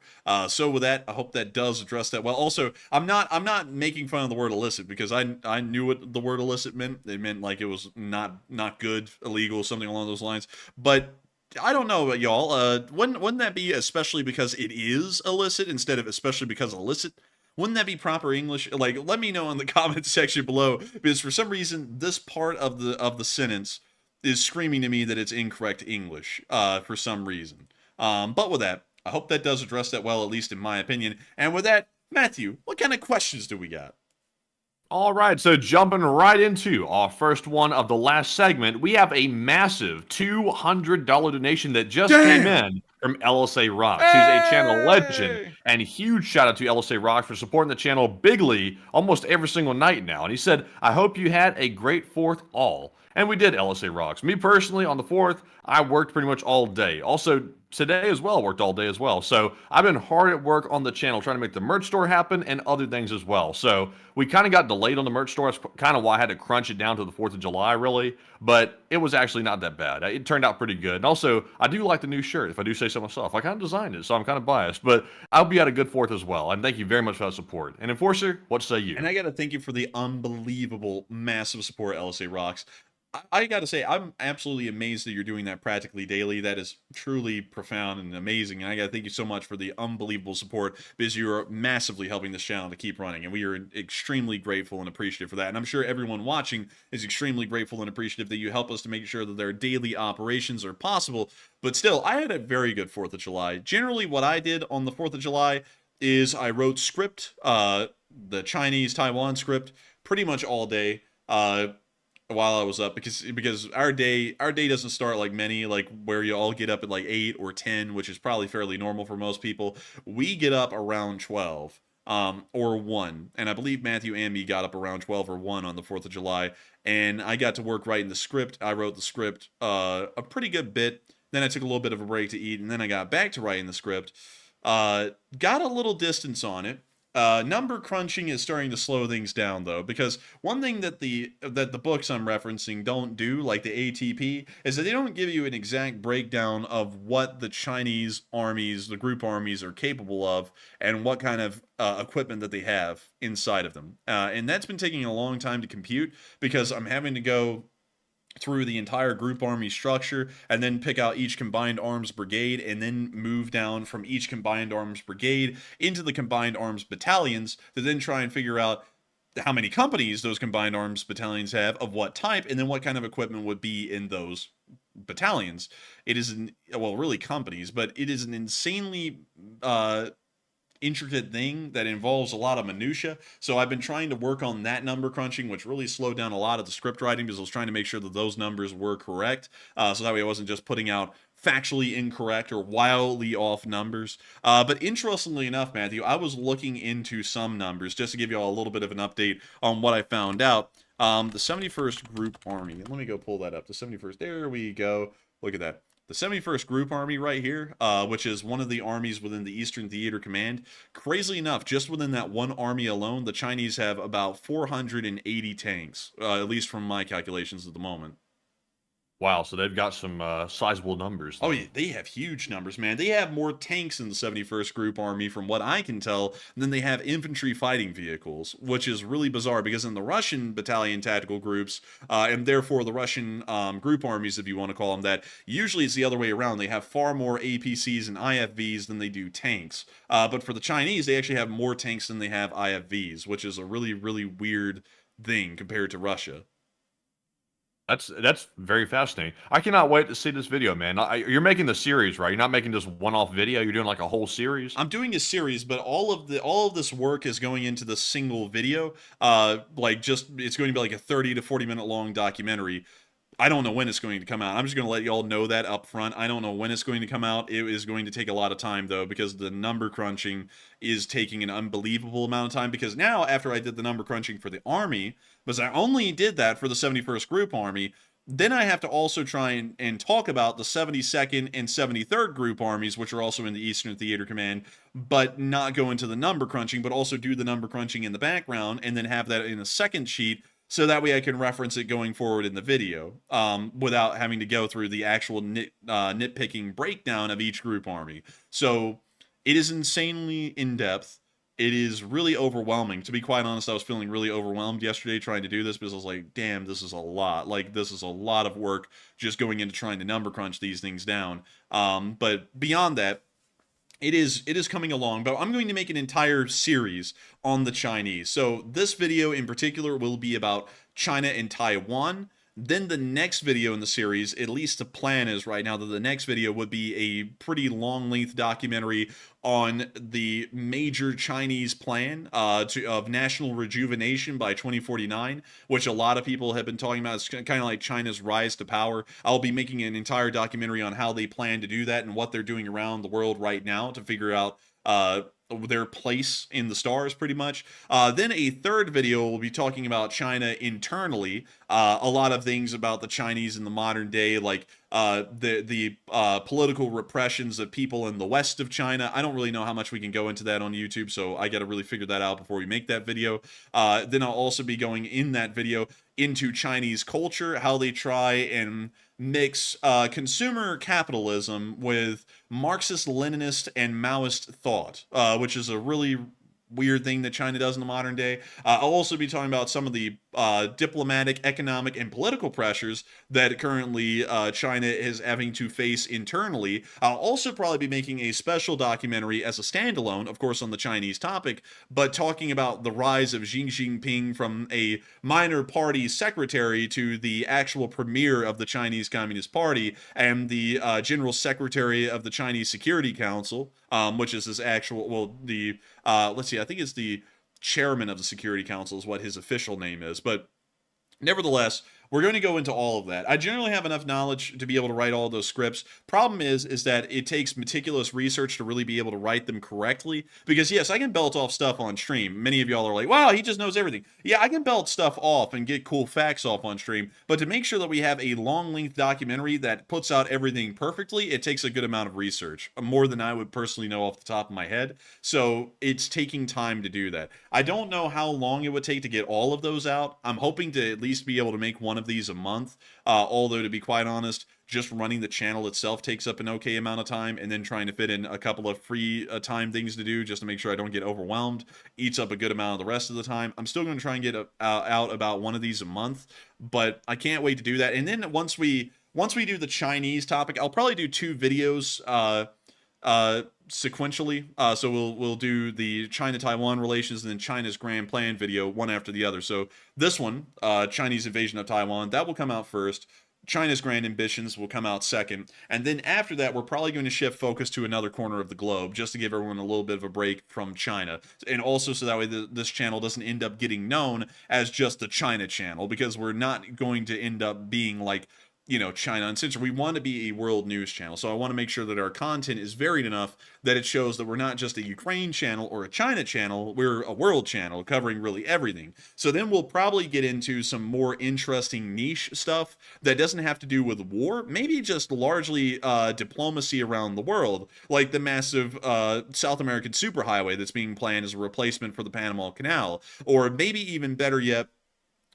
So with that, I hope that does address that well. Also, I'm not making fun of the word illicit, because I knew what the word illicit meant. It meant like it was not good, illegal, something along those lines. But I don't know, y'all. Wouldn't that be especially because it is illicit instead of especially because illicit? Wouldn't that be proper English? Like, let me know in the comment section below, because for some reason this part of the sentence is screaming to me that it's incorrect English for some reason. But with that, I hope that does address that well, at least in my opinion. And with that, Matthew, what kind of questions do we got? All right, so jumping right into our first one of the last segment, we have a massive $200 donation that just came in from LSA Rocks, who's a channel legend. Hey! And huge shout out to LSA Rocks for supporting the channel bigly almost every single night now. And he said, I hope you had a great 4th all. And we did, LSA Rocks. Me personally, on the 4th, I worked pretty much all day. Also, today as well, worked all day as well. So I've been hard at work on the channel trying to make the merch store happen and other things as well. So we kind of got delayed on the merch store. That's kind of why I had to crunch it down to the 4th of July, really. But it was actually not that bad. It turned out pretty good. And also, I do like the new shirt, if I do say so myself. I kind of designed it, so I'm kind of biased. But I'll be at a good 4th as well. And thank you very much for that support. And Enforcer, what say you? And I got to thank you for the unbelievable, massive support, LSA Rocks. I got to say, I'm absolutely amazed that you're doing that practically daily. That is truly profound and amazing. And I got to thank you so much for the unbelievable support, because you are massively helping this channel to keep running. And we are extremely grateful and appreciative for that. And I'm sure everyone watching is extremely grateful and appreciative that you help us to make sure that their daily operations are possible. But still, I had a very good 4th of July. Generally, what I did on the 4th of July is I wrote script, the Chinese Taiwan script, pretty much all day. While I was up, because our day doesn't start like many, like where you all get up at like 8 or 10, which is probably fairly normal for most people. We get up around 12 or 1, and I believe Matthew and me got up around 12 or 1 on the 4th of July, and I got to work writing the script. I wrote the script a pretty good bit, then I took a little bit of a break to eat, and then I got back to writing the script. Got a little distance on it. Number crunching is starting to slow things down, though, because one thing that the books I'm referencing don't do, like the ATP, is that they don't give you an exact breakdown of what the Chinese armies, the group armies, are capable of, and what kind of equipment that they have inside of them. And that's been taking a long time to compute, because I'm having to go through the entire group army structure and then pick out each combined arms brigade, and then move down from each combined arms brigade into the combined arms battalions to then try and figure out how many companies those combined arms battalions have, of what type, and then what kind of equipment would be in those battalions. It is really companies, but it is an insanely intricate thing that involves a lot of minutia. So I've been trying to work on that number crunching, which really slowed down a lot of the script writing, because I was trying to make sure that those numbers were correct, so that way I wasn't just putting out factually incorrect or wildly off numbers. But interestingly enough, Matthew, I was looking into some numbers just to give you all a little bit of an update on what I found out. The 71st Group Army, let me go pull that up. The 71st, there we go. Look at that. The 71st Group Army right here, which is one of the armies within the Eastern Theater Command. Crazily enough, just within that one army alone, the Chinese have about 480 tanks, at least from my calculations at the moment. Wow, so they've got some sizable numbers. Oh, yeah, they have huge numbers, man. They have more tanks in the 71st Group Army, from what I can tell, than they have infantry fighting vehicles, which is really bizarre, because in the Russian battalion tactical groups, and therefore the Russian group armies, if you want to call them that, usually it's the other way around. They have far more APCs and IFVs than they do tanks. But for the Chinese, they actually have more tanks than they have IFVs, which is a really, really weird thing compared to Russia. That's very fascinating. I cannot wait to see this video, man. You're making the series, right? You're not making just one-off video. You're doing like a whole series. I'm doing a series, but all of this work is going into the single video. It's going to be like a 30 to 40 minute long documentary. I don't know when it's going to come out. I'm just going to let you all know that up front. I don't know when it's going to come out. It is going to take a lot of time, though, because the number crunching is taking an unbelievable amount of time. Because now, after I did the number crunching for the Army, because I only did that for the 71st Group Army, then I have to also try and talk about the 72nd and 73rd Group Armies, which are also in the Eastern Theater Command, but not go into the number crunching, but also do the number crunching in the background, and then have that in a second sheet, so that way I can reference it going forward in the video, without having to go through the actual nitpicking breakdown of each group army. So it is insanely in-depth. It is really overwhelming. To be quite honest, I was feeling really overwhelmed yesterday trying to do this, because I was like, damn, this is a lot. Like, this is a lot of work just going into trying to number crunch these things down. But beyond that, it is coming along, but I'm going to make an entire series on the Chinese. So this video in particular will be about China and Taiwan. Then the next video in the series, at least the plan is right now that the next video would be a pretty long-length documentary on the major Chinese plan of national rejuvenation by 2049, which a lot of people have been talking about. It's kind of like China's rise to power. I'll be making an entire documentary on how they plan to do that and what they're doing around the world right now to figure out their place in the stars, pretty much. Then a third video will be talking about China internally, a lot of things about the Chinese in the modern day, like the political repressions of people in the west of China. I don't really know how much we can go into that on YouTube, so I got to really figure that out before we make that video. Then I'll also be going in that video into Chinese culture, how they try and mix consumer capitalism with Marxist-Leninist and Maoist thought, which is a really weird thing that China does in the modern day. I'll also be talking about some of the diplomatic, economic, and political pressures that currently China is having to face internally. I'll also probably be making a special documentary as a standalone, of course, on the Chinese topic, but talking about the rise of Xi Jinping from a minor party secretary to the actual premier of the Chinese Communist Party and the general secretary of the Chinese Security Council, which is his actual, well, the, let's see, I think it's the chairman of the Security Council is what his official name is, but nevertheless, we're going to go into all of that. I generally have enough knowledge to be able to write all those scripts. Problem is that it takes meticulous research to really be able to write them correctly. Because yes, I can belt off stuff on stream. Many of y'all are like, wow, he just knows everything. Yeah, I can belt stuff off and get cool facts off on stream. But to make sure that we have a long-length documentary that puts out everything perfectly, it takes a good amount of research. More than I would personally know off the top of my head. So it's taking time to do that. I don't know how long it would take to get all of those out. I'm hoping to at least be able to make one of these a month, although to be quite honest, just running the channel itself takes up an okay amount of time, and then trying to fit in a couple of free time things to do just to make sure I don't get overwhelmed eats up a good amount of the rest of the time. I'm still going to try and get out about one of these a month, but I can't wait to do that. And then once we do the Chinese topic, I'll probably do 2 videos sequentially. So we'll do the China-Taiwan relations and then China's grand plan video one after the other. So this one, Chinese invasion of Taiwan, that will come out first. China's grand ambitions will come out second. And then after that, we're probably going to shift focus to another corner of the globe just to give everyone a little bit of a break from China. And also so that way this channel doesn't end up getting known as just the China channel, because we're not going to end up being like, you know, China Uncensored. We want to be a world news channel, so I want to make sure that our content is varied enough that it shows that we're not just a Ukraine channel or a China channel, we're a world channel covering really everything. So then we'll probably get into some more interesting niche stuff that doesn't have to do with war, maybe just largely diplomacy around the world, like the massive South American superhighway that's being planned as a replacement for the Panama Canal, or maybe even better yet,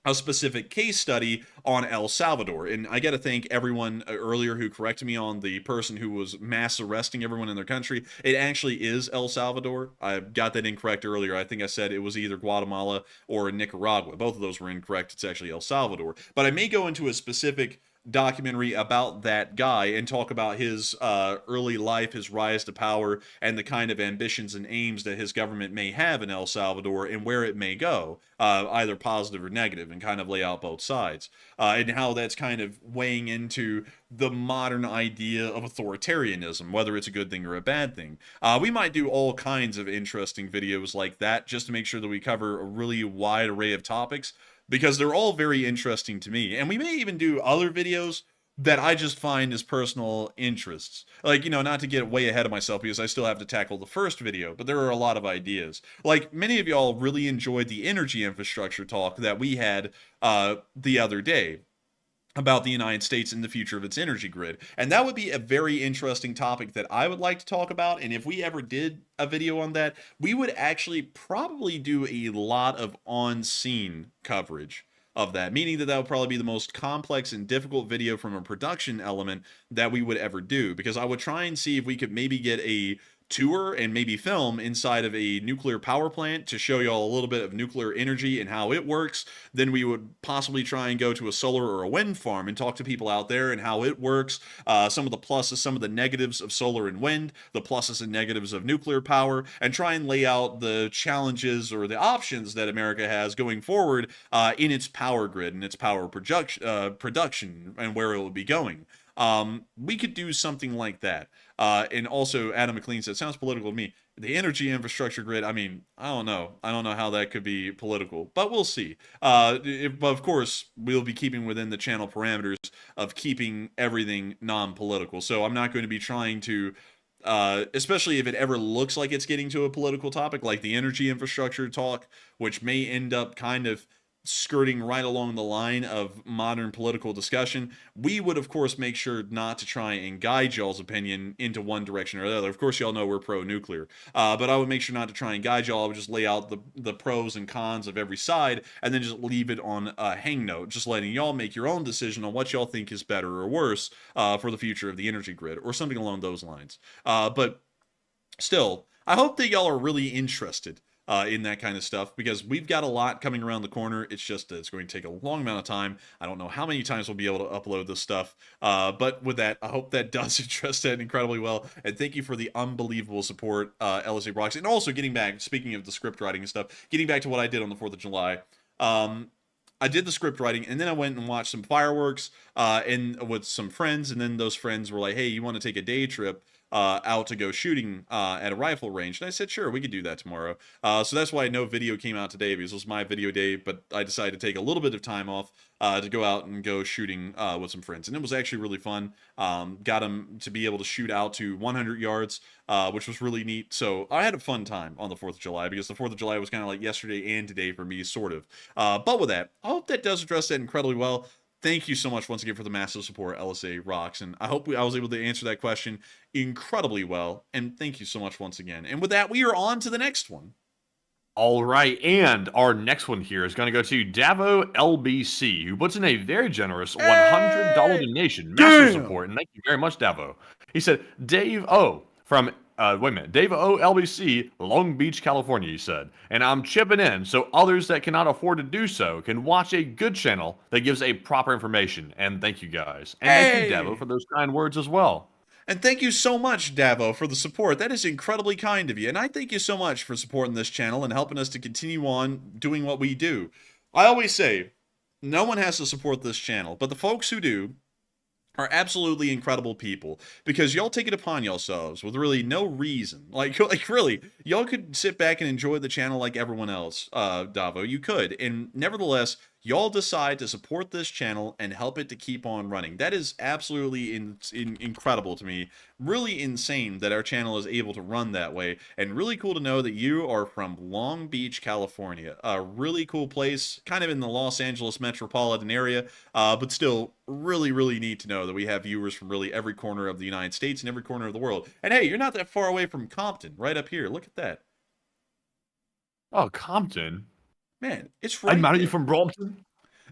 a specific case study on El Salvador. And I got to thank everyone earlier who corrected me on the person who was mass arresting everyone in their country. It actually is El Salvador. I got that incorrect earlier. I think I said it was either Guatemala or Nicaragua. Both of those were incorrect. It's actually El Salvador. But I may go into a specific documentary about that guy and talk about his early life, his rise to power, and the kind of ambitions and aims that his government may have in El Salvador and where it may go, either positive or negative, and kind of lay out both sides, and how that's kind of weighing into the modern idea of authoritarianism, whether it's a good thing or a bad thing. We might do all kinds of interesting videos like that just to make sure that we cover a really wide array of topics, because they're all very interesting to me. And we may even do other videos that I just find as personal interests. Like, you know, not to get way ahead of myself because I still have to tackle the first video, but there are a lot of ideas. Like, many of y'all really enjoyed the energy infrastructure talk that we had the other day about the United States and the future of its energy grid. And that would be a very interesting topic that I would like to talk about. And if we ever did a video on that, we would actually probably do a lot of on-scene coverage of that, meaning that that would probably be the most complex and difficult video from a production element that we would ever do, because I would try and see if we could maybe get a tour and maybe film inside of a nuclear power plant to show y'all a little bit of nuclear energy and how it works. Then we would possibly try and go to a solar or a wind farm and talk to people out there and how it works, some of the pluses, some of the negatives of solar and wind, the pluses and negatives of nuclear power, and try and lay out the challenges or the options that America has going forward in its power grid and its power production and where it will be going. We could do something like that. And also, Adam McLean said, sounds political to me. The energy infrastructure grid, I mean, I don't know. I don't know how that could be political, but we'll see. But of course, we'll be keeping within the channel parameters of keeping everything non-political. So I'm not going to be trying to, especially if it ever looks like it's getting to a political topic, like the energy infrastructure talk, which may end up kind of skirting right along the line of modern political discussion, we would of course make sure not to try and guide y'all's opinion into one direction or the other. Of course, y'all know we're pro-nuclear, but I would make sure not to try and guide y'all. I would just lay out the pros and cons of every side and then just leave it on a hang note, just letting y'all make your own decision on what y'all think is better or worse for the future of the energy grid or something along those lines. But still, I hope that y'all are really interested in that kind of stuff, because we've got a lot coming around the corner. It's just it's going to take a long amount of time. I don't know how many times we'll be able to upload this stuff, but with that, I hope that does address that incredibly well. And thank you for the unbelievable support, LSA Rocks. And also, getting back, speaking of the script writing and stuff, getting back to what I did on the 4th of July. I did the script writing, and then I went and watched some fireworks and with some friends, and then those friends were like, hey, you want to take a day trip out to go shooting at a rifle range? And I said, sure, we could do that tomorrow. So that's why no video came out today, because it was my video day, but I decided to take a little bit of time off to go out and go shooting with some friends. And it was actually really fun. Got them to be able to shoot out to 100 yards, which was really neat. So I had a fun time on the 4th of July, because the 4th of July was kind of like yesterday and today for me, sort of. But with that, I hope that does address that incredibly well. Thank you so much once again for the massive support, LSA Rocks, and I hope I was able to answer that question incredibly well, and thank you so much once again. And with that, we are on to the next one. All right, and our next one here is going to go to Davo LBC, who puts in a very generous $100 donation. Massive support, and thank you very much, Davo. He said, Dave O from Dave O LBC, Long Beach, California, he said. And I'm chipping in so others that cannot afford to do so can watch a good channel that gives a proper information. And thank you guys. And thank you, Davo, for those kind words as well. And thank you so much, Davo, for the support. That is incredibly kind of you. And I thank you so much for supporting this channel and helping us to continue on doing what we do. I always say, no one has to support this channel, but the folks who do are absolutely incredible people, because y'all take it upon yourselves with really no reason. Like really, y'all could sit back and enjoy the channel like everyone else, Davo. You could. And nevertheless, y'all decide to support this channel and help it to keep on running. That is absolutely incredible to me. Really insane that our channel is able to run that way. And really cool to know that you are from Long Beach, California. A really cool place, kind of in the Los Angeles metropolitan area, but still really, really neat to know that we have viewers from really every corner of the United States and every corner of the world. And hey, you're not that far away from Compton, right up here. Look at that. Oh, Compton? Man, it's right. I'm not even from Brompton.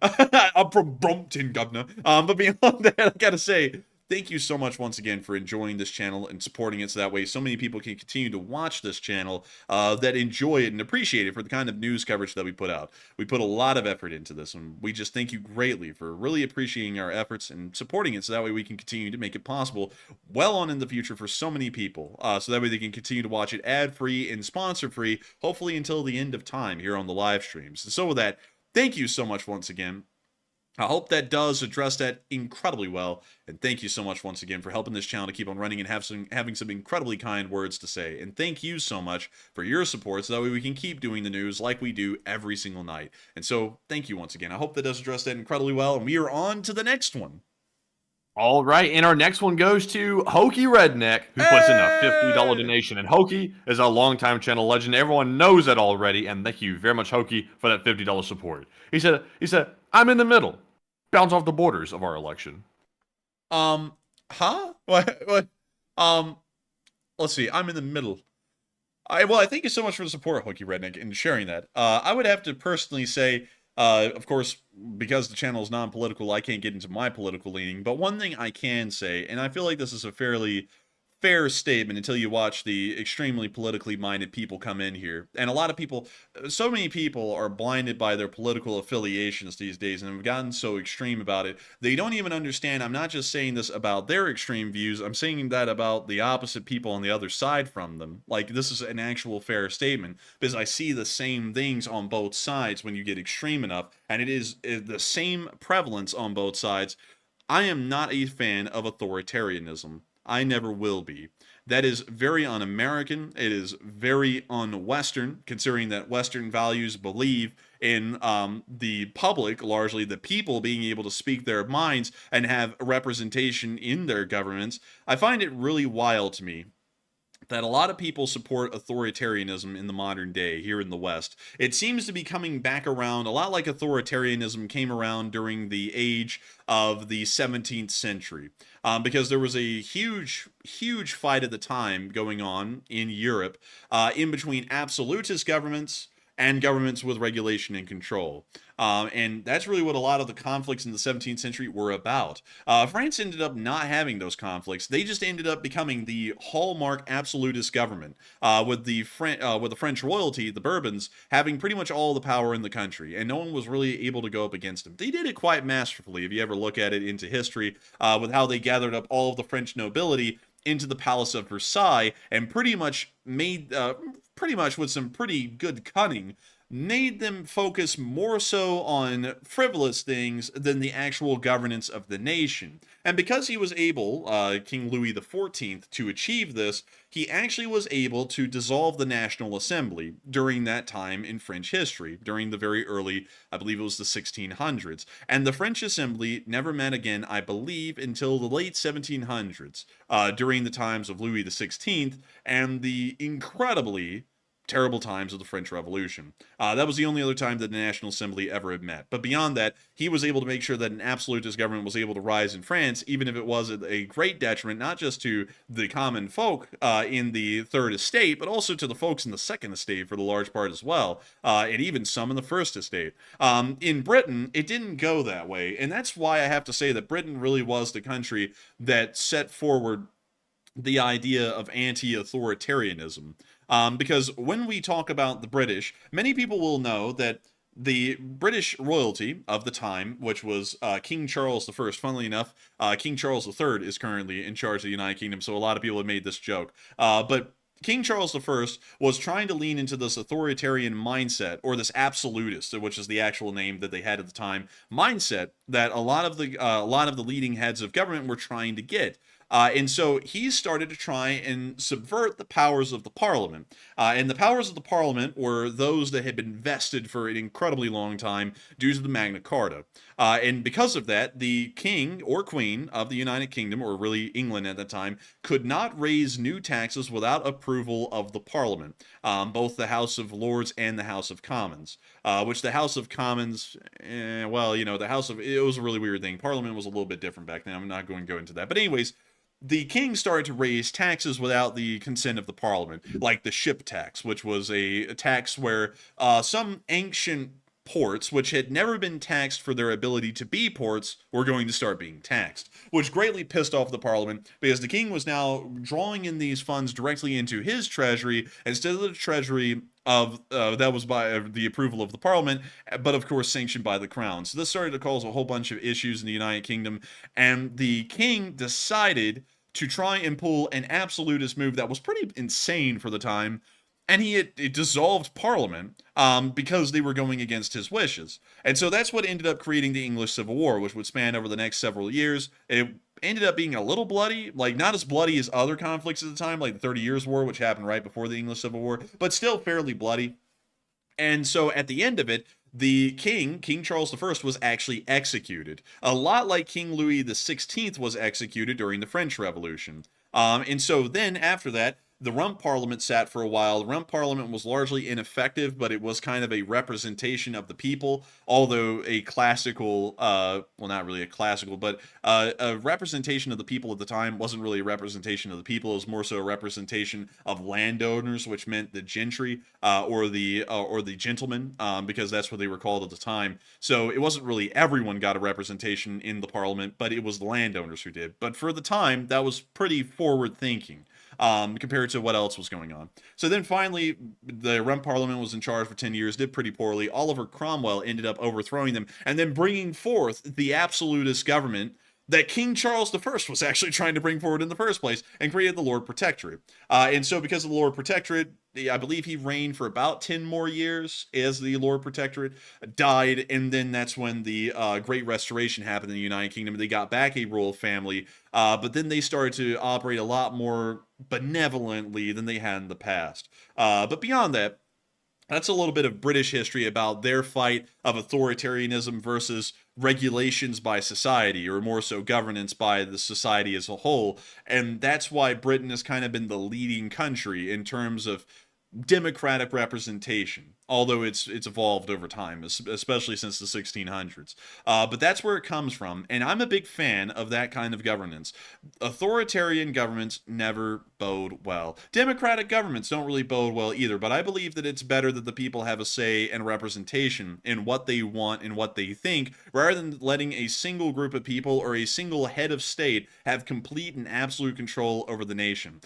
I'm from Brompton, governor. But beyond that, I gotta say, thank you so much once again for enjoying this channel and supporting it, so that way so many people can continue to watch this channel that enjoy it and appreciate it for the kind of news coverage that we put out. We put a lot of effort into this, and we just thank you greatly for really appreciating our efforts and supporting it, so that way we can continue to make it possible well on in the future for so many people, so that way they can continue to watch it ad-free and sponsor-free, hopefully until the end of time here on the live streams. And so with that, thank you so much once again. I hope that does address that incredibly well, and thank you so much once again for helping this channel to keep on running and having some incredibly kind words to say. And thank you so much for your support, so that way we can keep doing the news like we do every single night. And so, thank you once again. I hope that does address that incredibly well, and we are on to the next one. All right, and our next one goes to Hokey Redneck, who puts in a $50 donation. And Hokey is a longtime channel legend. Everyone knows that already, and thank you very much, Hokey, for that $50 support. He said, I'm in the middle. Bounce off the borders of our election. Huh? What? Let's see. I'm in the middle. Well, I thank you so much for the support, Hokey Redneck, and sharing that. I would have to personally say, of course, because the channel is non-political, I can't get into my political leaning. But one thing I can say, and I feel like this is a fairly fair statement until you watch the extremely politically minded people come in here. And a lot of people, so many people are blinded by their political affiliations these days and have gotten so extreme about it. They don't even understand. I'm not just saying this about their extreme views. I'm saying that about the opposite people on the other side from them. Like, this is an actual fair statement because I see the same things on both sides when you get extreme enough. And it is the same prevalence on both sides. I am not a fan of authoritarianism. I never will be. That is very un-American. It is very un-Western, considering that Western values believe in the public, largely the people, being able to speak their minds and have representation in their governments. I find it really wild to me that a lot of people support authoritarianism in the modern day here in the West. It seems to be coming back around a lot like authoritarianism came around during the age of the 17th century, because there was a huge fight at the time going on in Europe in between absolutist governments and governments with regulation and control. And that's really what a lot of the conflicts in the 17th century were about. France ended up not having those conflicts. They just ended up becoming the hallmark absolutist government, with the French royalty, the Bourbons, having pretty much all the power in the country, and no one was really able to go up against them. They did it quite masterfully, if you ever look at it into history, with how they gathered up all of the French nobility into the Palace of Versailles and pretty much made, with some pretty good cunning, made them focus more so on frivolous things than the actual governance of the nation. And because he was able, King Louis XIV, to achieve this, he actually was able to dissolve the National Assembly during that time in French history, during the very early, I believe it was the 1600s. And the French Assembly never met again, I believe, until the late 1700s, during the times of Louis XVI and the incredibly terrible times of the French Revolution. That was the only other time that the National Assembly ever had met. But beyond that, he was able to make sure that an absolutist government was able to rise in France, even if it was at a great detriment, not just to the common folk in the Third Estate, but also to the folks in the Second Estate for the large part as well, and even some in the First Estate. In Britain, it didn't go that way, and that's why I have to say that Britain really was the country that set forward the idea of anti-authoritarianism. Because when we talk about the British, many people will know that the British royalty of the time, which was King Charles I, funnily enough, King Charles III is currently in charge of the United Kingdom, so a lot of people have made this joke. But King Charles I was trying to lean into this authoritarian mindset, or this absolutist, which is the actual name that they had at the time, mindset that a lot of the leading heads of government were trying to get. And so he started to try and subvert the powers of the parliament. And the powers of the parliament were those that had been vested for an incredibly long time due to the Magna Carta. And because of that, the king or queen of the United Kingdom, or really England at the time, could not raise new taxes without approval of the parliament, both the House of Lords and the House of Commons. Which the House of Commons, it was a really weird thing. Parliament was a little bit different back then. I'm not going to go into that. But anyways, the king started to raise taxes without the consent of the parliament, like the ship tax, which was a tax where some ancient ports, which had never been taxed for their ability to be ports, were going to start being taxed, which greatly pissed off the parliament because the king was now drawing in these funds directly into his treasury instead of the treasury of that was by the approval of the parliament, but of course sanctioned by the crown. So this started to cause a whole bunch of issues in the United Kingdom, and the king decided to try and pull an absolutist move that was pretty insane for the time, and he dissolved Parliament because they were going against his wishes. And so that's what ended up creating the English Civil War, which would span over the next several years. It ended up being a little bloody, like not as bloody as other conflicts at the time, like the 30 Years' War, which happened right before the English Civil War, but still fairly bloody. And so at the end of it, the king, King Charles I, was actually executed. A lot like King Louis XVI was executed during the French Revolution. And so then after that, the rump parliament sat for a while. The rump parliament was largely ineffective, but it was kind of a representation of the people, although a classical, well, not really a classical, but a representation of the people at the time wasn't really a representation of the people. It was more so a representation of landowners, which meant the gentry or the gentlemen, because that's what they were called at the time. So it wasn't really everyone got a representation in the parliament, but it was the landowners who did. But for the time, that was pretty forward thinking. Compared to what else was going on. So then finally, the Rump Parliament was in charge for 10 years, did pretty poorly. Oliver Cromwell ended up overthrowing them and then bringing forth the absolutist government that King Charles I was actually trying to bring forward in the first place, and created the Lord Protectorate. And so because of the Lord Protectorate, I believe he reigned for about 10 more years as the Lord Protectorate, died, and then that's when the Great Restoration happened in the United Kingdom. They got back a royal family, but then they started to operate a lot more benevolently than they had in the past. But beyond that, that's a little bit of British history about their fight of authoritarianism versus regulations by society, or more so governance by the society as a whole. And that's why Britain has kind of been the leading country in terms of democratic representation, although it's evolved over time, especially since the 1600s. But that's where it comes from, and I'm a big fan of that kind of governance. Authoritarian governments never bode well. Democratic governments don't really bode well either, but I believe that it's better that the people have a say and representation in what they want and what they think, rather than letting a single group of people or a single head of state have complete and absolute control over the nation.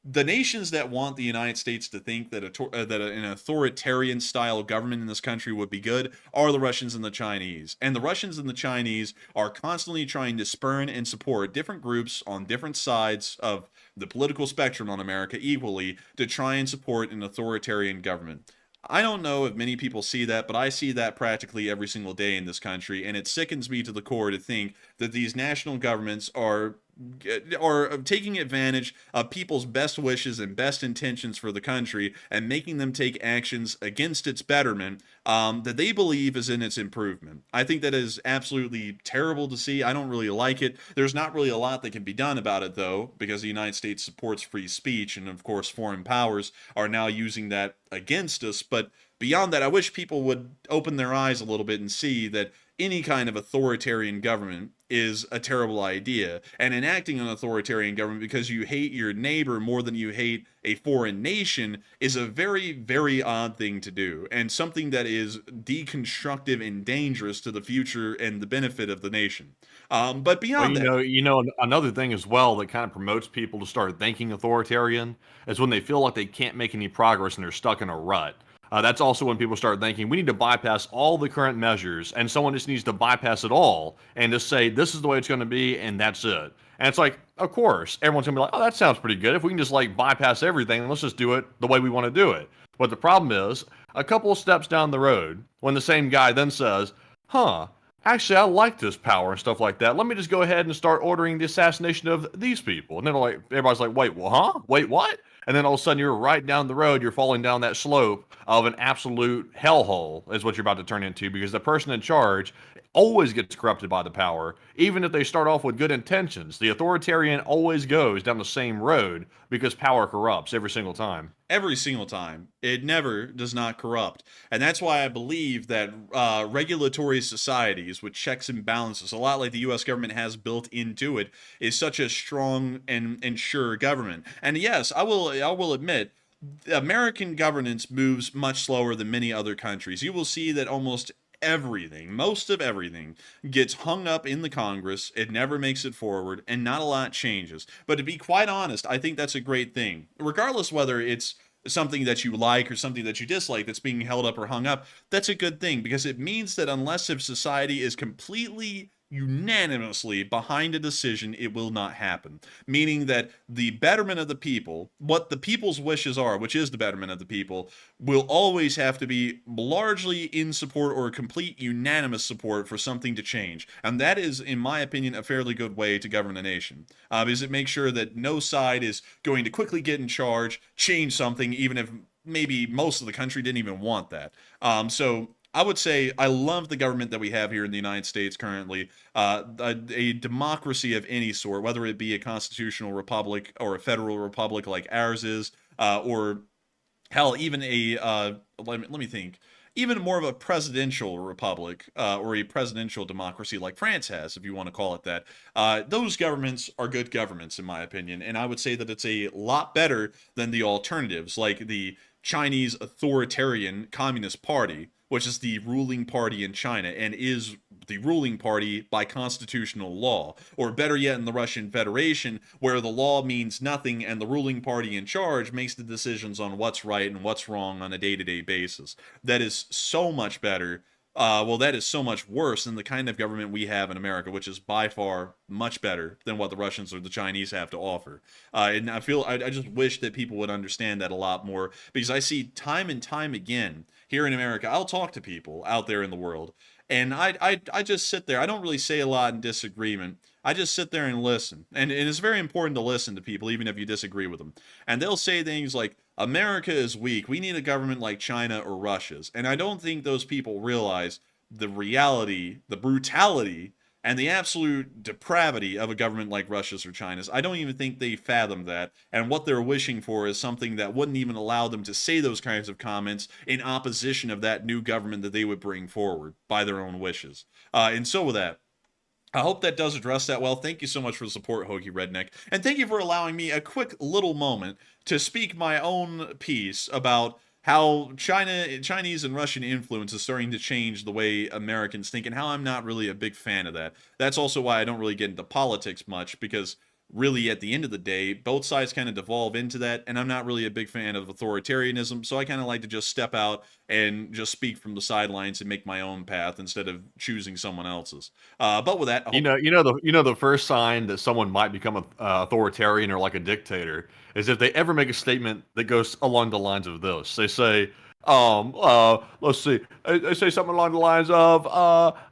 The nations that want the United States to think that an authoritarian style government in this country would be good are the Russians and the Chinese. And the Russians and the Chinese are constantly trying to spurn and support different groups on different sides of the political spectrum on America equally to try and support an authoritarian government. I don't know if many people see that, but I see that practically every single day in this country, and it sickens me to the core to think that these national governments are taking advantage of people's best wishes and best intentions for the country and making them take actions against its betterment that they believe is in its improvement. I think that is absolutely terrible to see. I don't really like it. There's not really a lot that can be done about it, though, because the United States supports free speech, and of course foreign powers are now using that against us. But beyond that, I wish people would open their eyes a little bit and see that any kind of authoritarian government is a terrible idea, and enacting an authoritarian government because you hate your neighbor more than you hate a foreign nation is a very, very odd thing to do, and something that is deconstructive and dangerous to the future and the benefit of the nation. But beyond that, another thing as well that kind of promotes people to start thinking authoritarian is when they feel like they can't make any progress and they're stuck in a rut. That's also when people start thinking we need to bypass all the current measures, and someone just needs to bypass it all and just say this is the way it's going to be, and that's it. And it's like, of course, everyone's going to be like, oh, that sounds pretty good. If we can just like bypass everything, let's just do it the way we want to do it. But the problem is, a couple of steps down the road, when the same guy then says, actually, I like this power and stuff like that. Let me just go ahead and start ordering the assassination of these people. And then like everybody's like, wait, well, huh? Wait, what? And then all of a sudden you're right down the road, you're falling down that slope of an absolute hellhole is what you're about to turn into, because the person in charge always gets corrupted by the power, even if they start off with good intentions. The authoritarian always goes down the same road because power corrupts every single time. Every single time. It never does not corrupt. And that's why I believe that regulatory societies with checks and balances, a lot like the U.S. government has built into it, is such a strong and sure government. And yes, I will admit, American governance moves much slower than many other countries. You will see that almost everything, most of everything, gets hung up in the Congress. It never makes it forward, and not a lot changes. But to be quite honest, I think that's a great thing. Regardless whether it's something that you like or something that you dislike that's being held up or hung up, that's a good thing, because it means that unless if society is completely unanimously behind a decision, it will not happen. Meaning that the betterment of the people, what the people's wishes are, which is the betterment of the people, will always have to be largely in support or complete unanimous support for something to change. And that is, in my opinion, a fairly good way to govern a nation. Because it makes sure that no side is going to quickly get in charge, change something, even if maybe most of the country didn't even want that. So I would say I love the government that we have here in the United States currently. A democracy of any sort, whether it be a constitutional republic or a federal republic like ours is, or hell, even a let me think, even more of a presidential republic or a presidential democracy like France has, if you want to call it that. Those governments are good governments, in my opinion, and I would say that it's a lot better than the alternatives, like the Chinese Authoritarian Communist Party, which is the ruling party in China and is the ruling party by constitutional law, or better yet, in the Russian Federation, where the law means nothing and the ruling party in charge makes the decisions on what's right and what's wrong on a day-to-day basis. That is so much better. That is so much worse than the kind of government we have in America, which is by far much better than what the Russians or the Chinese have to offer. And I just wish that people would understand that a lot more, because I see time and time again here in America, I'll talk to people out there in the world, and I just sit there. I don't really say a lot in disagreement. I just sit there and listen. And it's very important to listen to people, even if you disagree with them. And they'll say things like, America is weak. We need a government like China or Russia's. And I don't think those people realize the reality, the brutality, and the absolute depravity of a government like Russia's or China's. I don't even think they fathom that. And what they're wishing for is something that wouldn't even allow them to say those kinds of comments in opposition of that new government that they would bring forward by their own wishes. And so with that, I hope that does address that well. Thank you so much for the support, Hoagie Redneck. And thank you for allowing me a quick little moment to speak my own piece about how Chinese and Russian influence is starting to change the way Americans think, and how I'm not really a big fan of that. That's also why I don't really get into politics much, because really, at the end of the day, both sides kind of devolve into that, and I'm not really a big fan of authoritarianism, so I kind of like to just step out and just speak from the sidelines and make my own path instead of choosing someone else's. But with that, the first sign that someone might become an authoritarian or like a dictator is if they ever make a statement that goes along the lines of this. They say, let's see. They say something along the lines of,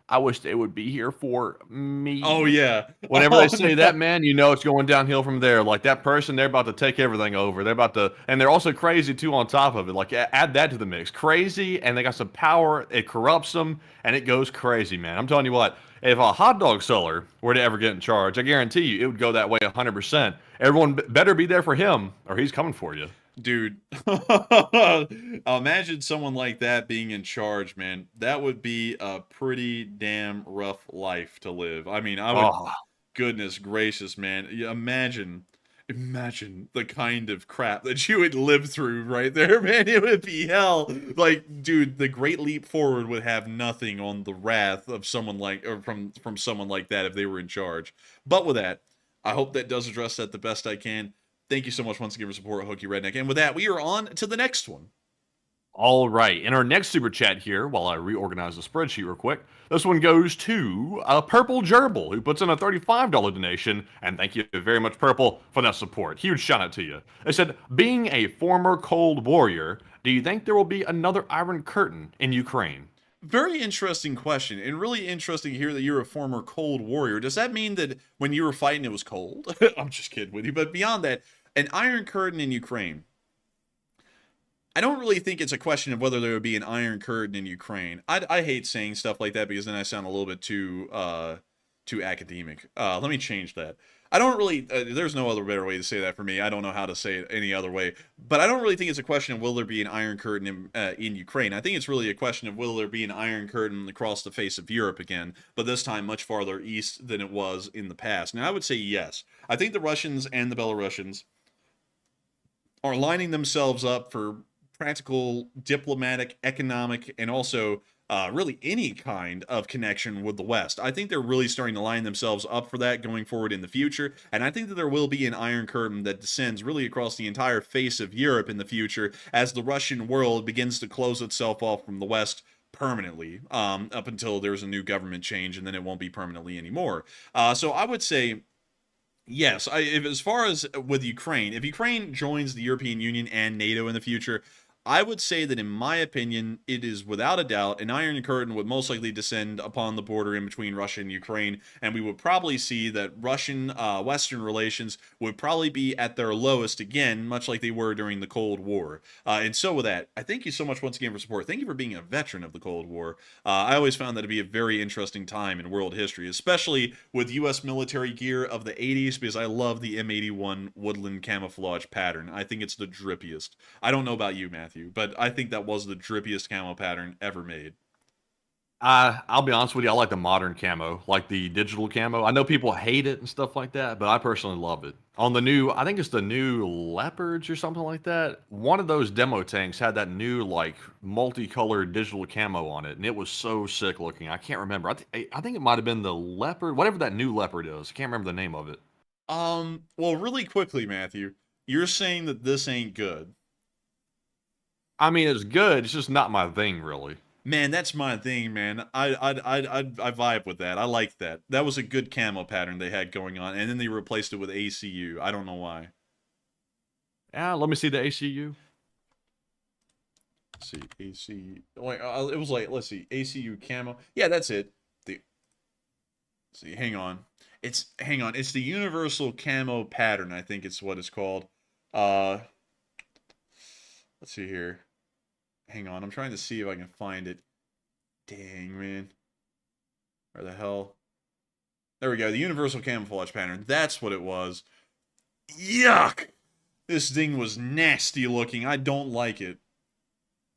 I wish they would be here for me. Oh, yeah. Whenever they say that, man, you know it's going downhill from there. Like, that person, they're about to take everything over. They're about to, and they're also crazy, too, on top of it. Like, add that to the mix. Crazy, and they got some power. It corrupts them, and it goes crazy, man. I'm telling you what, if a hot dog seller were to ever get in charge, I guarantee you it would go that way 100%. Everyone better be there for him, or he's coming for you. Dude, imagine someone like that being in charge, man. That would be a pretty damn rough life to live. I mean, I would, goodness gracious, man. Imagine the kind of crap that you would live through right there, man. It would be hell. Like, dude, the Great Leap Forward would have nothing on the wrath of someone like, or from someone like that if they were in charge. But with that, I hope that does address that the best I can. Thank you so much once again for support, Hoagie Redneck. And with that, we are on to the next one. All right. In our next super chat here, while I reorganize the spreadsheet real quick, this one goes to Purple Gerbil, who puts in a $35 donation. And thank you very much, Purple, for that support. Huge shout out to you. They said, being a former Cold Warrior, do you think there will be another Iron Curtain in Ukraine? Very interesting question, and really interesting to hear that you're a former Cold Warrior. Does that mean that when you were fighting it was cold? I'm just kidding with you. But beyond that, an Iron Curtain in Ukraine. I don't really think it's a question of whether there would be an Iron Curtain in Ukraine. I hate saying stuff like that because then I sound a little bit too academic. Let me change that. I don't really, there's no other better way to say that for me. I don't know how to say it any other way. But I don't really think it's a question of will there be an Iron Curtain in Ukraine. I think it's really a question of will there be an Iron Curtain across the face of Europe again, but this time much farther east than it was in the past. Now, I would say yes. I think the Russians and the Belarusians are lining themselves up for practical, diplomatic, economic, and also really any kind of connection with the West. I think they're really starting to line themselves up for that going forward in the future, and I think that there will be an Iron Curtain that descends really across the entire face of Europe in the future as the Russian world begins to close itself off from the West permanently, up until there's a new government change, and then it won't be permanently anymore. So I would say, yes, as far as with Ukraine, if Ukraine joins the European Union and NATO in the future, I would say that, in my opinion, it is without a doubt an Iron Curtain would most likely descend upon the border in between Russia and Ukraine, and we would probably see that Russian-Western relations would probably be at their lowest again, much like they were during the Cold War. And so with that, I thank you so much once again for support. Thank you for being a veteran of the Cold War. I always found that to be a very interesting time in world history, especially with U.S. military gear of the 80s, because I love the M81 woodland camouflage pattern. I think it's the drippiest. I don't know about you, Matthew, but I think that was the drippiest camo pattern ever made. I'll be honest with you, I like the modern camo, like the digital camo. I know people hate it and stuff like that, but I personally love it. On the new, I think it's the new Leopards or something like that. One of those demo tanks had that new, like, multicolored digital camo on it, and it was so sick looking. I can't remember. I think it might have been the Leopard, whatever that new Leopard is. I can't remember the name of it. Well, really quickly, Matthew, you're saying that this ain't good. I mean, it's good. It's just not my thing, really. Man, that's my thing, man. I vibe with that. I like that. That was a good camo pattern they had going on, and then they replaced it with ACU. I don't know why. Yeah, let me see the ACU. Let's see, ACU. Wait, it was like, let's see, ACU camo. Yeah, that's it. Let's see, hang on. It's the universal camo pattern, I think it's what it's called. Let's see here. Hang on, I'm trying to see if I can find it. Dang, man. Where the hell? There we go, the universal camouflage pattern. That's what it was. Yuck! This thing was nasty looking. I don't like it.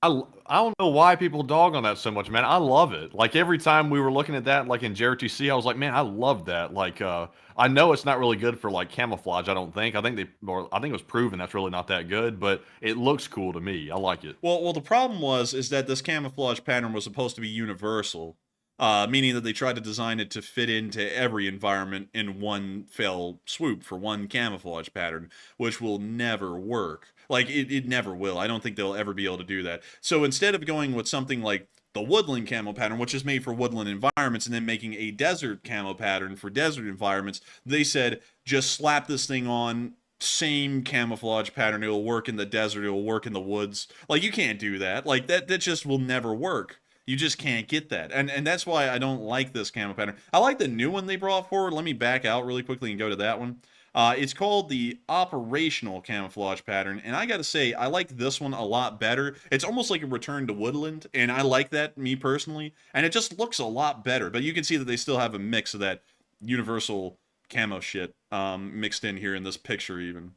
I don't know why people dog on that so much, man. I love it. Like, every time we were looking at that, like in JRTC, I was like, man, I love that. Like, I know it's not really good for like camouflage. I don't think. I think it was proven that's really not that good, but it looks cool to me. I like it. Well, the problem is that this camouflage pattern was supposed to be universal, meaning that they tried to design it to fit into every environment in one fell swoop for one camouflage pattern, which will never work. Like, it never will. I don't think they'll ever be able to do that. So instead of going with something like the woodland camo pattern, which is made for woodland environments, and then making a desert camo pattern for desert environments, they said, just slap this thing on, same camouflage pattern, it'll work in the desert, it'll work in the woods. Like, you can't do that. Like, that just will never work. You just can't get that. And that's why I don't like this camo pattern. I like the new one they brought forward. Let me back out really quickly and go to that one. It's called the operational camouflage pattern, and I gotta say, I like this one a lot better. It's almost like a return to woodland, and I like that, me personally, and it just looks a lot better, but you can see that they still have a mix of that universal camo shit mixed in here in this picture even.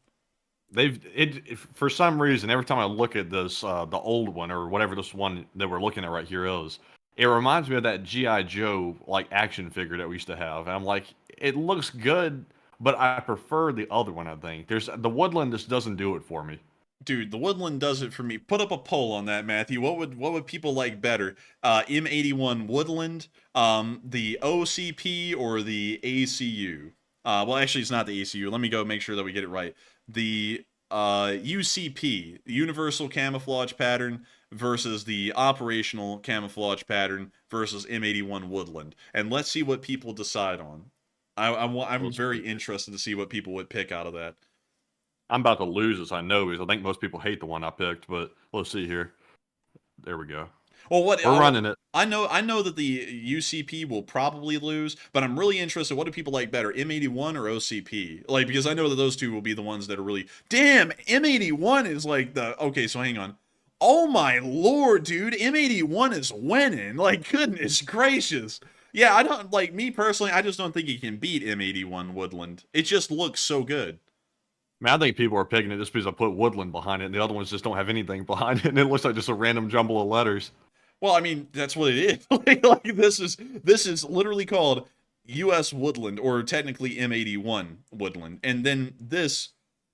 For some reason, every time I look at this, the old one, or whatever this one that we're looking at right here is, it reminds me of that G.I. Joe, like, action figure that we used to have, and I'm like, it looks good, but I prefer the other one, I think. The woodland just doesn't do it for me. Dude, the woodland does it for me. Put up a poll on that, Matthew. What would people like better? M81 woodland, the OCP, or the ACU? Well, actually, it's not the ACU. Let me go make sure that we get it right. The UCP, the universal camouflage pattern, versus the operational camouflage pattern versus M81 woodland. And let's see what people decide on. I'm very interested to see what people would pick out of that. I'm about to lose this, I know, because I think most people hate the one I picked, but let's see here. There we go. Well, we're running it. I know that the UCP will probably lose, but I'm really interested. What do people like better, M81 or OCP? Like, because I know that those two will be the ones that are really. Damn, M81 is like the. Okay, so hang on. Oh my lord, dude, M81 is winning. Like, goodness gracious. Yeah, I don't, like, me personally, I just don't think he can beat M81 Woodland. It just looks so good. Man, I think people are picking it just because I put Woodland behind it, and the other ones just don't have anything behind it, and it looks like just a random jumble of letters. Well, I mean, that's what it is. like this is literally called US Woodland, or technically M81 Woodland. And then this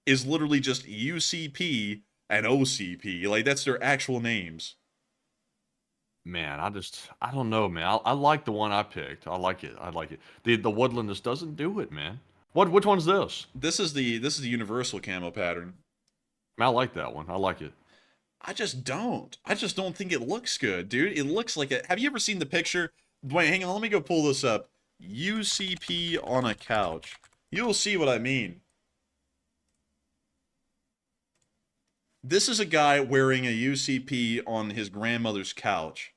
is literally just UCP and OCP. Like, that's their actual names. Man, I don't know, man. I like the one I picked. I like it. The woodland just doesn't do it, man. Which one's this? This is the universal camo pattern. I like that one. I like it. I just don't think it looks good, dude. It looks like have you ever seen the picture? Wait, hang on, let me go pull this up. UCP on a couch. You'll see what I mean. This is a guy wearing a UCP on his grandmother's couch.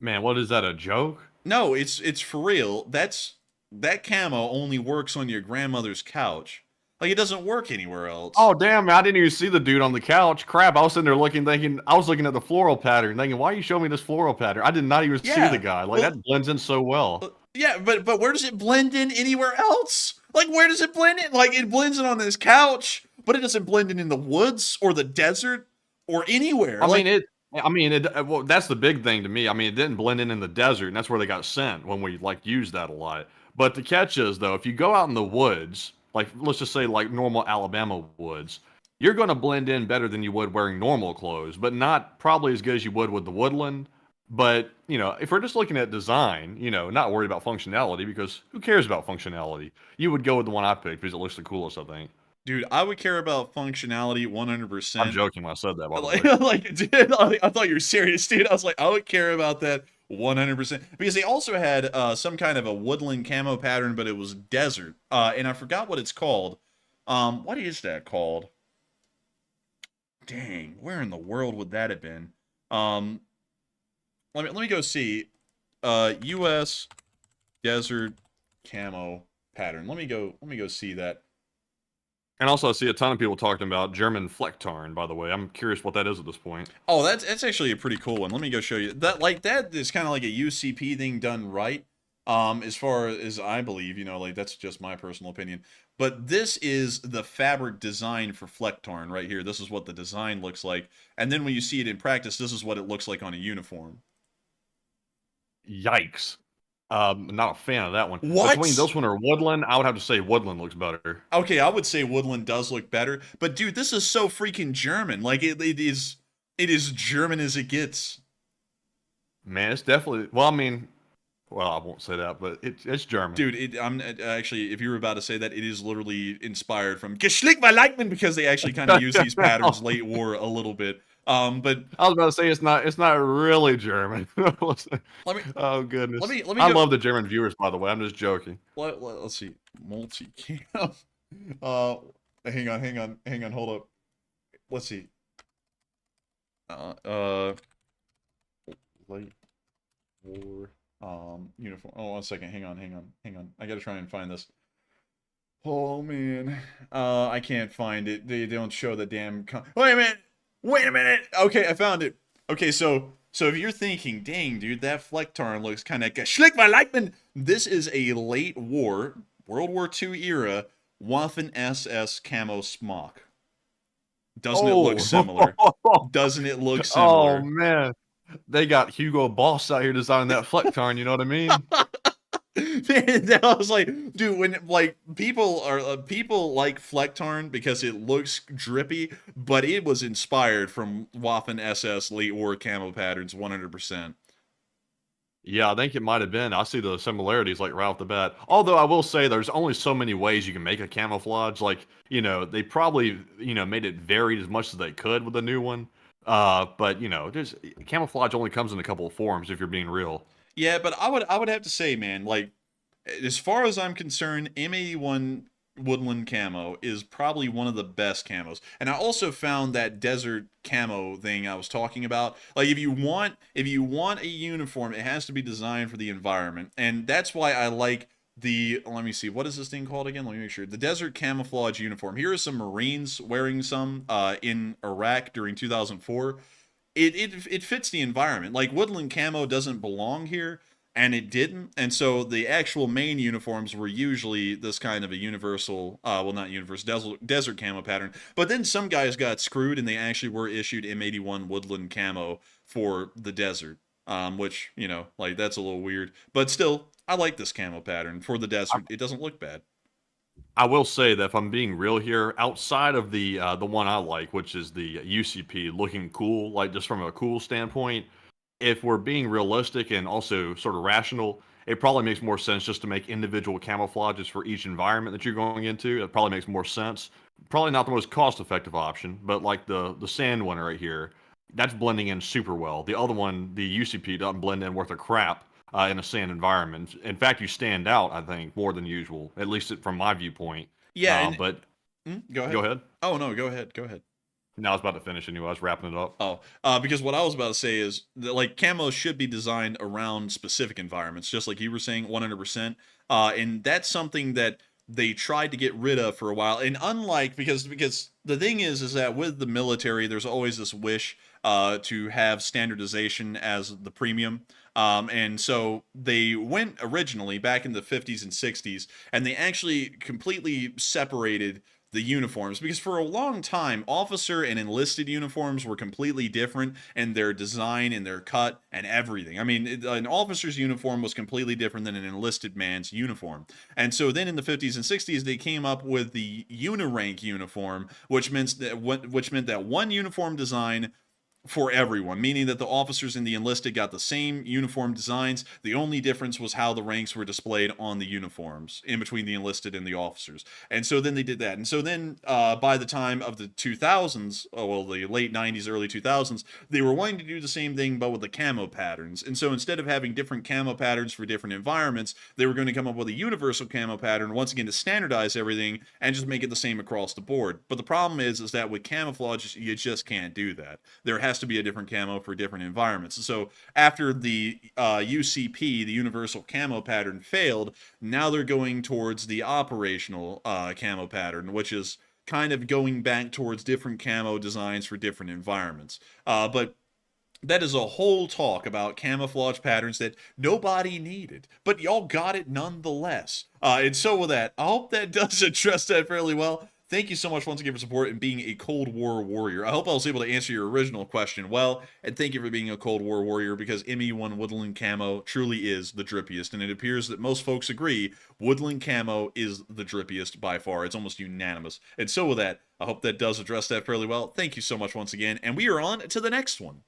Man, what is that, a joke? No, it's for real. That camo only works on your grandmother's couch. Like, it doesn't work anywhere else. Oh, damn, I didn't even see the dude on the couch. Crap, I was sitting there thinking, I was looking at the floral pattern, thinking, why are you showing me this floral pattern? I did not even see the guy. Like, that blends in so well. Yeah, but where does it blend in anywhere else? Like, where does it blend in? Like, it blends in on this couch, but it doesn't blend in the woods or the desert or anywhere. Well, that's the big thing to me. I mean, it didn't blend in the desert, and that's where they got sent when we, like, used that a lot. But the catch is, though, if you go out in the woods, like, let's just say, like, normal Alabama woods, you're going to blend in better than you would wearing normal clothes, but not probably as good as you would with the woodland. But, you know, if we're just looking at design, you know, not worried about functionality, because who cares about functionality? You would go with the one I picked because it looks the coolest, I think. Dude, I would care about functionality 100%. I'm joking when I said that, by the way. Like, dude, I thought you were serious, dude. I was like, I would care about that 100%. Because they also had some kind of a woodland camo pattern, but it was desert. And I forgot what it's called. What is that called? Dang, where in the world would that have been? Let me go see. U.S. desert camo pattern. Let me go see that. And also, I see a ton of people talking about German Flecktarn, by the way. I'm curious what that is at this point. Oh, that's actually a pretty cool one. Let me go show you. That is kind of like a UCP thing done right. As far as I believe, you know, like, that's just my personal opinion. But this is the fabric design for Flecktarn right here. This is what the design looks like. And then when you see it in practice, this is what it looks like on a uniform. Yikes. Not a fan of that one. What? Between this one or Woodland, I would have to say Woodland looks better. Okay, I would say Woodland does look better. But dude, this is so freaking German. Like, it is German as it gets. Man, it's definitely, well, I mean, well, I won't say that, but it's German. Dude, I'm actually, if you were about to say that, it is literally inspired from Geschlick my Leichmann, because they actually kind of use these patterns late war a little bit. But I was about to say it's not really German. let me, oh goodness. let me I love the German viewers, by the way. I'm just joking. Let's see. Multicam. Hang on, hold up. Let's see. Late war uniform. Oh, 1 second. Hang on. I gotta try and find this. Oh man. I can't find it. They don't show the damn Wait a minute. Okay, I found it. Okay, so if you're thinking, dang, dude, that Flecktarn looks kind of Schlick my Leichmann. This is a late war, World War II era Waffen SS camo smock. Doesn't it look similar? Doesn't it look similar? Oh man, they got Hugo Boss out here designing that Flecktarn. You know what I mean? I was like, dude, when like people like Flecktarn because it looks drippy, but it was inspired from Waffen SS late war camo patterns 100%. Yeah, I think it might have been. I see the similarities like right off the bat. Although I will say there's only so many ways you can make a camouflage. Like, you know, they probably, you know, made it varied as much as they could with the new one. But you know, there's camouflage only comes in a couple of forms if you're being real. Yeah, but I would have to say, man, like, as far as I'm concerned, M81 Woodland camo is probably one of the best camos. And I also found that desert camo thing I was talking about. Like, if you want a uniform, it has to be designed for the environment. And that's why I like let me see, what is this thing called again? Let me make sure. The desert camouflage uniform. Here are some Marines wearing some in Iraq during 2004. It fits the environment. Like, woodland camo doesn't belong here, and it didn't. And so the actual main uniforms were usually this kind of a universal, well, not universal, desert camo pattern. But then some guys got screwed, and they actually were issued M81 woodland camo for the desert, which, you know, like, that's a little weird. But still, I like this camo pattern for the desert. It doesn't look bad. I will say that if I'm being real here, outside of the one I like, which is the UCP looking cool, like just from a cool standpoint, if we're being realistic and also sort of rational, it probably makes more sense just to make individual camouflages for each environment that you're going into. It probably makes more sense. Probably not the most cost-effective option, but like the sand one right here, that's blending in super well. The other one, the UCP, doesn't blend in worth a crap. In a sand environment. In fact, you stand out, I think, more than usual, at least from my viewpoint. Yeah, but Go ahead. Go ahead. Oh no, go ahead. Go ahead. No, I was about to finish anyway. I was wrapping it up. Because what I was about to say is that like camos should be designed around specific environments, just like you were saying, 100%. And that's something that they tried to get rid of for a while. And unlike because the thing is that with the military, there's always this wish to have standardization as the premium. And so they went originally back in the 50s and 60s, and they actually completely separated the uniforms, because for a long time officer and enlisted uniforms were completely different in their design and their cut and everything. I mean, an officer's uniform was completely different than an enlisted man's uniform. And so then in the 50s and 60s they came up with the unirank uniform, which meant that one uniform design for everyone, meaning that the officers and the enlisted got the same uniform designs. The only difference was how the ranks were displayed on the uniforms in between the enlisted and the officers. And so then they did that. And so then by the time of the 2000s, the late 90s, early 2000s, they were wanting to do the same thing but with the camo patterns. And so instead of having different camo patterns for different environments, they were going to come up with a universal camo pattern, once again to standardize everything and just make it the same across the board. But the problem is that with camouflage, you just can't do that. There has to be a different camo for different environments. So after the UCP, the universal camo pattern, failed, now they're going towards the operational camo pattern, which is kind of going back towards different camo designs for different environments. But that is a whole talk about camouflage patterns that nobody needed, but y'all got it nonetheless. And so with that, I hope that does address that fairly well. Thank you so much once again for support and being a Cold War warrior. I hope I was able to answer your original question well, and thank you for being a Cold War warrior, because ME1 Woodland Camo truly is the drippiest, and it appears that most folks agree Woodland Camo is the drippiest by far. It's almost unanimous. And so with that, I hope that does address that fairly well. Thank you so much once again, and we are on to the next one.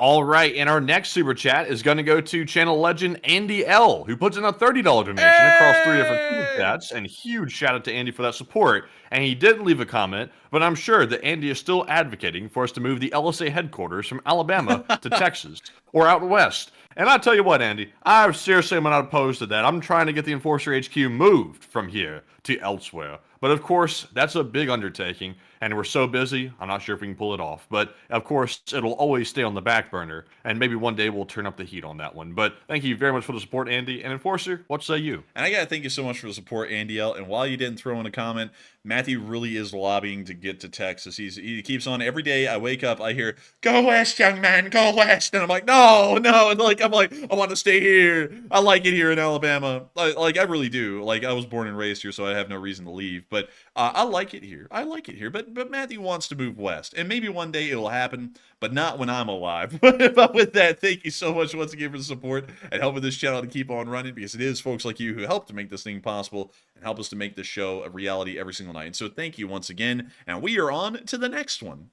All right, and our next super chat is going to go to channel legend Andy L, who puts in a $30 donation across 3 different super chats, and huge shout out to Andy for that support. And he did leave a comment, but I'm sure that Andy is still advocating for us to move the LSA headquarters from Alabama to Texas or out west. And I tell you what, Andy, I seriously am not opposed to that. I'm trying to get the Enforcer HQ moved from here to elsewhere. But of course, that's a big undertaking, and we're so busy, I'm not sure if we can pull it off. But of course, it'll always stay on the back burner, and maybe one day we'll turn up the heat on that one. But thank you very much for the support, Andy. And Enforcer, what say you? And I gotta thank you so much for the support, Andy L. And while you didn't throw in a comment, Matthew really is lobbying to get to Texas. He keeps on every day. I wake up, I hear, "Go west, young man, go west," and I'm like, no, and I'm like, I want to stay here. I like it here in Alabama. Like I really do. Like I was born and raised here, so I have no reason to leave. But I like it here. I like it here. But Matthew wants to move west, and maybe one day it'll happen, but not when I'm alive. But with that, thank you so much once again for the support and helping this channel to keep on running, because it is folks like you who help to make this thing possible and help us to make this show a reality every single night. And so thank you once again, and we are on to the next one.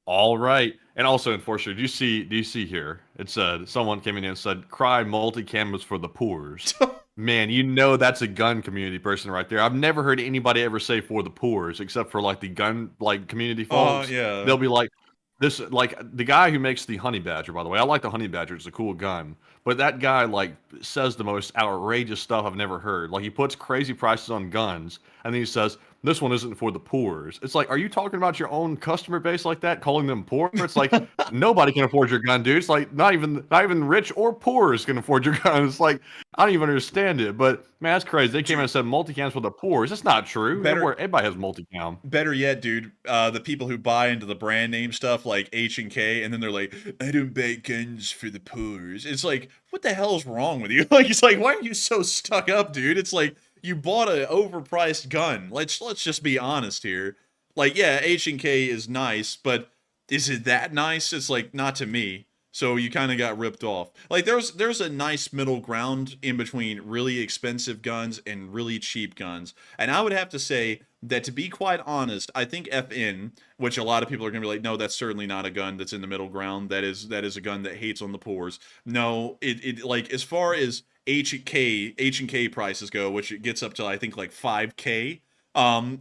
All right. And also, Enforcer, do you see here? It said, someone came in and said, "Cry multi-cameras for the poors." Man, you know that's a gun community person right there. I've never heard anybody ever say "for the poors" except for like the gun community folks. Yeah. They'll be like, this, like the guy who makes the Honey Badger, by the way. I like the Honey Badger. It's a cool gun. But that guy like says the most outrageous stuff I've never heard. Like he puts crazy prices on guns, and then he says, "This one isn't for the poors." It's like, are you talking about your own customer base like that, calling them poor? It's like nobody can afford your gun, dude. It's like not even rich or poors can afford your gun. It's like I don't even understand it. But man, that's crazy. They came in and said multicams for the poors. It's not true. Everybody has multicam. Better yet, dude, the people who buy into the brand name stuff like H&K, and then they're like, "I don't buy guns for the poors." It's like, what the hell is wrong with you? Like, it's like, why are you so stuck up, dude? It's like, you bought an overpriced gun. Let's just be honest here. Like, yeah, H&K is nice, but is it that nice? It's like, not to me. So you kind of got ripped off. Like, there's a nice middle ground in between really expensive guns and really cheap guns. And I would have to say that, to be quite honest, I think FN, which a lot of people are going to be like, no, that's certainly not a gun that's in the middle ground. That is a gun that hates on the poors. No, it like, as far as H&K prices go, which it gets up to, I think, like 5K.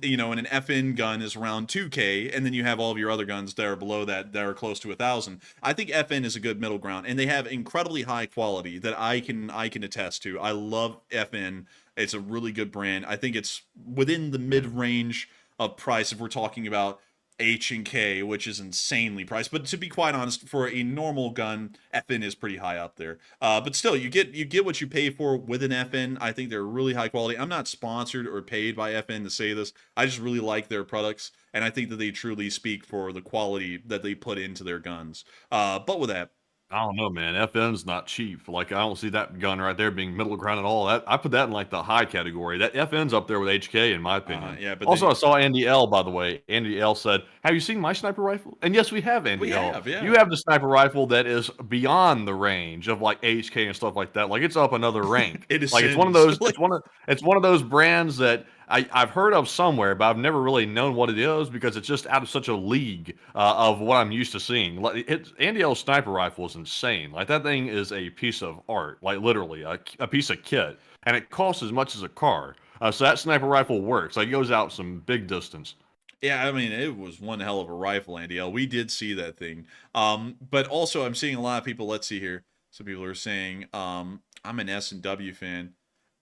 You know, and an FN gun is around 2K, and then you have all of your other guns that are below that are close to 1,000. I think FN is a good middle ground, and they have incredibly high quality that I can attest to. I love FN. It's a really good brand. I think it's within the mid-range of price if we're talking about H&K, which is insanely priced. But to be quite honest, for a normal gun, FN is pretty high up there. But still, you get what you pay for with an FN. I think they're really high quality. I'm not sponsored or paid by FN to say this. I just really like their products, and I think that they truly speak for the quality that they put into their guns. But with that, I don't know, man. FN's not cheap. Like, I don't see that gun right there being middle ground at all. I put that in like the high category. That FN's up there with HK in my opinion. yeah, but Also, I saw Andy L, by the way. Andy L said, "Have you seen my sniper rifle?" And yes, we have, Andy L. have, yeah. You have the sniper rifle that is beyond the range of like HK and stuff like that. Like, it's up another rank. It is like it's one of those. It's one of those brands that I've heard of somewhere, but I've never really known what it is because it's just out of such a league of what I'm used to seeing. Like, Andy L's sniper rifle is insane. Like, that thing is a piece of art, like literally a piece of kit, and it costs as much as a car. So that sniper rifle works. Like, it goes out some big distance. Yeah, I mean, it was one hell of a rifle, Andy L. We did see that thing. But also, I'm seeing a lot of people. Let's see here. Some people are saying, I'm an S&W fan.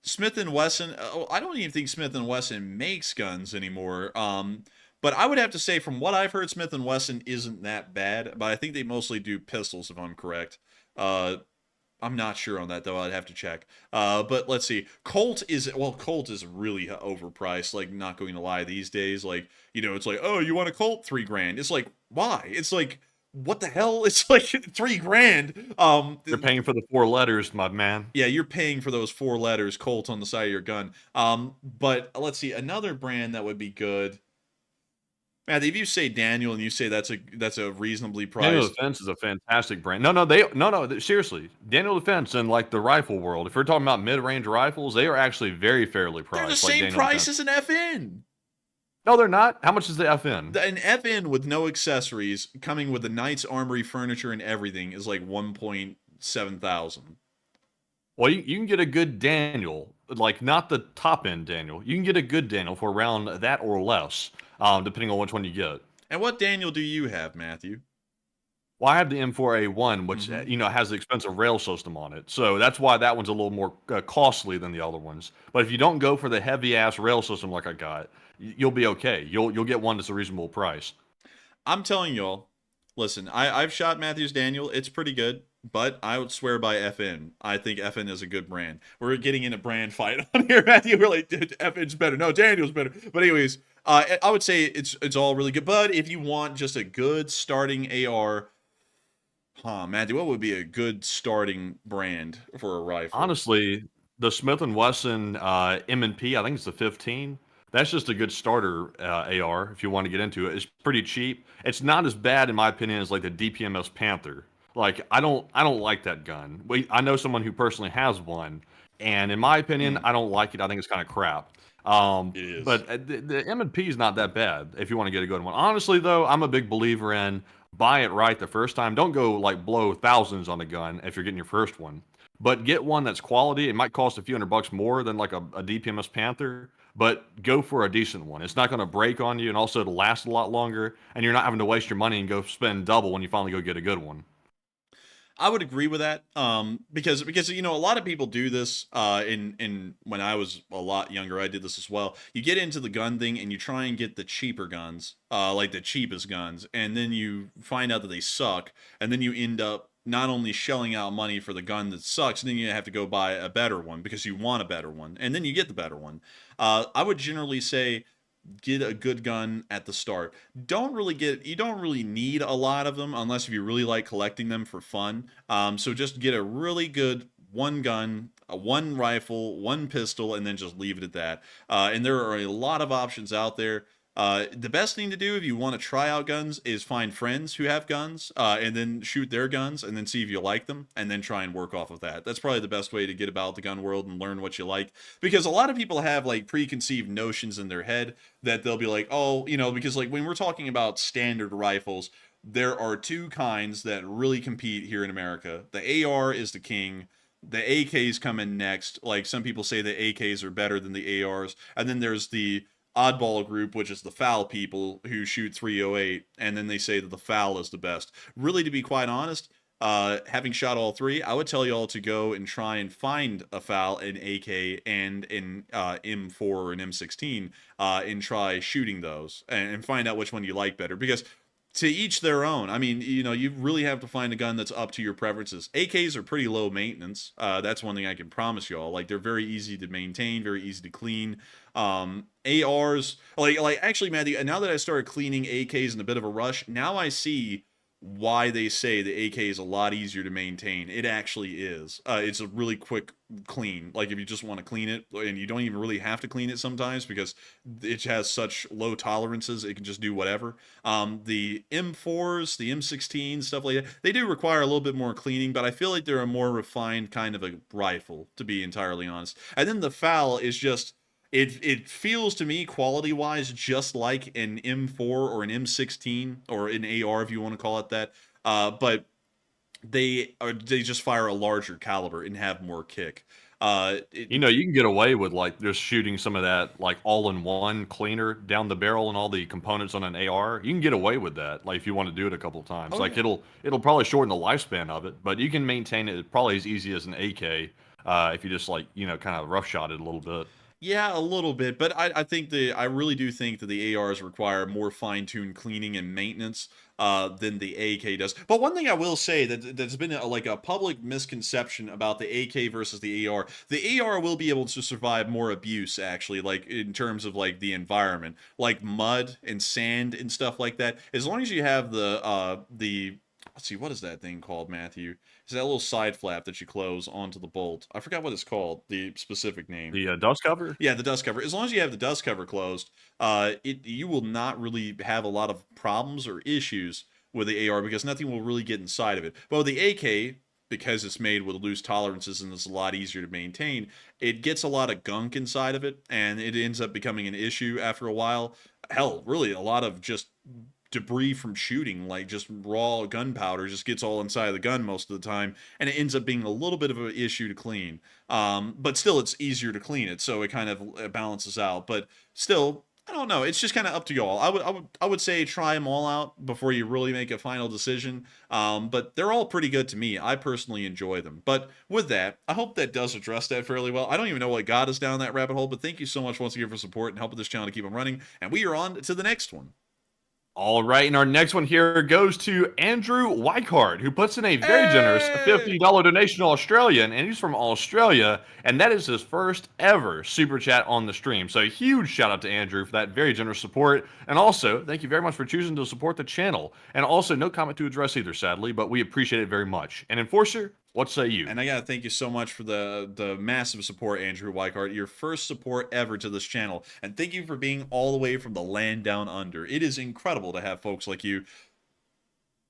Smith & Wesson, I don't even think Smith & Wesson makes guns anymore. But I would have to say, from what I've heard, Smith & Wesson isn't that bad. But I think they mostly do pistols, if I'm correct. I'm not sure on that, though. I'd have to check. But let's see. Colt is really overpriced. Like, not going to lie, these days. Like, it's like, oh, you want a Colt? $3,000. It's like, why? It's like, what the hell? It's like $3,000. You're paying for the 4 letters, my man. Yeah, you're paying for those 4 letters, Colt, on the side of your gun. But let's see, another brand that would be good. Matt, if you say Daniel and you say that's a reasonably priced. Daniel Defense is a fantastic brand. No, seriously. Daniel Defense in like the rifle world. If we're talking about mid-range rifles, they are actually very fairly priced. They're the same like price as an FN. No, they're not. How much is the FN? An FN with no accessories, coming with the Knight's Armory furniture and everything, is like 1.7 thousand. Well, you can get a good Daniel, like not the top end Daniel. You can get a good Daniel for around that or less, depending on which one you get. And what Daniel do you have, Matthew? Well, I have the M4A1, which has the expensive rail system on it, so that's why that one's a little more costly than the other ones. But if you don't go for the heavy ass rail system like I got, you'll be okay. You'll get one that's a reasonable price. I'm telling y'all, listen, I've shot Matthew's Daniel. It's pretty good, but I would swear by FN. I think FN is a good brand. We're getting in a brand fight on here, Matthew. We're like, FN's better. No, Daniel's better. But anyways, I would say it's all really good. But if you want just a good starting AR, Matthew, what would be a good starting brand for a rifle? Honestly, the Smith & Wesson M&P, I think it's the 15. That's just a good starter AR if you want to get into it. It's pretty cheap. It's not as bad, in my opinion, as like the DPMS Panther. Like, I don't like that gun. I know someone who personally has one, and in my opinion, I don't like it. I think it's kind of crap. It is. But the M&P is not that bad if you want to get a good one. Honestly, though, I'm a big believer in buy it right the first time. Don't go like blow thousands on a gun if you're getting your first one. But get one that's quality. It might cost a few $100 more than like a DPMS Panther, but go for a decent one. It's not going to break on you, and also it'll last a lot longer, and you're not having to waste your money and go spend double when you finally go get a good one. I would agree with that, because a lot of people do this. In when I was a lot younger, I did this as well. You get into the gun thing and you try and get the cheaper guns, like the cheapest guns, and then you find out that they suck, and then you end up not only shelling out money for the gun that sucks, and then you have to go buy a better one because you want a better one, and then you get the better one. I would generally say, get a good gun at the start. You don't really need a lot of them unless if you really like collecting them for fun. So just get a really good one gun, one rifle, one pistol, and then just leave it at that. And there are a lot of options out there. The best thing to do if you want to try out guns is find friends who have guns, and then shoot their guns and then see if you like them and then try and work off of that. That's probably the best way to get about the gun world and learn what you like, because a lot of people have like preconceived notions in their head that they'll be like, oh, because like when we're talking about standard rifles, there are 2 kinds that really compete here in America. The AR is the king. The AKs come in next. Like, some people say the AKs are better than the ARs, and then there's the oddball group, which is the FAL people who shoot .308, and then they say that the FAL is the best. Really, to be quite honest, having shot all three, I would tell y'all to go and try and find a FAL, an AK, and an M4 or an M16, and try shooting those and find out which one you like better. Because to each their own. I mean, you know, you really have to find a gun that's up to your preferences. AKs are pretty low maintenance. That's one thing I can promise y'all. Like, they're very easy to maintain, very easy to clean. ARs, like actually, Matthew, now that I started cleaning AKs in a bit of a rush, now I see why they say the AK is a lot easier to maintain. It actually is. It's a really quick clean. Like, if you just want to clean it, and you don't even really have to clean it sometimes because it has such low tolerances, it can just do whatever. The M4s, the M16s, stuff like that, they do require a little bit more cleaning, but I feel like they're a more refined kind of a rifle, to be entirely honest. And then the FAL is just, it feels to me, quality-wise, just like an M4 or an M16 or an AR, if you want to call it that. But they just fire a larger caliber and have more kick. You know, you can get away with like just shooting some of that like all-in-one cleaner down the barrel and all the components on an AR. You can get away with that, like if you want to do it a couple of times. Like it'll probably shorten the lifespan of it, but you can maintain it probably as easy as an AK if you just like, you know, kind of roughshot it a little bit. Yeah, a little bit, but I think I really do think that the ARs require more fine-tuned cleaning and maintenance than the AK does. But one thing I will say that's been like a public misconception about the AK versus the AR. The AR will be able to survive more abuse, actually, like in terms of like the environment, like mud and sand and stuff like that. As long as you have the let's see, what is that thing called, Matthew? It's that little side flap that you close onto the bolt. I forgot what it's called, the specific name. The dust cover? Yeah, the dust cover. As long as you have the dust cover closed, you will not really have a lot of problems or issues with the AR because nothing will really get inside of it. But with the AK, because it's made with loose tolerances and it's a lot easier to maintain, it gets a lot of gunk inside of it, and it ends up becoming an issue after a while. Hell, really, a lot of just debris from shooting, like just raw gunpowder, just gets all inside of the gun most of the time, and it ends up being a little bit of an issue to clean. But still, it's easier to clean it, so it kind of balances out. But still, I don't know. It's just kind of up to y'all. I would say try them all out before you really make a final decision. But they're all pretty good to me. I personally enjoy them. But with that, I hope that does address that fairly well. I don't even know what got us down that rabbit hole, but thank you so much once again for support and helping this channel to keep on running. And we are on to the next one. All right, and our next one here goes to Andrew Weichart, who puts in a very generous $50 donation to Australian, and he's from Australia, and that is his first ever super chat on the stream. So a huge shout out to Andrew for that very generous support, and also thank you very much for choosing to support the channel. And also no comment to address either, sadly, but we appreciate it very much. And Enforcer, what say you? And I gotta thank you so much for the massive support, Andrew Weichart. Your first support ever to this channel. And thank you for being all the way from the land down under. It is incredible to have folks like you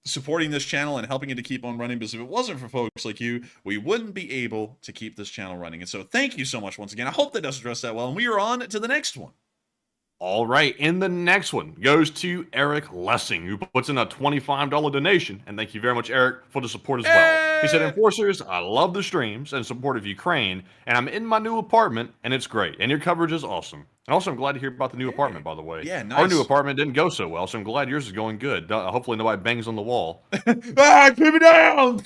supporting this channel and helping it to keep on running, because if it wasn't for folks like you, we wouldn't be able to keep this channel running. And so thank you so much once again. I hope that does address that well. And we are on to the next one. All right, and the next one goes to Eric Lessing, who puts in a $25 donation, and thank you very much, Eric, for the support as well. He said, Enforcers, I love the streams and support of Ukraine, and I'm in my new apartment, and it's great, and your coverage is awesome. And also, I'm glad to hear about the new apartment, by the way. Yeah, nice. Our new apartment didn't go so well, so I'm glad yours is going good. Hopefully nobody bangs on the wall. Ah, keep it down!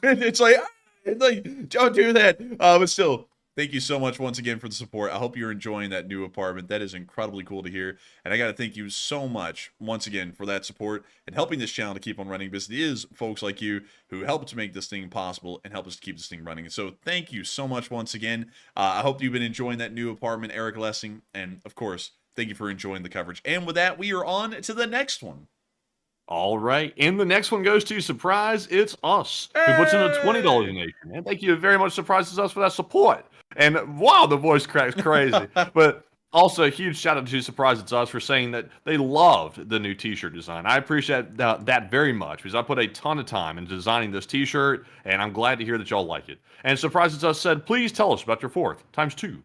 It's like, don't do that. But still, thank you so much once again for the support. I hope you're enjoying that new apartment. That is incredibly cool to hear. And I got to thank you so much once again for that support and helping this channel to keep on running, because it is folks like you who help to make this thing possible and help us to keep this thing running. And so thank you so much once again. I hope you've been enjoying that new apartment, Eric Lessing. And of course, thank you for enjoying the coverage. And with that, we are on to the next one. All right, and the next one goes to Surprise It's Us, who puts in a $20 donation. And thank you very much, Surprise It's Us, for that support. And wow, the voice cracks crazy. But also a huge shout out to Surprise It's Us for saying that they loved the new t-shirt design. I appreciate that very much, because I put a ton of time in designing this t-shirt, and I'm glad to hear that y'all like it. And Surprise It's Us said, please tell us about your fourth ×2.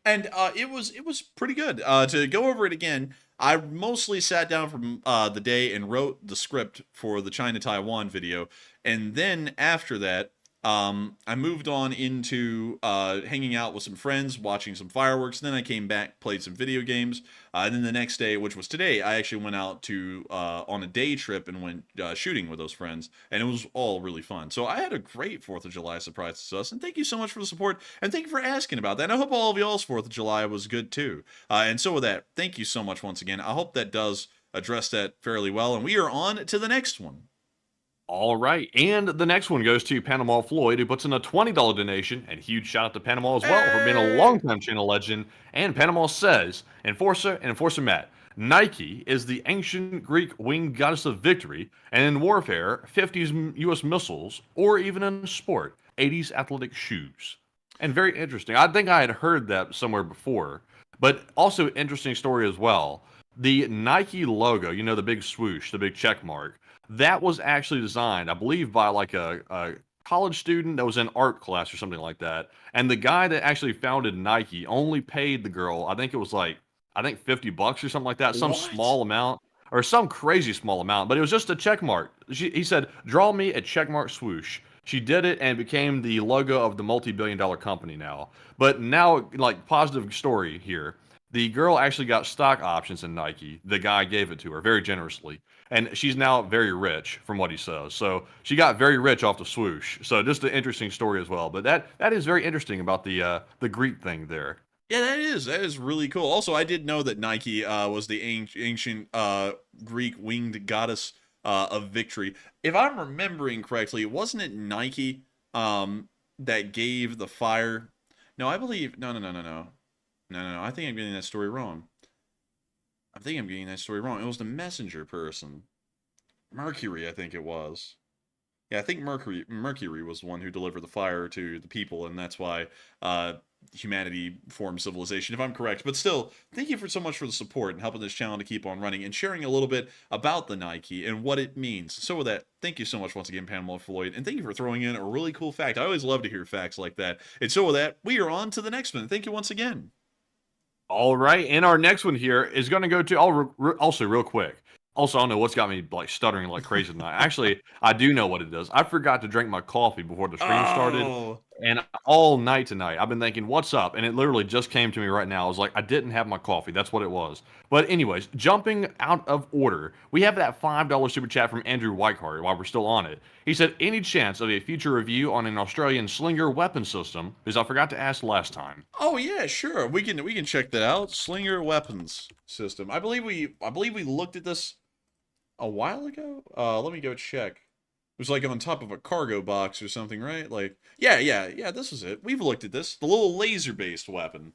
And it was pretty good. To go over it again, I mostly sat down from the day and wrote the script for the China-Taiwan video. And then after that, I moved on into hanging out with some friends, watching some fireworks. Then I came back, played some video games. And then the next day, which was today, I actually went out to on a day trip and went shooting with those friends, and it was all really fun. So I had a great 4th of July surprise to us, and thank you so much for the support, and thank you for asking about that. And I hope all of y'all's 4th of July was good too. And so with that, thank you so much once again. I hope that does address that fairly well, and we are on to the next one. All right, and the next one goes to Panama Floyd, who puts in a $20 donation, and huge shout out to Panama as well for being a longtime channel legend. And Panama says, Enforcer Matt, Nike is the ancient Greek winged goddess of victory, and in warfare, 50s U.S. missiles, or even in sport, 80s athletic shoes. And very interesting. I think I had heard that somewhere before, but also interesting story as well. The Nike logo, you know, the big swoosh, the big check mark, that was actually designed, I believe, by like a college student that was in art class or something like that. And the guy that actually founded Nike only paid the girl, I think it was like, $50 or something like that, some small amount, or some crazy small amount, but it was just a check mark. He said, draw me a check mark swoosh. She did it and became the logo of the multi-billion-dollar company now. But now, like, positive story here. The girl actually got stock options in Nike. The guy gave it to her very generously. And she's now very rich, from what he says. So she got very rich off the swoosh. So just an interesting story as well. But that is very interesting about the Greek thing there. Yeah, that is really cool. Also, I did know that Nike was the ancient Greek winged goddess of victory. If I'm remembering correctly, wasn't it Nike that gave the fire? No, I believe no. I think I'm getting that story wrong. It was the messenger person, Mercury, I think it was. Yeah, I think Mercury was the one who delivered the fire to the people, and that's why humanity formed civilization, if I'm correct. But still, thank you so much for the support and helping this channel to keep on running and sharing a little bit about the Nike and what it means. So with that, thank you so much once again, Panama Floyd, and thank you for throwing in a really cool fact. I always love to hear facts like that. And so with that, we are on to the next one. Thank you once again. All right, and our next one here is going to go to, also real quick. Also, I don't know what's got me like stuttering like crazy tonight. Actually, I do know what it is. I forgot to drink my coffee before the stream started, and all night tonight I've been thinking, "What's up?" And it literally just came to me right now. I was like, I didn't have my coffee. That's what it was. But anyways, jumping out of order, we have that $5 super chat from Andrew Whiteheart. While we're still on it, he said, "Any chance of a future review on an Australian Slinger weapon system?" Because I forgot to ask last time. Oh yeah, sure. We can check that out. Slinger weapons system. I believe we looked at this a while ago. Let me go check. It was like on top of a cargo box or something, right? Like, yeah, this is it. We've looked at this. The little laser-based weapon.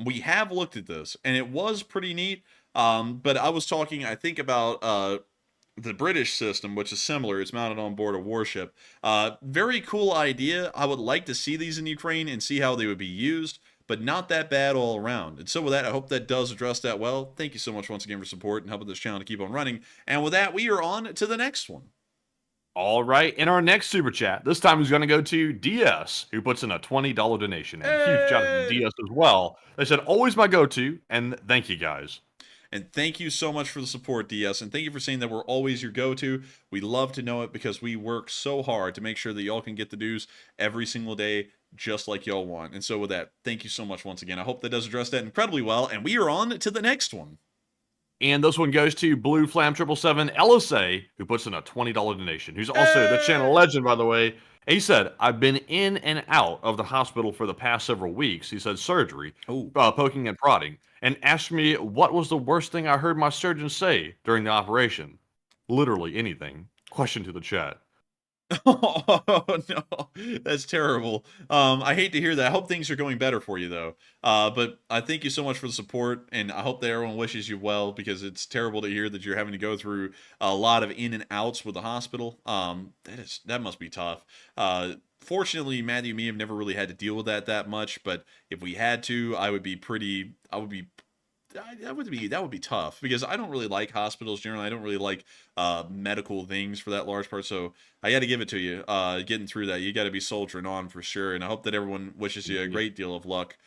We have looked at this, and it was pretty neat. But I was talking, I think, about the British system, which is similar. It's mounted on board a warship. Very cool idea. I would like to see these in Ukraine and see how they would be used, but not that bad all around. And so with that, I hope that does address that well. Thank you so much once again for support and helping this channel to keep on running. And with that, we are on to the next one. All right, in our next super chat, this time is going to go to DS, who puts in a $20 donation. And huge shout out to DS as well. They said, always my go-to, and thank you guys. And thank you so much for the support, DS. And thank you for saying that we're always your go-to. We love to know it because we work so hard to make sure that y'all can get the news every single day, just like y'all want. And so with that, thank you so much once again. I hope that does address that incredibly well. And we are on to the next one. And this one goes to Blue Flam 777 LSA, who puts in a $20 donation, who's also the channel legend, by the way. He said, I've been in and out of the hospital for the past several weeks. He said surgery, poking and prodding, and asked me what was the worst thing I heard my surgeon say during the operation. Literally anything. Question to the chat. Oh no, that's terrible. I hate to hear that. I hope things are going better for you though. But I thank you so much for the support, and I hope that everyone wishes you well, because it's terrible to hear that you're having to go through a lot of in and outs with the hospital. That must be tough. Fortunately, Matthew and me have never really had to deal with that much, but if we had to, that would be tough, because I don't really like hospitals generally. I don't really like medical things for that large part. So I got to give it to you. Getting through that, you got to be soldiering on for sure. And I hope that everyone wishes you a great deal of luck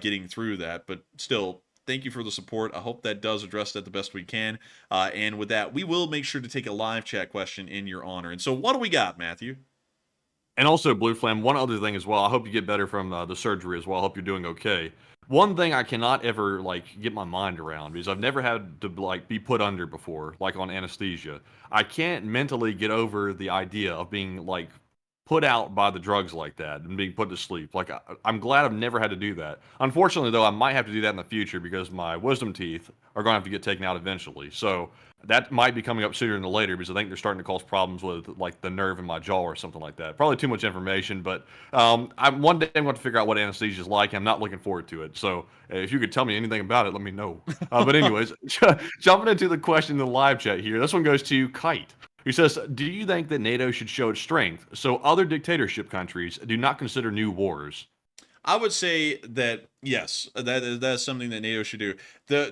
getting through that. But still, thank you for the support. I hope that does address that the best we can. And with that, we will make sure to take a live chat question in your honor. And so what do we got, Matthew? And also, Blue Flame, one other thing as well. I hope you get better from the surgery as well. I hope you're doing okay. One thing I cannot ever get my mind around because I've never had to be put under before, like on anesthesia. I can't mentally get over the idea of being put out by the drugs like that and being put to sleep. I'm glad I've never had to do that. Unfortunately, though, I might have to do that in the future because my wisdom teeth are going to have to get taken out eventually. So that might be coming up sooner than later because I think they're starting to cause problems with the nerve in my jaw or something like that. Probably too much information, but one day I'm going to figure out what anesthesia is like. I'm not looking forward to it. So if you could tell me anything about it, let me know. But anyways, jumping into the question in the live chat here, this one goes to Kite. He says, do you think that NATO should show its strength so other dictatorship countries do not consider new wars? I would say that yes, that's something that NATO should do.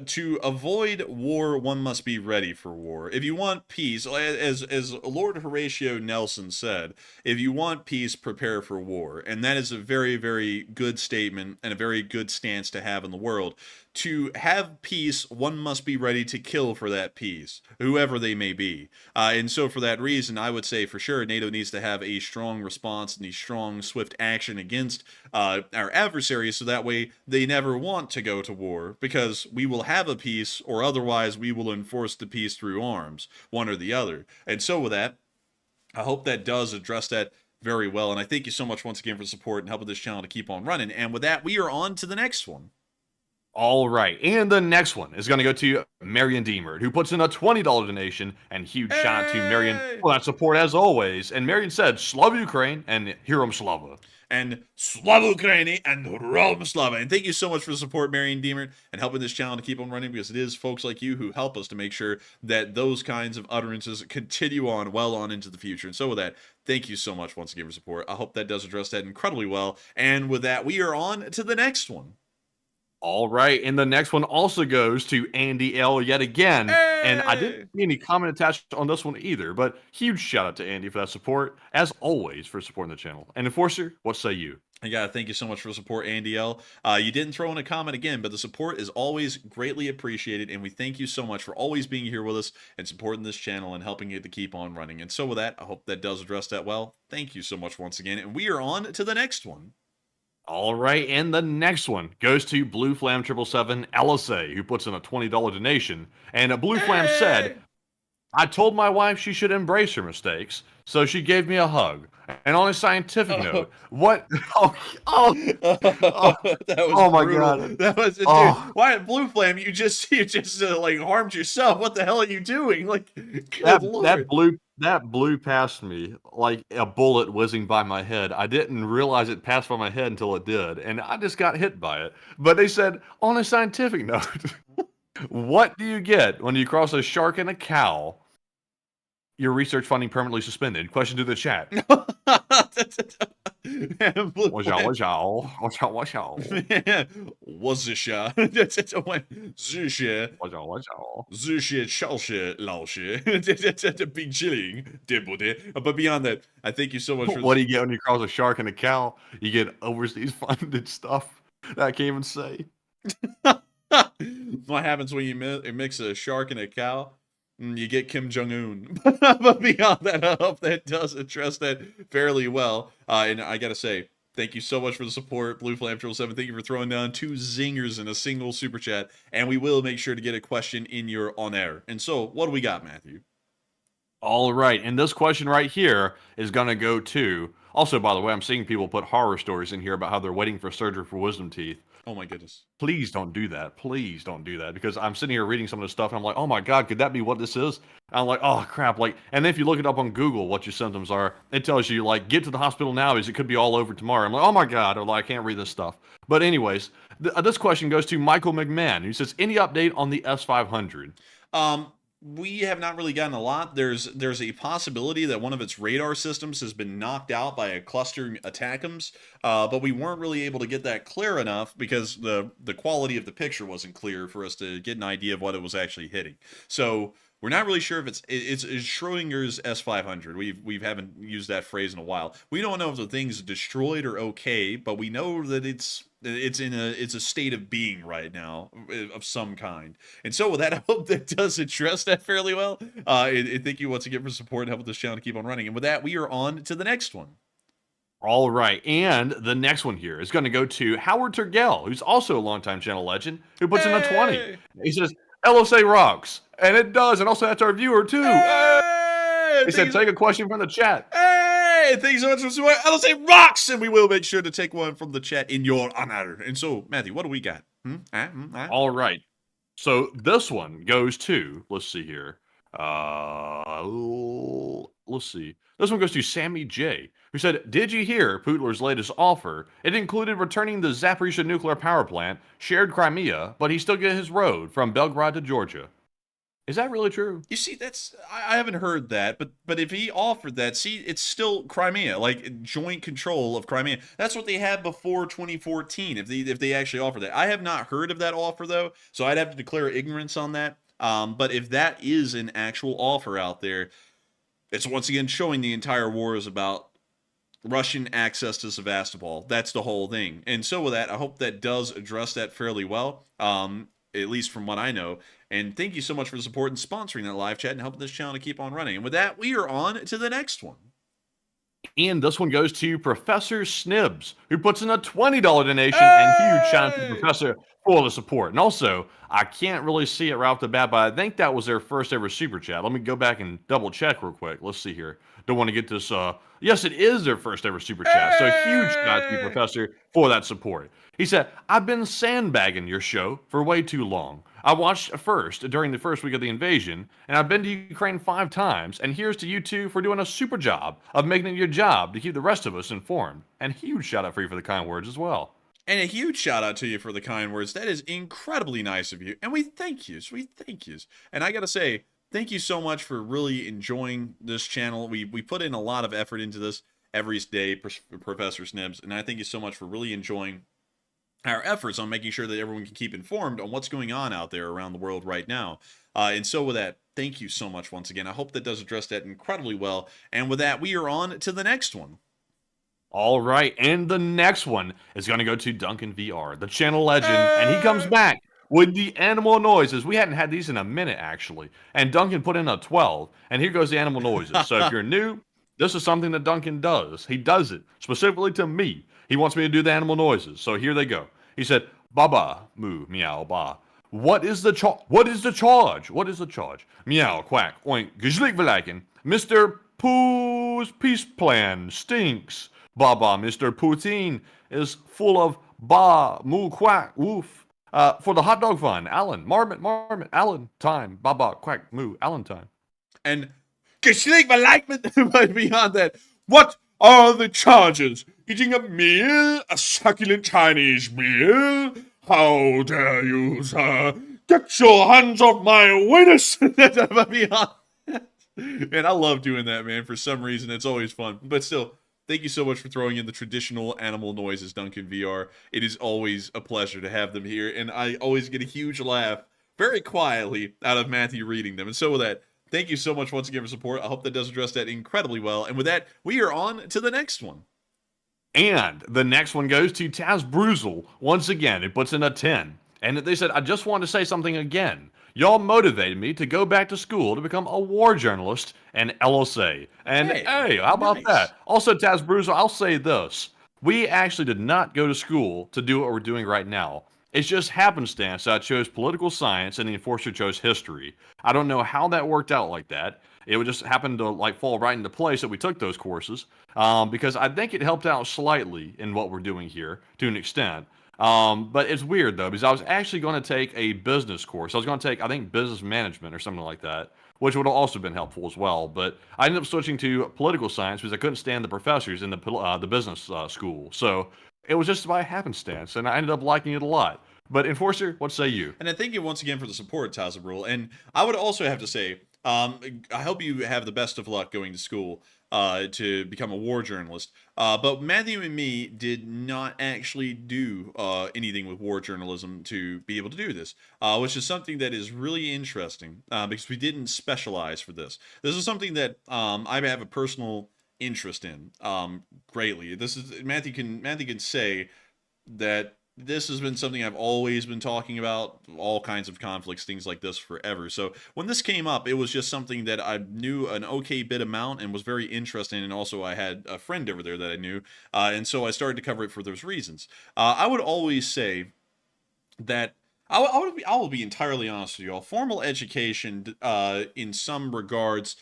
To avoid war, one must be ready for war. If you want peace, as Lord Horatio Nelson said, if you want peace, prepare for war, and that is a very, very good statement and a very good stance to have in the world. To have peace, one must be ready to kill for that peace, whoever they may be. And so for that reason, I would say for sure NATO needs to have a strong response and a strong, swift action against our adversaries so that way they never want to go to war because we will have a peace or otherwise we will enforce the peace through arms, one or the other. And so with that, I hope that does address that very well. And I thank you so much once again for support and helping this channel to keep on running. And with that, we are on to the next one. All right, and the next one is going to go to Marion Deemer, who puts in a $20 donation, and huge shout out to Marion for that support as always. And Marion said, Slava Ukraine and Hirom Slava. And Slava Ukraini and Rom Slava. And thank you so much for the support, Marion Deemer, and helping this channel to keep on running because it is folks like you who help us to make sure that those kinds of utterances continue on well on into the future. And so with that, thank you so much once again for support. I hope that does address that incredibly well. And with that, we are on to the next one. All right, and the next one also goes to Andy L yet again. Hey! And I didn't see any comment attached on this one either, but huge shout out to Andy for that support, as always, for supporting the channel. And Enforcer, what say you? I gotta thank you so much for the support, Andy L. You didn't throw in a comment again, but the support is always greatly appreciated, and we thank you so much for always being here with us and supporting this channel and helping it to keep on running. And so with that, I hope that does address that well. Thank you so much once again, and we are on to the next one. All right, and the next one goes to Blue Flam 777 LSA, who puts in a $20 donation. And Blue Flam said, I told my wife she should embrace her mistakes, so she gave me a hug. And on a scientific note, what? Oh my God! That was dude. Why, Blue Flame? You just harmed yourself. What the hell are you doing? That blew past me like a bullet whizzing by my head. I didn't realize it passed by my head until it did, and I just got hit by it. But they said on a scientific note, what do you get when you cross a shark and a cow? Your research funding permanently suspended. Question to the chat. Watch out. What's this shot? But beyond that, I thank you so much for what do you get when you cross a shark and a cow? You get overseas funded stuff that I can't even say. What happens when you mix a shark and a cow? You get Kim Jong-un. But beyond that, I hope that does address that fairly well. And I gotta say, thank you so much for the support, Blue Flame 777. Thank you for throwing down 2 zingers in a single super chat. And we will make sure to get a question in your on air. And so, what do we got, Matthew? All right, and this question right here is gonna go to. Also, by the way, I'm seeing people put horror stories in here about how they're waiting for surgery for wisdom teeth. Oh my goodness. Please don't do that. Please don't do that. Because I'm sitting here reading some of this stuff and I'm like, oh my God, could that be what this is? And I'm like, oh crap. And then if you look it up on Google, what your symptoms are, it tells you get to the hospital now as it could be all over tomorrow. I'm like, oh my God, or I can't read this stuff. But anyways, this question goes to Michael McMahon, who says, any update on the S-500? We have not really gotten a lot. There's a possibility that one of its radar systems has been knocked out by a cluster ATACMS, but we weren't really able to get that clear enough because the quality of the picture wasn't clear for us to get an idea of what it was actually hitting. So we're not really sure if it's Schrodinger's S-500. We haven't used that phrase in a while. We don't know if the thing's destroyed or okay, but we know that it's a state of being right now of some kind. And so with that, I hope that does address that fairly well. And thank you once again for support and helping this channel to keep on running. And with that, we are on to the next one. All right, and the next one here is going to go to Howard Turgell, who's also a longtime channel legend, who puts in a 20. Hey! He says, LSA rocks. And it does, and also that's our viewer, too. Hey! He said, take a question from the chat. Hey! Thank you so much for support. LSA rocks! And we will make sure to take one from the chat in your honor. And so, Matthew, what do we got? All right. So this one goes to, let's see here. Let's see. This one goes to Sammy J, who said, did you hear Putler's latest offer? It included returning the Zaporizhzhia nuclear power plant, shared Crimea, but he still get his road from Belgrade to Georgia. Is that really true? You see, I haven't heard that, but if he offered that, see, it's still Crimea, like joint control of Crimea. That's what they had before 2014. If they actually offered that, I have not heard of that offer though, so I'd have to declare ignorance on that. But if that is an actual offer out there, it's once again showing the entire war is about Russian access to Sevastopol. That's the whole thing. And so with that, I hope that does address that fairly well. At least from what I know. And thank you so much for the support and sponsoring that live chat and helping this channel to keep on running. And with that, we are on to the next one. And this one goes to Professor Snibs, who puts in a $20 donation, and huge shout out to the Professor for the support. And also, I can't really see it right off the bat, but I think that was their first ever super chat. Let me go back and double check real quick. Let's see here. Don't want to get this. Yes, it is their first ever super chat. So huge shout out to you, Professor, for that support. He said, I've been sandbagging your show for way too long. I watched first during the first week of the invasion, and I've been to Ukraine 5 times, and here's to you two for doing a super job of making it your job to keep the rest of us informed. And huge shout out for you for the kind words as well. And a huge shout out to you for the kind words. That is incredibly nice of you. And we thank you. We thank you. And I got to say, thank you so much for really enjoying this channel. We put in a lot of effort into this every day, Professor Snibs. And I thank you so much for really enjoying our efforts on making sure that everyone can keep informed on what's going on out there around the world right now. And so with that, thank you so much once again. I hope that does address that incredibly well. And with that, we are on to the next one. All right, and the next one is going to go to Duncan VR, the channel legend, and he comes back with the animal noises. We hadn't had these in a minute, actually. And Duncan put in a 12, and here goes the animal noises. So if you're new, this is something that Duncan does. He does it specifically to me. He wants me to do the animal noises. So here they go. He said, "Baba, moo, meow, ba. What is the charge? What is the charge? What is the charge? Meow, quack, oink, gejlikvelaken. Mr. Pooh's peace plan stinks. Baba, Mr. Putin is full of ba, moo, quack, woof. For the hot dog fun, Alan, marmot, Alan, time. Baba, quack, moo, Alan time." And but beyond that, what are the charges? Eating a meal? A succulent Chinese meal? How dare you, sir? Get your hands off my witness! Beyond that. Man, I love doing that, man. For some reason, it's always fun. But still, thank you so much for throwing in the traditional animal noises, Duncan VR. It is always a pleasure to have them here, and I always get a huge laugh, very quietly, out of Matthew reading them. And so with that, thank you so much once again for support. I hope that does address that incredibly well. And with that, we are on to the next one. And the next one goes to Taz Bruzel. Once again, it puts in a 10. And they said, I just want to say something again. Y'all motivated me to go back to school to become a war journalist and LSA. And hey, how about that? Also, Taz Bruzel, I'll say this. We actually did not go to school to do what we're doing right now. It's just happenstance that I chose political science and the enforcer chose history. I don't know how that worked out like that. It would just happen to like fall right into place that we took those courses because I think it helped out slightly in what we're doing here to an extent. But it's weird though, because I was actually going to take a business course. I was going to take, I think, business management or something like that, which would have also been helpful as well. But I ended up switching to political science because I couldn't stand the professors in the business school. So it was just by happenstance, and I ended up liking it a lot. But Enforcer, what say you? And I thank you once again for the support, Tazabrul. And I would also have to say, I hope you have the best of luck going to school to become a war journalist. But Matthew and me did not actually do anything with war journalism to be able to do this, which is something that is really interesting because we didn't specialize for this. This is something that I have a personal interest in greatly. This is Matthew can say that this has been something I've always been talking about, all kinds of conflicts, things like this forever. So when this came up, it was just something that I knew an okay bit amount and was very interesting. And also I had a friend over there that I knew. And so I started to cover it for those reasons. I would always say that I will be entirely honest with you all. Formal education, in some regards,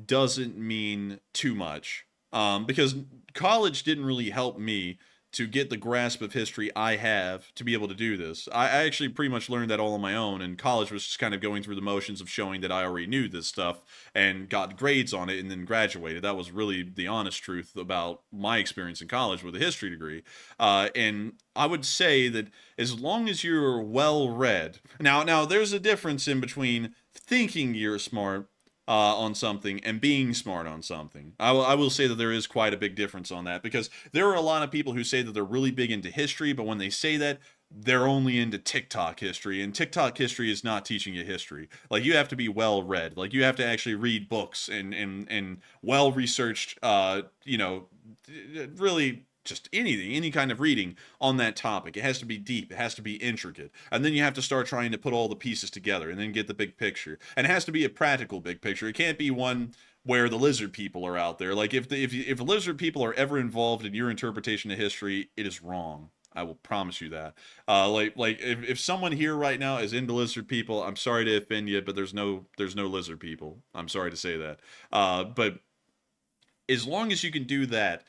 doesn't mean too much. Because college didn't really help me to get the grasp of history I have to be able to do this. I actually pretty much learned that all on my own, and college was just kind of going through the motions of showing that I already knew this stuff and got grades on it and then graduated. That was really the honest truth about my experience in college with a history degree. And I would say that as long as you're well-read... Now, there's a difference in between thinking you're smart on something and being smart on something. I will say that there is quite a big difference on that, because there are a lot of people who say that they're really big into history, but when they say that, they're only into TikTok history, and TikTok history is not teaching you history. Like, you have to be well read. Like, you have to actually read books and well researched, really just anything, any kind of reading on that topic. It has to be deep. It has to be intricate. And then you have to start trying to put all the pieces together and then get the big picture. And it has to be a practical big picture. It can't be one where the lizard people are out there. Like, if the lizard people are ever involved in your interpretation of history, it is wrong. I will promise you that. If someone here right now is into lizard people, I'm sorry to offend you, but there's no lizard people. I'm sorry to say that. But as long as you can do that,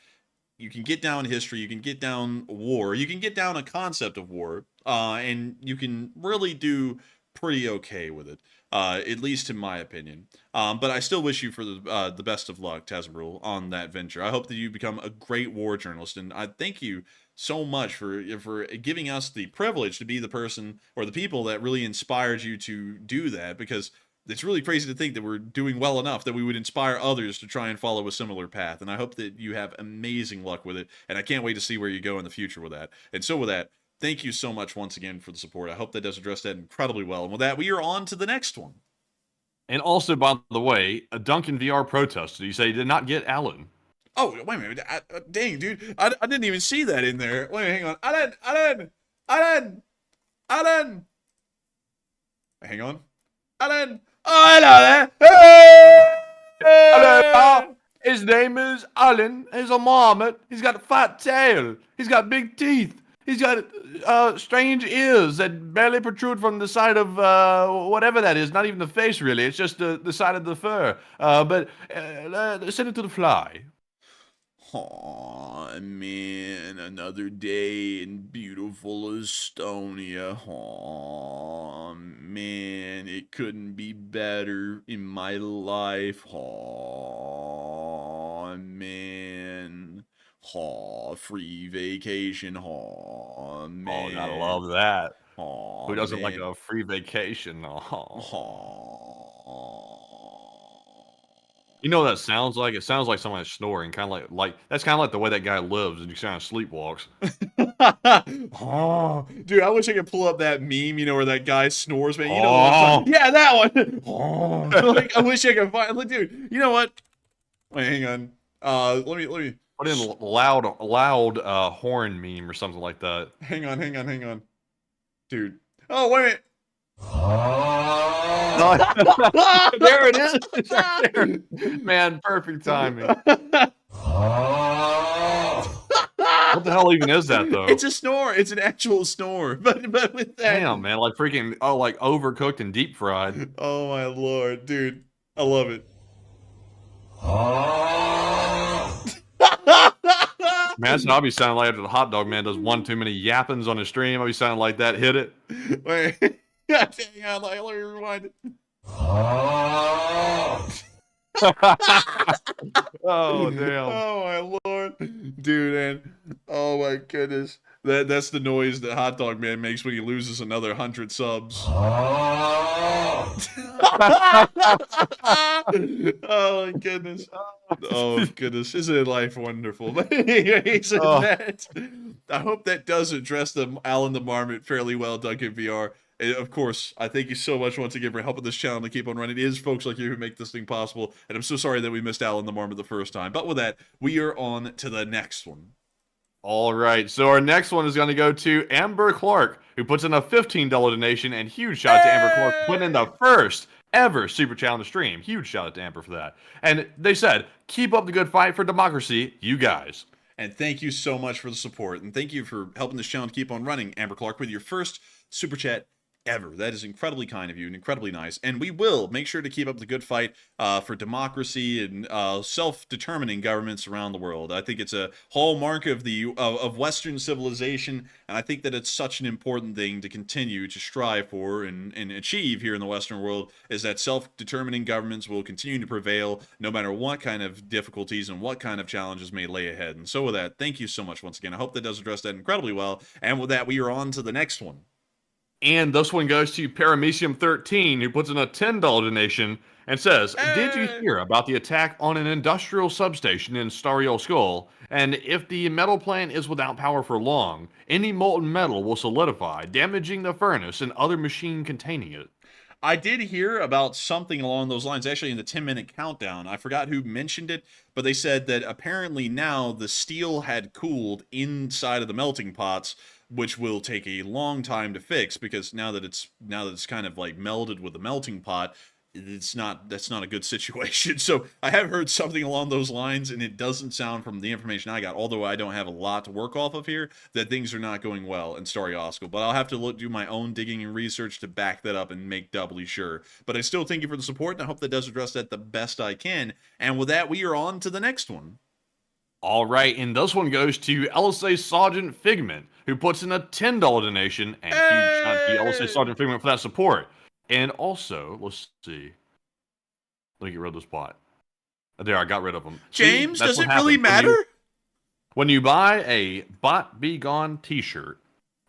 you can get down history, you can get down war, you can get down a concept of war, and you can really do pretty okay with it, at least in my opinion. But I still wish you for the best of luck, Tazarul, on that venture. I hope that you become a great war journalist, and I thank you so much for giving us the privilege to be the person or the people that really inspired you to do that, because it's really crazy to think that we're doing well enough that we would inspire others to try and follow a similar path. And I hope that you have amazing luck with it. And I can't wait to see where you go in the future with that. And so with that, thank you so much once again for the support. I hope that does address that incredibly well. And with that, we are on to the next one. And also, by the way, a Duncan VR protested. You say he did not get Alan. Oh, wait a minute. Dang, dude. I didn't even see that in there. Wait, hang on. Alan! Hang on. Alan! Oh, hello there! Hello. His name is Alan. He's a marmot. He's got a fat tail. He's got big teeth. He's got strange ears that barely protrude from the side of whatever that is. Not even the face, really. It's just the side of the fur. But send it to the fly. Aw, man, another day in beautiful Estonia. Aw, man, it couldn't be better in my life. Aw, man. Aw, free vacation. Aw, man. Oh, gotta love that. Aw, Who doesn't man. like a free vacation? Oh. Aw. You know what that sounds like? It sounds like someone snoring, kind of like that's kind of like the way that guy lives, and he kind of sleepwalks. Oh, dude, I wish I could pull up that meme, where that guy snores, man. You know what I'm talking- Yeah, that one. Oh. Like, I wish I could find. Like, dude, you know what? Wait, hang on. Let me Put in loud horn meme or something like that. hang on, dude. Oh, wait a minute. There it is. It's right there. Man, perfect timing. What the hell even is that, though? It's a snore. It's an actual snore. But with that. Damn, man, like freaking, like overcooked and deep fried. Oh my lord, dude. I love it. Man, that's what I'll be sounding like after the hot dog man does one too many yappings on his stream. I'll be sounding like that. Hit it. Wait. Hang on, let me rewind it. Oh, damn. Oh my lord. Dude, man. Oh my goodness. That's the noise that Hot Dog Man makes when he loses another 100 subs. Oh my goodness. Oh goodness. Isn't life wonderful? But anyways, that, I hope that does address the Alan the Marmot fairly well, Duncan VR. And of course, I thank you so much once again for helping this channel to keep on running. It is folks like you who make this thing possible, and I'm so sorry that we missed Alan the Marmot the first time. But with that, we are on to the next one. All right, so our next one is going to go to Amber Clark, who puts in a $15 donation, and huge shout out to Amber Clark for putting in the first ever Super Chat on the stream. Huge shout out to Amber for that. And they said, keep up the good fight for democracy, you guys. And thank you so much for the support. And thank you for helping this channel keep on running, Amber Clark, with your first Super Chat ever. That is incredibly kind of you and incredibly nice. And we will make sure to keep up the good fight for democracy and self-determining governments around the world. I think it's a hallmark of of Western civilization, and I think that it's such an important thing to continue to strive for and achieve here in the Western world, is that self-determining governments will continue to prevail no matter what kind of difficulties and what kind of challenges may lay ahead. And so with that, thank you so much once again. I hope that does address that incredibly well. And with that, we are on to the next one. And this one goes to Paramecium13, who puts in a $10 donation and says, did you hear about the attack on an industrial substation in Staryelskoye? And if the metal plant is without power for long, any molten metal will solidify, damaging the furnace and other machine containing it. I did hear about something along those lines, actually in the 10-minute countdown. I forgot who mentioned it, but they said that apparently now the steel had cooled inside of the melting pots, which will take a long time to fix, because now that it's kind of like melded with the melting pot, that's not a good situation. So I have heard something along those lines, and it doesn't sound, from the information I got, although I don't have a lot to work off of here, that things are not going well in Staryelskoye. But I'll have to do my own digging and research to back that up and make doubly sure. But I still thank you for the support, and I hope that does address that the best I can. And with that, we are on to the next one. All right, and this one goes to LSA Sergeant Figment, who puts in a $10 donation, and huge shout out to LSA Sergeant Figment for that support. And also, let's see. Let me get rid of this bot. There, I got rid of them. James, does it really matter? When you buy a Bot Be Gone t-shirt,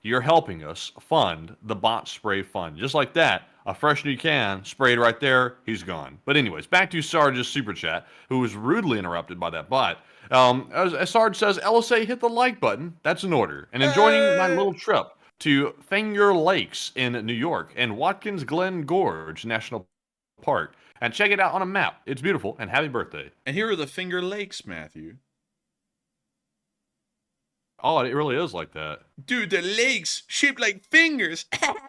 you're helping us fund the Bot Spray Fund. Just like that, a fresh new can, sprayed right there, he's gone. But anyways, back to Sarge's Super Chat, who was rudely interrupted by that bot. As Sarge says, LSA, hit the like button. That's an order. And enjoying my little trip to Finger Lakes in New York and Watkins Glen Gorge National Park. And check it out on a map. It's beautiful, and happy birthday. And here are the Finger Lakes, Matthew. Oh, it really is like that. Dude, the lakes shaped like fingers.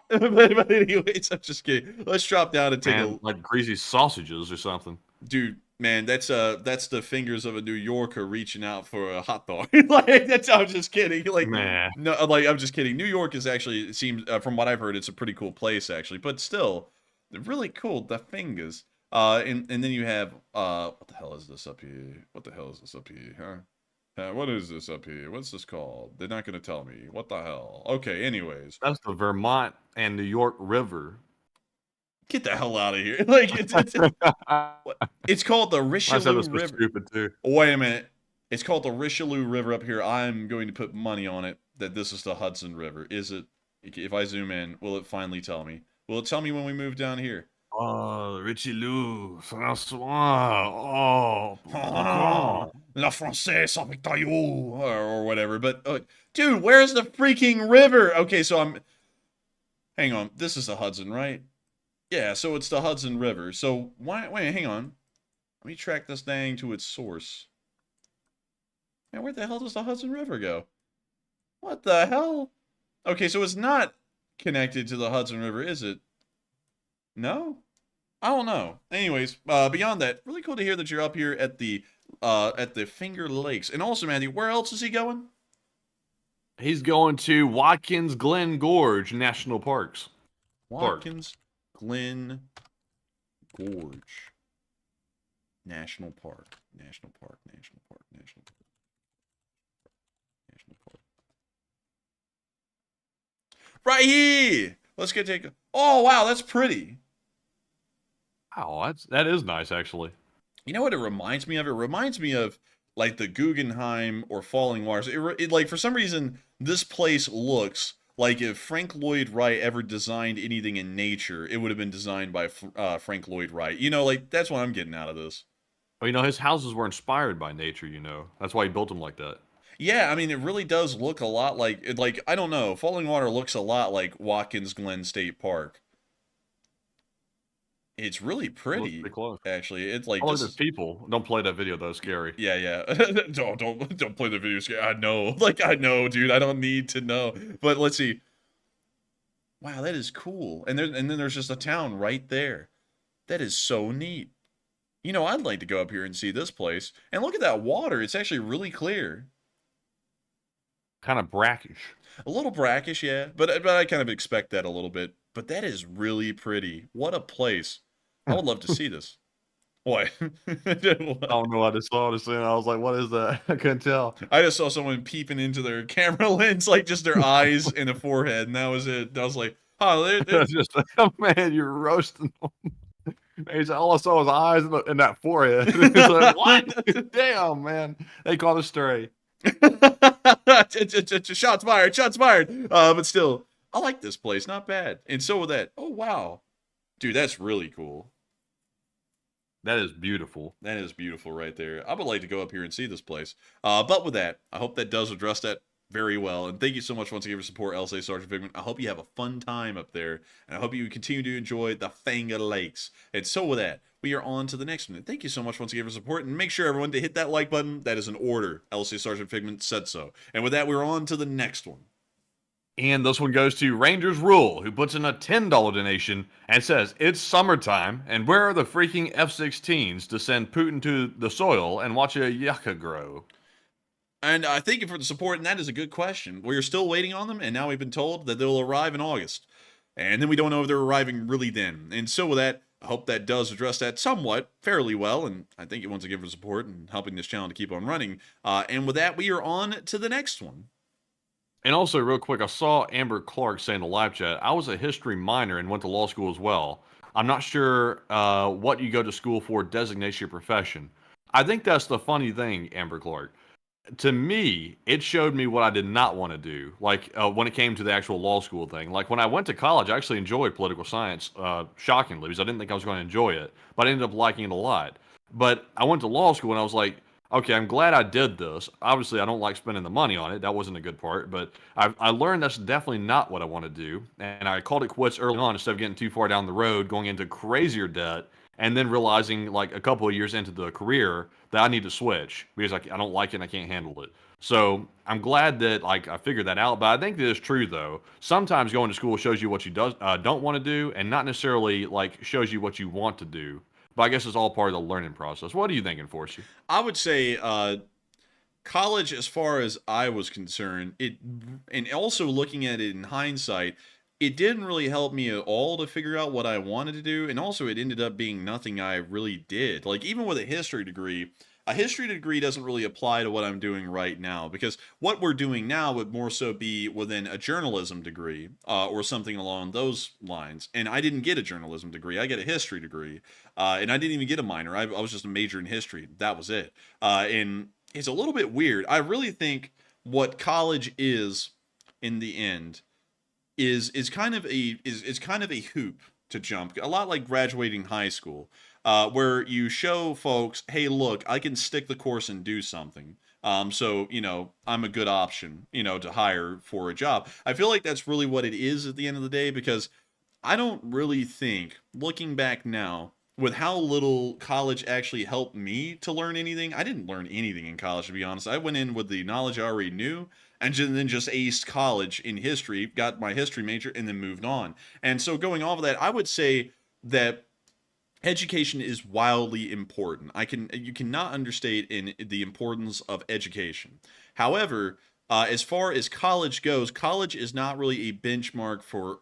but anyways, I'm just kidding. Let's drop down and take like greasy sausages or something. Dude, man, that's the fingers of a New Yorker reaching out for a hot dog. I'm just kidding. Man. No, I'm just kidding. New York is actually, it seems, from what I've heard, it's a pretty cool place actually. But still, they're really cool. The fingers. And then you have what the hell is this up here? What the hell is this up here, huh? What is this up here? What's this called? They're not going to tell me. What the hell? Okay, anyways. That's the Vermont and New York River. Get the hell out of here. It's called the Richelieu River. Stupid too. Wait a minute. It's called the Richelieu River up here. I'm going to put money on it that this is the Hudson River. Is it? If I zoom in, will it finally tell me? Will it tell me when we move down here? Oh, Richelieu, François, La Française avec taillot, or whatever. But, dude, where's the freaking river? Okay, so hang on. This is the Hudson, right? Yeah, so it's the Hudson River. So, wait, hang on. Let me track this thing to its source. Man, where the hell does the Hudson River go? What the hell? Okay, so it's not connected to the Hudson River, is it? No? I don't know. Anyways, beyond that, really cool to hear that you're up here at the Finger Lakes. And also, Matthew, where else is he going? He's going to Watkins Glen Gorge National Parks. Watkins Glen Gorge National Park. National Park. Right here! Let's go take a... Oh, wow, that's pretty. Wow, that is nice, actually. You know what it reminds me of? It reminds me of, like, the Guggenheim or Falling Waters. It like, for some reason, this place looks like if Frank Lloyd Wright ever designed anything in nature, it would have been designed by Frank Lloyd Wright. You know, like, that's what I'm getting out of this. Well, you know, his houses were inspired by nature, you know. That's why he built them like that. Yeah, I mean, it really does look a lot like, I don't know, Falling Water looks a lot like Watkins Glen State Park. It's really It looks pretty, pretty close. actually. It's like Oh, look, this there's is people. Don't play that video though. Scary. yeah. Don't play the video game. I know. Like I know, dude. I don't need to know. But let's see. Wow, that is cool. And then there's just a town right there. That is so neat. You know, I'd like to go up here and see this place. And look at that water. It's actually really clear. Kind of brackish. A little brackish, yeah. But I kind of expect that a little bit. But that is really pretty. What a place. I would love to see this. What? I don't know. I just saw this and I was like, "What is that?" I couldn't tell. I just saw someone peeping into their camera lens, like just their eyes and a forehead, and that was it. I was like, "Oh, It's just like, man, you're roasting them. He's all I saw was eyes and that forehead. It's like, what? Damn, man. They caught a stray. shots fired, shots fired." But still, I like this place, not bad. And so with that, oh wow, dude, that's really cool. That is beautiful. That is beautiful right there. I would like to go up here and see this place. But with that, I hope that does address that very well. And thank you so much once again for support, LSA Sergeant Figment. I hope you have a fun time up there. And I hope you continue to enjoy the Fanga Lakes. And so with that, we are on to the next one. And thank you so much once again for support. And make sure everyone to hit that like button. That is an order. LSA Sergeant Figment said so. And with that, we're on to the next one. And this one goes to Rangers Rule, who puts in a $10 donation and says, "It's summertime, and where are the freaking F-16s to send Putin to the soil and watch a yucca grow?" And I thank you for the support, and that is a good question. We're still waiting on them, and now we've been told that they'll arrive in August. And then we don't know if they're arriving really then. And so with that, I hope that does address that somewhat, fairly well, and I thank you once again for support and helping this channel to keep on running. And with that, we are on to the next one. And also, real quick, I saw Amber Clark say in the live chat, "I was a history minor and went to law school as well. I'm not sure what you go to school for designates your profession." I think that's the funny thing, Amber Clark. To me, it showed me what I did not want to do. Like when it came to the actual law school thing. Like when I went to college, I actually enjoyed political science, shockingly, because I didn't think I was going to enjoy it. But I ended up liking it a lot. But I went to law school and I was like, okay, I'm glad I did this. Obviously, I don't like spending the money on it. That wasn't a good part. But I learned that's definitely not what I want to do. And I called it quits early on instead of getting too far down the road, going into crazier debt, and then realizing like a couple of years into the career that I need to switch because I don't like it and I can't handle it. So I'm glad that like I figured that out. But I think that it's true though. Sometimes going to school shows you what you don't want to do, and not necessarily like shows you what you want to do. But I guess it's all part of the learning process. What are you thinking, Forsey? I would say college, as far as I was concerned, and also looking at it in hindsight, it didn't really help me at all to figure out what I wanted to do, and also it ended up being nothing I really did. Like, even with a history degree doesn't really apply to what I'm doing right now, because what we're doing now would more so be within a journalism degree or something along those lines. And I didn't get a journalism degree. I get a history degree. And I didn't even get a minor. I was just a major in history. That was it. And it's a little bit weird. I really think what college is in the end is kind of a hoop to jump, a lot like graduating high school, where you show folks, hey, look, I can stick the course and do something. So, you know, I'm a good option, you know, to hire for a job. I feel like that's really what it is at the end of the day, because I don't really think, looking back now, with how little college actually helped me to learn anything. I didn't learn anything in college, to be honest. I went in with the knowledge I already knew, and then just aced college in history, got my history major, and then moved on. And so going off of that, I would say that education is wildly important. You cannot understate the importance of education. However, as far as college goes, college is not really a benchmark for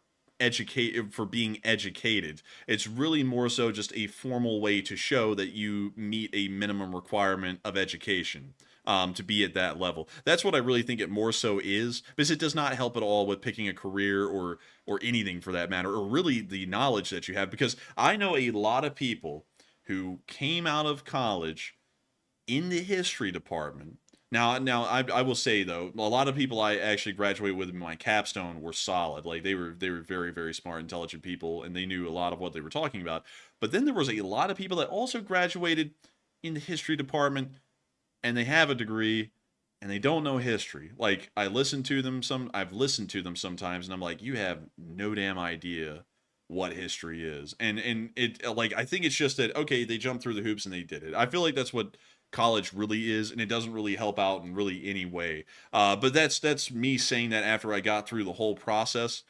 being educated. It's really more so just a formal way to show that you meet a minimum requirement of education to be at that level. That's what I really think it more so is, because it does not help at all with picking a career or anything for that matter, or really the knowledge that you have. Because I know a lot of people who came out of college in the history department. Now, I will say though, a lot of people I actually graduated with in my capstone were solid. Like they were very, very smart, intelligent people, and they knew a lot of what they were talking about. But then there was a lot of people that also graduated in the history department, and they have a degree, and they don't know history. Like I've listened to them sometimes, and I'm like, you have no damn idea what history is. And it, like, I think it's just that, okay, they jumped through the hoops and they did it. I feel like that's what college really is, and it doesn't really help out in really any way. But that's me saying that after I got through the whole process.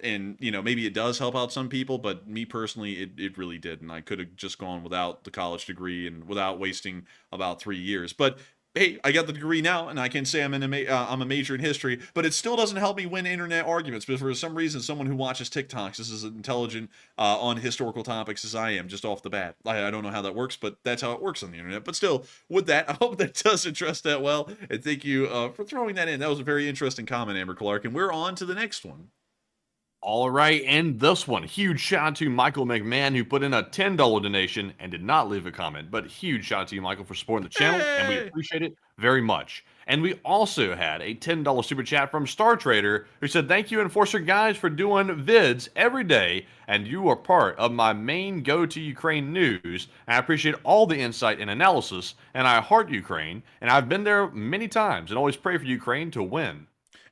And, you know, maybe it does help out some people, but me personally, it really didn't. I could have just gone without the college degree and without wasting about 3 years. But hey, I got the degree now, and I can say I'm a major in history, but it still doesn't help me win internet arguments. Because for some reason, someone who watches TikToks is as intelligent on historical topics as I am, just off the bat. I don't know how that works, but that's how it works on the internet. But still, with that, I hope that does address that well, and thank you for throwing that in. That was a very interesting comment, Amber Clark, and we're on to the next one. All right, and this one, huge shout out to Michael McMahon, who put in a $10 donation and did not leave a comment, but huge shout out to you, Michael, for supporting the channel, and we appreciate it very much. And we also had a $10 super chat from Star Trader, who said, thank you, Enforcer guys, for doing vids every day, and you are part of my main go-to Ukraine news. And I appreciate all the insight and analysis, and I heart Ukraine, and I've been there many times, and always pray for Ukraine to win.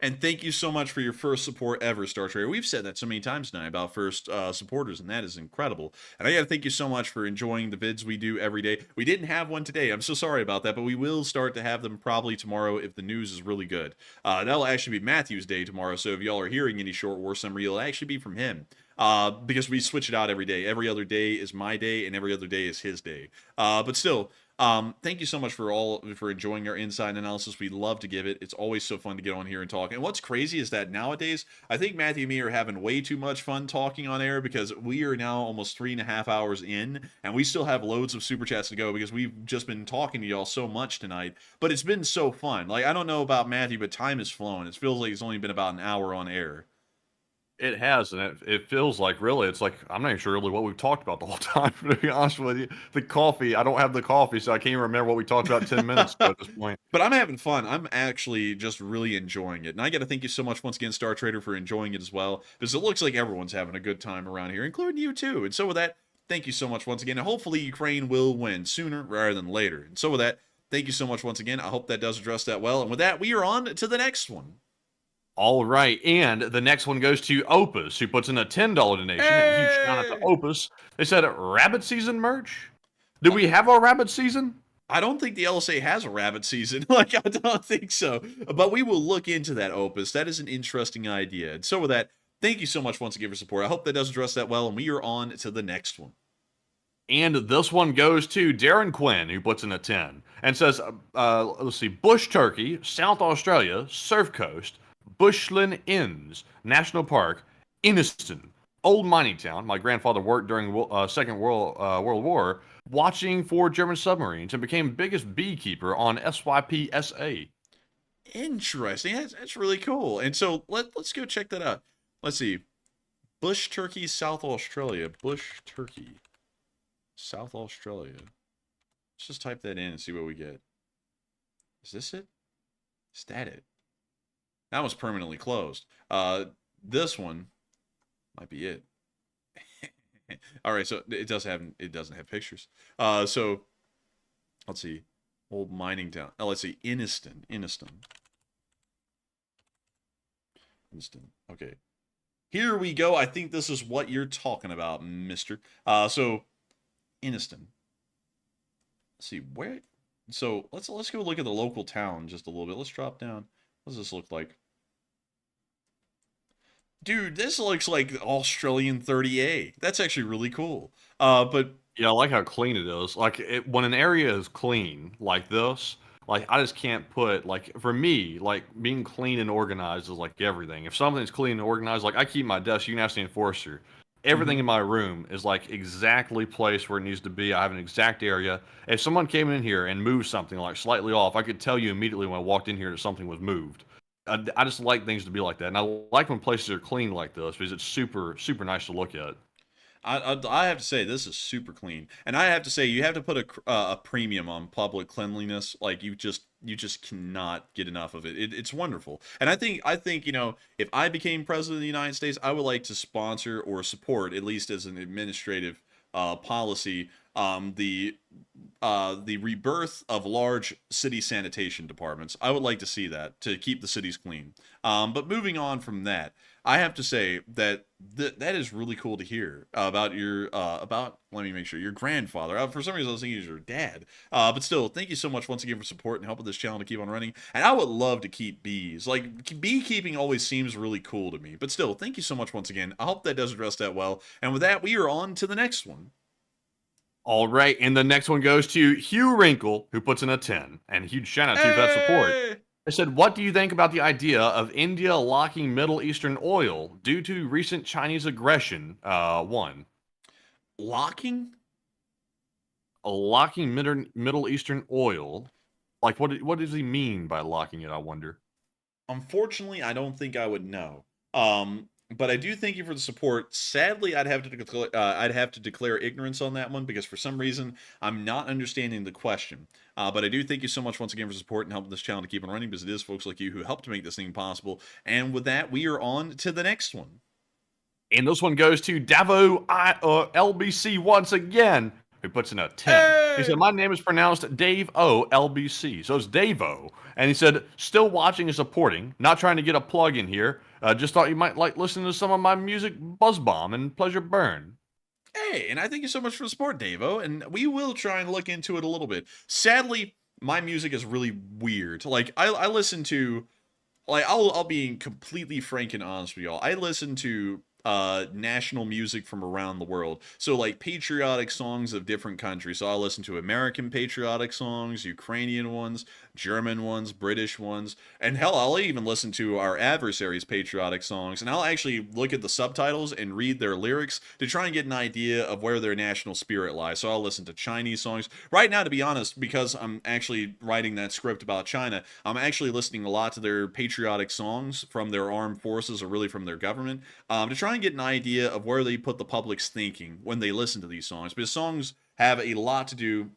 And thank you so much for your first support ever, Star Trader. We've said that so many times tonight about first supporters, and that is incredible. And I got to thank you so much for enjoying the vids we do every day. We didn't have one today. I'm so sorry about that, but we will start to have them probably tomorrow if the news is really good. That'll actually be Matthew's day tomorrow, so if y'all are hearing any short war summary, it'll actually be from him. Because we switch it out every day. Every other day is my day, and every other day is his day. But still, thank you so much for enjoying our inside analysis. We love to give it. It's always so fun to get on here and talk. And what's crazy is that nowadays, I think Matthew and me are having way too much fun talking on air, because we are now almost 3.5 hours in, and we still have loads of super chats to go because we've just been talking to y'all so much tonight. But it's been so fun. Like, I don't know about Matthew, but time has flown. It feels like it's only been about an hour on air. It has, and it feels like, really, it's like, I'm not even sure really what we've talked about the whole time, to be honest with you. The coffee, I don't have the coffee, so I can't even remember what we talked about 10 minutes ago at this point. But I'm having fun. I'm actually just really enjoying it. And I got to thank you so much once again, Star Trader, for enjoying it as well, because it looks like everyone's having a good time around here, including you too. And so with that, thank you so much once again. And hopefully Ukraine will win sooner rather than later. And so with that, thank you so much once again. I hope that does address that well. And with that, we are on to the next one. All right, and the next one goes to Opus, who puts in a $10 donation. Hey! A huge shout out to Opus. They said, rabbit season merch? Do we have our rabbit season? I don't think the LSA has a rabbit season. Like, I don't think so. But we will look into that, Opus. That is an interesting idea. And so with that, thank you so much once again for support. I hope that does address that well, and we are on to the next one. And this one goes to Darren Quinn, who puts in a 10, and says, let's see, Bush Turkey, South Australia, Surf Coast, Bushland Inns National Park, Inniston, old mining town. My grandfather worked during Second World War, watching for German submarines, and became biggest beekeeper on SYP-SA. Interesting. That's really cool. And so let's go check that out. Let's see. Bush Turkey, South Australia. Bush Turkey, South Australia. Let's just type that in and see what we get. Is this it? Is that it? That was permanently closed. This one might be it. All right, so it doesn't have pictures. So let's see. Old mining town. Oh, let's see. Inniston. Okay. Here we go. I think this is what you're talking about, mister. So Inniston. Let's see where. So let's go look at the local town just a little bit. Let's drop down. What does this look like? Dude, this looks like Australian 30A. That's actually really cool. But yeah, I like how clean it is. Like, when an area is clean like this, like, I just can't put, like, for me, like, being clean and organized is like everything. If something's clean and organized, like, I keep my desk, you can ask the Enforcer. Everything in my room is like exactly placed where it needs to be. I have an exact area. If someone came in here and moved something like slightly off, I could tell you immediately when I walked in here that something was moved. I just like things to be like that, and I like when places are clean like this because it's super, super nice to look at. I have to say this is super clean, and I have to say you have to put a premium on public cleanliness. Like, you just cannot get enough of it. It's wonderful, and I think if I became president of the United States, I would like to sponsor or support, at least as an administrative policy, the rebirth of large city sanitation departments. I would like to see that to keep the cities clean. But moving on from that, I have to say that that is really cool to hear about your let me make sure, your grandfather. For some reason, I was thinking he was your dad. But still, thank you so much once again for support and helping this channel to keep on running. And I would love to keep bees. Like, beekeeping always seems really cool to me. But still, thank you so much once again. I hope that does address that well. And with that, we are on to the next one. All right, and the next one goes to Hugh Wrinkle, who puts in a 10. And huge shout out to you for that support. I said, what do you think about the idea of India locking Middle Eastern oil due to recent Chinese aggression? One. Locking? Locking Middle Eastern oil? Like, what does he mean by locking it, I wonder? Unfortunately, I don't think I would know. But I do thank you for the support. Sadly, I'd have to declare ignorance on that one because for some reason I'm not understanding the question. But I do thank you so much once again for support and helping this channel to keep on running because it is folks like you who help to make this thing possible. And with that, we are on to the next one. And this one goes to Davo LBC once again, who puts in a 10. Hey! He said, my name is pronounced Dave O LBC. So it's Dave O. And he said, still watching and supporting, not trying to get a plug in here. Just thought you might like listening to some of my music, Buzz Bomb and Pleasure Burn. Hey, and I thank you so much for the support, Dave-O, and we will try and look into it a little bit. Sadly, my music is really weird. Like, I listen to, like, I'll be completely frank and honest with y'all. I listen to national music from around the world. So like patriotic songs of different countries. So I'll listen to American patriotic songs, Ukrainian ones, German ones, British ones, and hell, I'll even listen to our adversaries' patriotic songs, and I'll actually look at the subtitles and read their lyrics to try and get an idea of where their national spirit lies. So I'll listen to Chinese songs. Right now, to be honest, because I'm actually writing that script about China, I'm actually listening a lot to their patriotic songs from their armed forces, or really from their government, to try and get an idea of where they put the public's thinking when they listen to these songs, because songs have a lot to do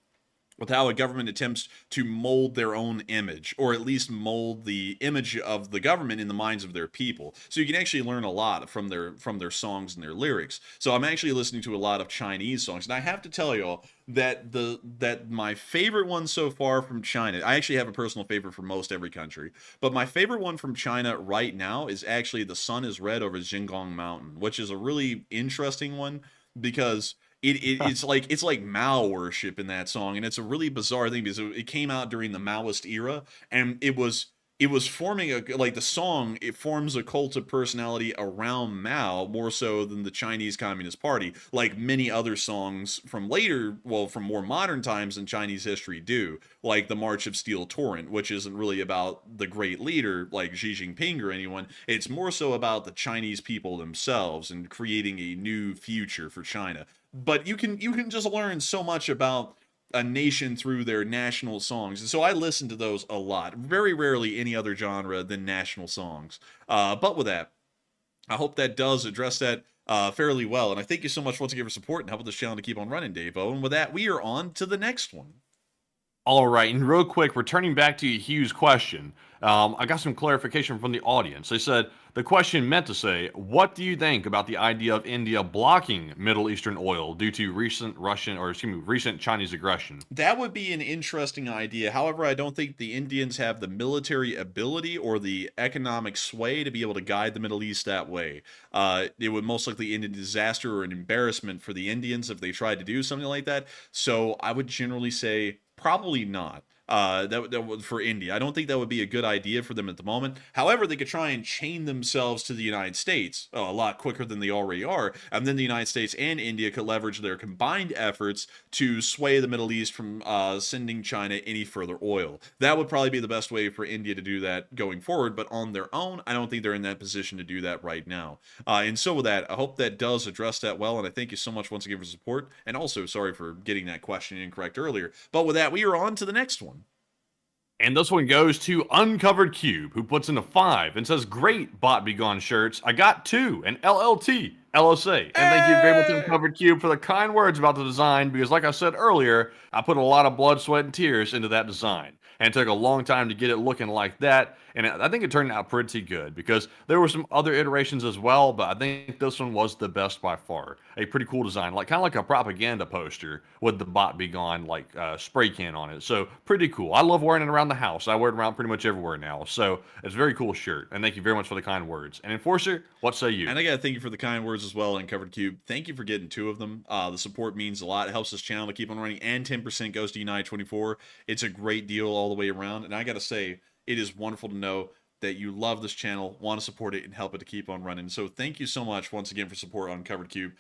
with how a government attempts to mold their own image, or at least mold the image of the government in the minds of their people. So you can actually learn a lot from their songs and their lyrics. So I'm actually listening to a lot of Chinese songs, and I have to tell y'all that my favorite one so far from China, I actually have a personal favorite for most every country, but my favorite one from China right now is actually The Sun is Red Over Jingong Mountain, which is a really interesting one because it's like Mao worship in that song, and it's a really bizarre thing because it came out during the Maoist era, and it was forming the song, it forms a cult of personality around Mao more so than the Chinese Communist Party, like many other songs from from more modern times in Chinese history do, like the March of Steel Torrent, which isn't really about the great leader like Xi Jinping or anyone. It's more so about the Chinese people themselves and creating a new future for China. But you can just learn so much about a nation through their national songs, and so I listen to those a lot. Very rarely any other genre than national songs. But with that, I hope that does address that fairly well, and I thank you so much once again for support and helping this channel to keep on running, Dave-O. And with that, we are on to the next one. All right, and real quick, returning back to Hugh's question, I got some clarification from the audience. They said the question meant to say, what do you think about the idea of India blocking Middle Eastern oil due to recent recent Chinese aggression? That would be an interesting idea. However, I don't think the Indians have the military ability or the economic sway to be able to guide the Middle East that way. It would most likely end in disaster or an embarrassment for the Indians if they tried to do something like that. So I would generally say probably not. That for India, I don't think that would be a good idea for them at the moment. However, they could try and chain themselves to the United States a lot quicker than they already are, and then the United States and India could leverage their combined efforts to sway the Middle East from sending China any further oil. That would probably be the best way for India to do that going forward, but on their own, I don't think they're in that position to do that right now. And so with that, I hope that does address that well, and I thank you so much once again for support, and also sorry for getting that question incorrect earlier. But with that, we are on to the next one. And this one goes to Uncovered Cube, who puts in a 5 and says, great Bot Be Gone shirts. I got 2, and LLT. LOC. And thank you very much to Covered Cube for the kind words about the design, because like I said earlier, I put a lot of blood, sweat, and tears into that design. And it took a long time to get it looking like that. And I think it turned out pretty good, because there were some other iterations as well, but I think this one was the best by far. A pretty cool design, like kind of like a propaganda poster with the bot be gone, like spray can on it. So pretty cool. I love wearing it around the house. I wear it around pretty much everywhere now. So it's a very cool shirt. And thank you very much for the kind words. And Enforcer, what say you? And I gotta thank you for the kind words as well, and Covered Cube. Thank you for getting 2 of them. The support means a lot. It helps this channel to keep on running, and 10% goes to United24. It's a great deal all the way around. And I gotta say, it is wonderful to know that you love this channel, want to support it, and help it to keep on running. So thank you so much once again for support on Covered Cube.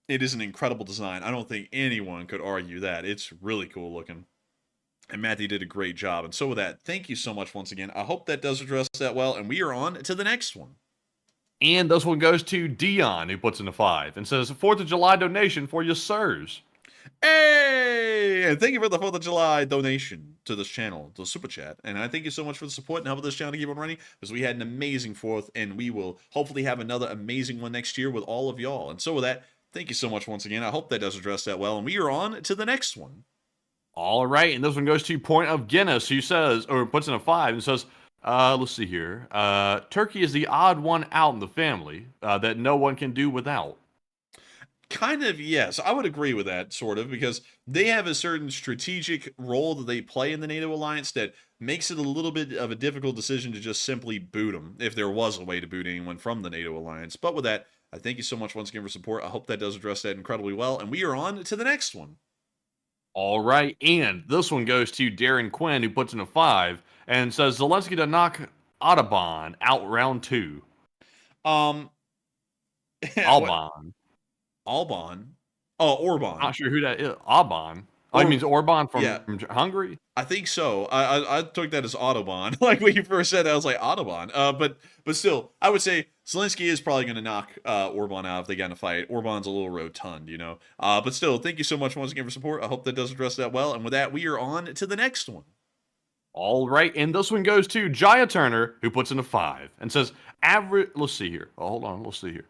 It is an incredible design. I don't think anyone could argue that. It's really cool looking. And Matthew did a great job. And so with that, thank you so much once again. I hope that does address that well. And we are on to the next one. And this one goes to Dion, who puts in a 5 and says, 4th of July donation for your sirs. Hey! And thank you for the 4th of July donation to this channel, the Super Chat. And I thank you so much for the support and helping this channel to keep on running, because we had an amazing 4th, and we will hopefully have another amazing one next year with all of y'all. And so with that, thank you so much once again. I hope that does address that well. And we are on to the next one. All right, and this one goes to Point of Guinness, who says, or puts in a 5 and says, let's see here. Turkey is the odd one out in the family that no one can do without. Kind of, yes. I would agree with that, sort of, because they have a certain strategic role that they play in the NATO alliance that makes it a little bit of a difficult decision to just simply boot them, if there was a way to boot anyone from the NATO alliance. But with that, I thank you so much once again for support. I hope that does address that incredibly well. And we are on to the next one. All right, and this one goes to Darren Quinn, who puts in a 5 and says, Zelenskyy to knock Audubon out round 2. Alban. Alban? Oh, Orban. Not sure who that is. Alban. Oh, he means Orban from Hungary? I think so. I took that as Audubon. Like when you first said that, I was like, Audubon. But still, I would say Zelenskyy is probably going to knock Orban out if they get in a fight. Orban's a little rotund, you know. But still, thank you so much once again for support. I hope that does address that well. And with that, we are on to the next one. All right, and this one goes to Jaya Turner, who puts in a 5 and says, average, let's see here. Oh, hold on, let's see here.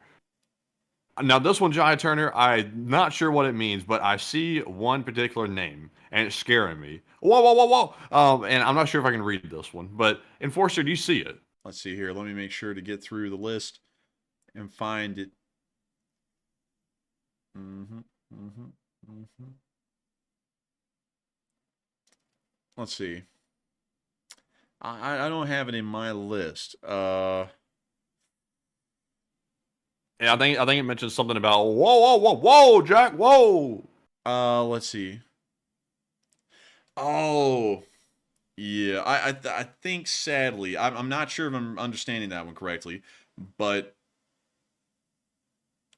Now, this one, Jaya Turner, I'm not sure what it means, but I see one particular name, and it's scaring me. Whoa, whoa, whoa, whoa. And I'm not sure if I can read this one, but Enforcer, do you see it? Let's see here. Let me make sure to get through the list and find it. Let's see. I don't have it in my list. Yeah, I think it mentions something about whoa, whoa, whoa, whoa, Jack, whoa. Let's see. Oh, yeah. I think sadly, I'm not sure if I'm understanding that one correctly, but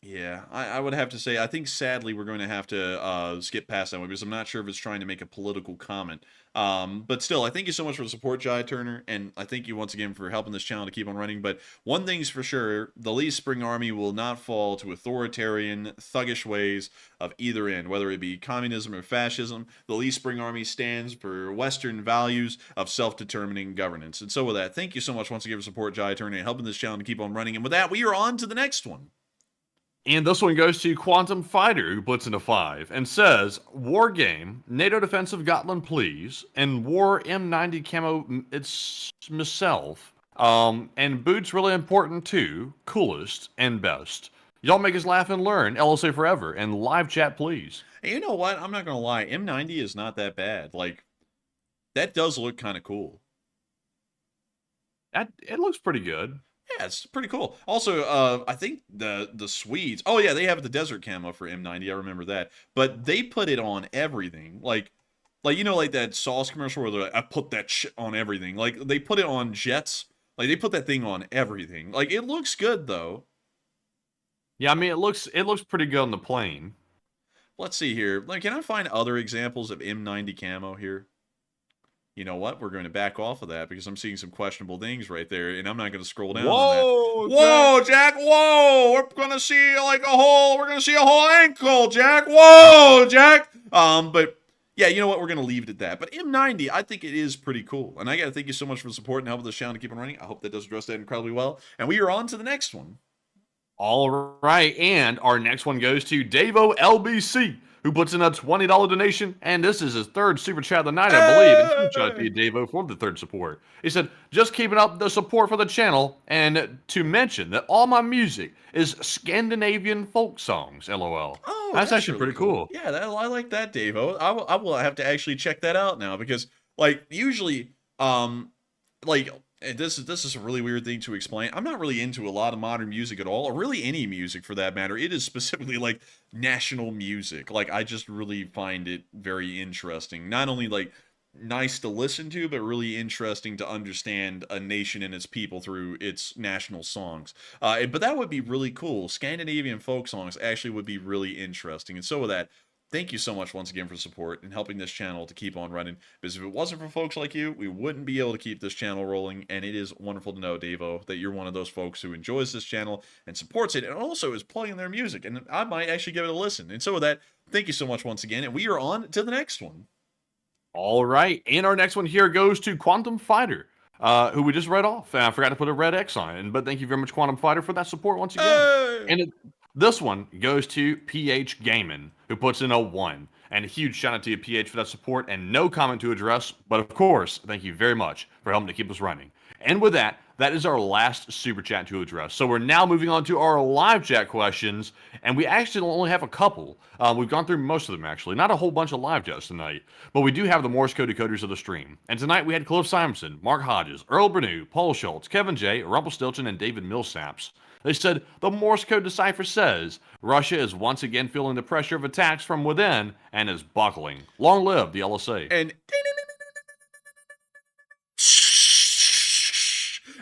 yeah, I would have to say I think sadly we're going to have to skip past that one, because I'm not sure if it's trying to make a political comment. But still, I thank you so much for the support, Jai Turner, and I thank you once again for helping this channel to keep on running. But one thing's for sure, the Lee Spring Army will not fall to authoritarian, thuggish ways of either end, whether it be communism or fascism. The Lee Spring Army stands for Western values of self-determining governance. And so with that, thank you so much once again for support, Jai Turner, and helping this channel to keep on running. And with that, we are on to the next one. And this one goes to Quantum Fighter, who puts in a 5 and says, War game, NATO defensive Gotland, please, and War M90 camo, it's myself. And boots really important too, coolest and best. Y'all make us laugh and learn, LSA forever, and live chat, please. And you know what? I'm not going to lie. M90 is not that bad. Like, that does look kind of cool. It looks pretty good. Yeah, it's pretty cool. Also, I think the Swedes, oh yeah, they have the desert camo for M90, I remember that. But they put it on everything. Like you know, like that sauce commercial where they're like, I put that shit on everything. Like, they put it on jets. Like, they put that thing on everything. Like, it looks good, though. Yeah, I mean, it looks pretty good on the plane. Let's see here. Like, can I find other examples of M90 camo here? You know what? We're going to back off of that because I'm seeing some questionable things right there, and I'm not going to scroll down on that. Whoa, Jack! Whoa! We're going to see like a whole. We're going to see a whole ankle, Jack. Whoa, Jack! But yeah, you know what? We're going to leave it at that. But M90, I think it is pretty cool, and I got to thank you so much for the support and helping this channel to keep on running. I hope that does address that incredibly well. And we are on to the next one. All right, and our next one goes to Davo LBC, who puts in a $20 donation, and this is his third super chat of the night, I believe. And huge shout out to you, Davo, for the third support. He said, just keeping up the support for the channel, and to mention that all my music is Scandinavian folk songs, LOL. Oh, that's actually really pretty cool. Yeah, I like that, Davo. I will have to actually check that out now because, like, usually, like, and this is a really weird thing to explain. I'm not really into a lot of modern music at all, or really any music for that matter. It is specifically like national music. Like, I just really find it very interesting. Not only like nice to listen to, but really interesting to understand a nation and its people through its national songs. But that would be really cool. Scandinavian folk songs actually would be really interesting. And so with that, thank you so much once again for support and helping this channel to keep on running. Because if it wasn't for folks like you, we wouldn't be able to keep this channel rolling. And it is wonderful to know, Davo, that you're one of those folks who enjoys this channel and supports it and also is playing their music. And I might actually give it a listen. And so with that, thank you so much once again. And we are on to the next one. All right, and our next one here goes to Quantum Fighter, who we just read off. I forgot to put a red X on it, but thank you very much, Quantum Fighter, for that support once again. Hey! And this one goes to PH Gaming, who puts in a 1. And a huge shout out to you, PH, for that support, and no comment to address, but of course, thank you very much for helping to keep us running. And with that, that is our last super chat to address. So we're now moving on to our live chat questions, and we actually only have a couple. We've gone through most of them, actually. Not a whole bunch of live chats tonight, but we do have the Morse code decoders of the stream. And tonight we had Cliff Simonson, Mark Hodges, Earl Bernew, Paul Schultz, Kevin J., Rumpelstiltskin, and David Millsaps. They said, the Morse code decipher says, Russia is once again feeling the pressure of attacks from within and is buckling. Long live the LSA.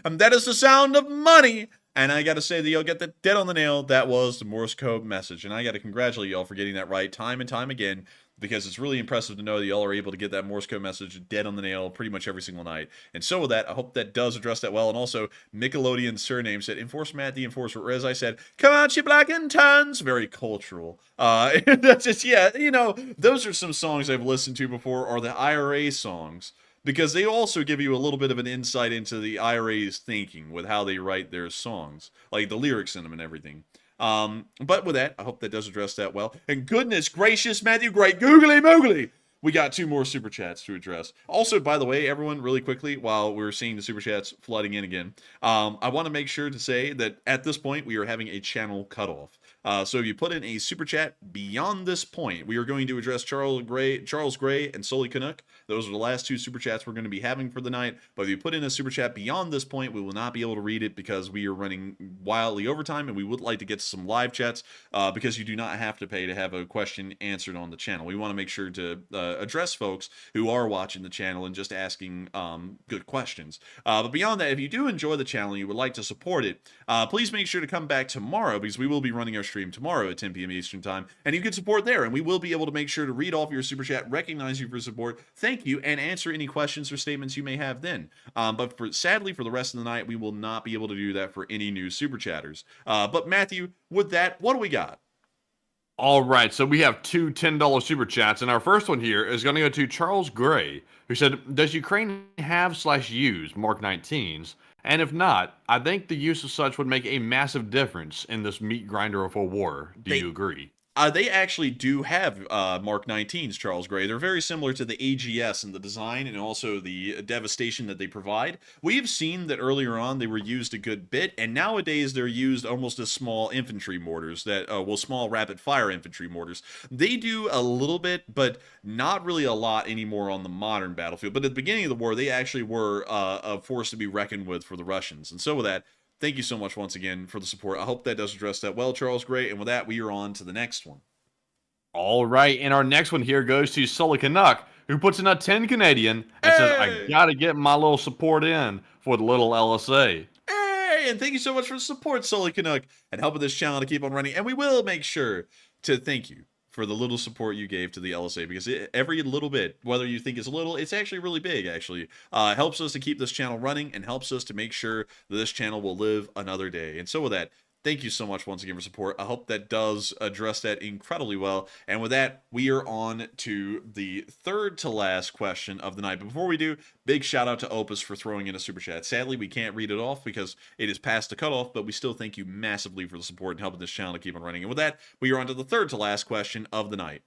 And that is the sound of money. And I got to say that you'll get the dead on the nail. That was the Morse code message. And I got to congratulate y'all for getting that right time and time again, because it's really impressive to know that y'all are able to get that Morse code message dead on the nail pretty much every single night. And so with that, I hope that does address that well. And also, Nickelodeon's surname said, Enforce Matt the Enforcer. Or as I said, come out, you black and tans. Very cultural. That's just, yeah, you know, those are some songs I've listened to before, are the IRA songs. Because they also give you a little bit of an insight into the IRA's thinking with how they write their songs. Like the lyrics in them and everything. But with that, I hope that does address that well. And goodness gracious, Matthew, great googly moogly! We got 2 more super chats to address. Also, by the way, everyone, really quickly, while we're seeing the super chats flooding in again, I want to make sure to say that at this point, we are having a channel cutoff. So if you put in a super chat beyond this point, we are going to address Charles Gray and Sully Canuck. Those are the last 2 super chats we're going to be having for the night. But if you put in a super chat beyond this point, we will not be able to read it because we are running wildly overtime, and we would like to get some live chats because you do not have to pay to have a question answered on the channel. We want to make sure to address folks who are watching the channel and just asking good questions. But beyond that, if you do enjoy the channel and you would like to support it, please make sure to come back tomorrow, because we will be running our stream tomorrow at 10 p.m. Eastern Time, and you can support there, and we will be able to make sure to read off your super chat, recognize you for support, thank you, and answer any questions or statements you may have then. But sadly, for the rest of the night, we will not be able to do that for any new super chatters. But Matthew, with that, what do we got? All right, so we have 2 $10 super chats, and our first one here is going to go to Charles Gray, who said, does Ukraine have/use Mark 19s? And if not, I think the use of such would make a massive difference in this meat grinder of a war. Do you agree? They actually do have Mark 19s, Charles Gray. They're very similar to the AGS in the design and also the devastation that they provide. We've seen that earlier on they were used a good bit, and nowadays they're used almost as small infantry mortars, that small rapid-fire infantry mortars. They do a little bit, but not really a lot anymore on the modern battlefield. But at the beginning of the war, they actually were a force to be reckoned with for the Russians. And so with that, thank you so much once again for the support. I hope that does address that well, Charles Gray. And with that, we are on to the next one. All right, and our next one here goes to Sully Canuck, who puts in a 10 Canadian and says, I gotta get my little support in for the little LSA. Hey, and thank you so much for the support, Sully Canuck, and helping this channel to keep on running. And we will make sure to thank you for the little support you gave to the LSA, because every little bit, whether you think it's little, it's actually really big, actually. Helps us to keep this channel running and helps us to make sure that this channel will live another day. And so with that, thank you so much once again for support. I hope that does address that incredibly well. And with that, we are on to the third to last question of the night. But before we do, big shout out to Opus for throwing in a super chat. Sadly, we can't read it off because it is past the cutoff, but we still thank you massively for the support and helping this channel to keep on running. And with that, we are on to the third to last question of the night.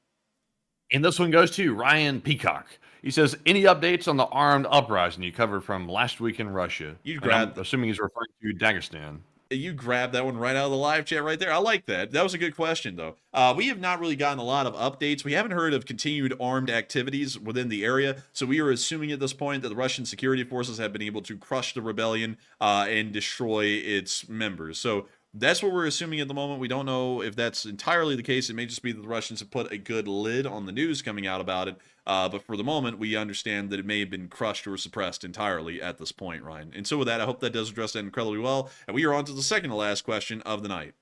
And this one goes to Ryan Peacock. He says, any updates on the armed uprising you covered from last week in Russia? I'm assuming he's referring to Dagestan. You grabbed that one right out of the live chat right there. I like that. That was a good question, though. We have not really gotten a lot of updates. We haven't heard of continued armed activities within the area, so we are assuming at this point that the Russian security forces have been able to crush the rebellion and destroy its members. So that's what we're assuming at the moment. We don't know if that's entirely the case. It may just be that the Russians have put a good lid on the news coming out about it. But for the moment, we understand that it may have been crushed or suppressed entirely at this point, Ryan. And so with that, I hope that does address that incredibly well. And we are on to the second to last question of the night.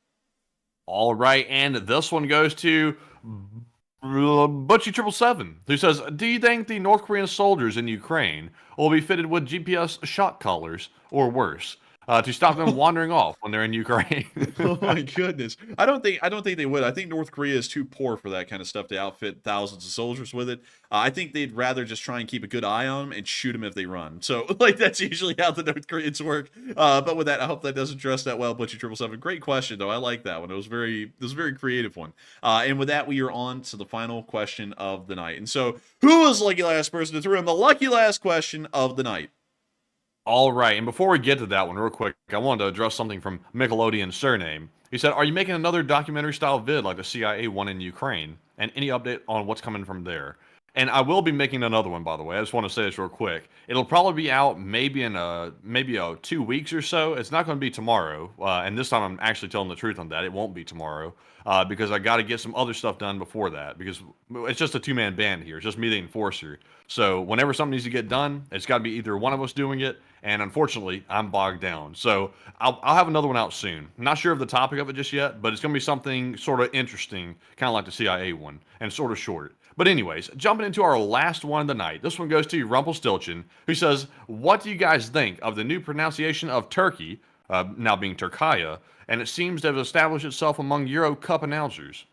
All right, and this one goes to Butchie777, who says, do you think the North Korean soldiers in Ukraine will be fitted with GPS shock collars or worse? To stop them wandering off when they're in Ukraine. Oh my goodness. I don't think they would. I think North Korea is too poor for that kind of stuff to outfit thousands of soldiers with it. I think they'd rather just try and keep a good eye on them and shoot them if they run. So, like, that's usually how the North Koreans work. But with that, I hope that does address that well, Butchie777. Great question, though. I like that one. It was a very creative one. And with that, we are on to the final question of the night. And so, who was the lucky last person to throw in the lucky last question of the night? All right, and before we get to that one real quick, I wanted to address something from Nickelodeon Surname. He said, are you making another documentary-style vid like the CIA one in Ukraine? And any update on what's coming from there? And I will be making another one, by the way. I just want to say this real quick. It'll probably be out maybe in 2 weeks or so. It's not going to be tomorrow. And this time I'm actually telling the truth on that. It won't be tomorrow because I got to get some other stuff done before that because it's just a two-man band here. It's just me, the enforcer. So whenever something needs to get done, it's got to be either one of us doing it. And unfortunately, I'm bogged down. So I'll have another one out soon. I'm not sure of the topic of it just yet, but it's going to be something sort of interesting, kind of like the CIA one, and sort of short. But anyways, jumping into our last one of the night. This one goes to Rumpelstiltskin, who says, what do you guys think of the new pronunciation of Turkey, now being Turkaya, and it seems to have established itself among Euro Cup announcers?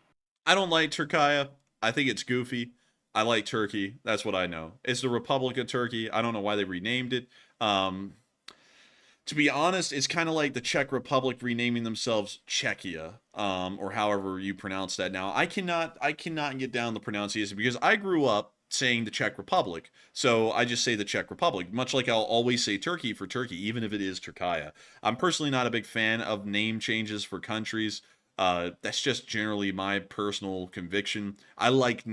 I don't like Turkaya. I think it's goofy. I like Turkey. That's what I know. It's the Republic of Turkey. I don't know why they renamed it. To be honest, it's kind of like the Czech Republic renaming themselves Czechia, or however you pronounce that now. I cannot get down the pronunciation because I grew up saying the Czech Republic. So I just say the Czech Republic, much like I'll always say Turkey for Turkey, even if it is Turkaya. I'm personally not a big fan of name changes for countries. That's just generally my personal conviction. I like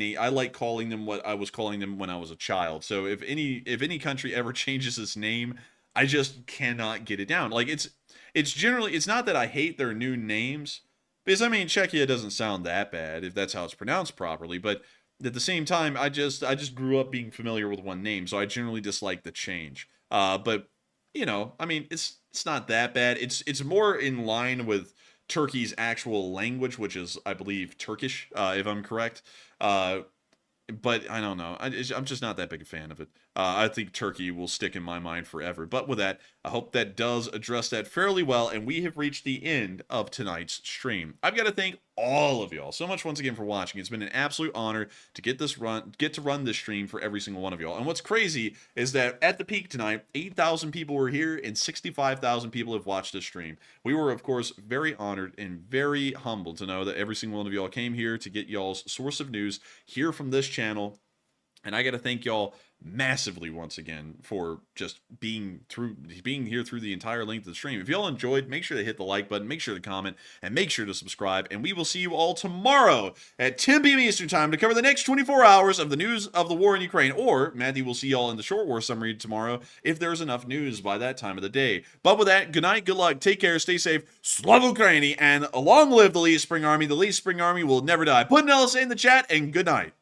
calling them what I was calling them when I was a child. So if any country ever changes its name, I just cannot get it down. Like it's generally, it's not that I hate their new names, because I mean Czechia doesn't sound that bad if that's how it's pronounced properly, but at the same time I just grew up being familiar with one name, so I generally dislike the change. But you know, I mean it's not that bad. It's more in line with Turkey's actual language, which is, I believe, Turkish, if I'm correct. But I don't know. I'm just not that big a fan of it. I think Turkey will stick in my mind forever. But with that, I hope that does address that fairly well. And we have reached the end of tonight's stream. I've got to thank all of y'all so much once again for watching. It's been an absolute honor to get to run this stream for every single one of y'all. And what's crazy is that at the peak tonight, 8,000 people were here and 65,000 people have watched this stream. We were, of course, very honored and very humbled to know that every single one of y'all came here to get y'all's source of news here from this channel. And I got to thank y'all massively once again for just being here through the entire length of the stream. If y'all enjoyed, make sure to hit the like button, make sure to comment, and make sure to subscribe. And we will see you all tomorrow at 10 p.m. Eastern Time to cover the next 24 hours of the news of the war in Ukraine. Or Matthew will see y'all in the short war summary tomorrow if there's enough news by that time of the day. But with that, good night, good luck, take care, stay safe, Slava Ukraini, and long live the Lee Spring Army. The Lee Spring Army will never die. Put an LSA in the chat, and good night.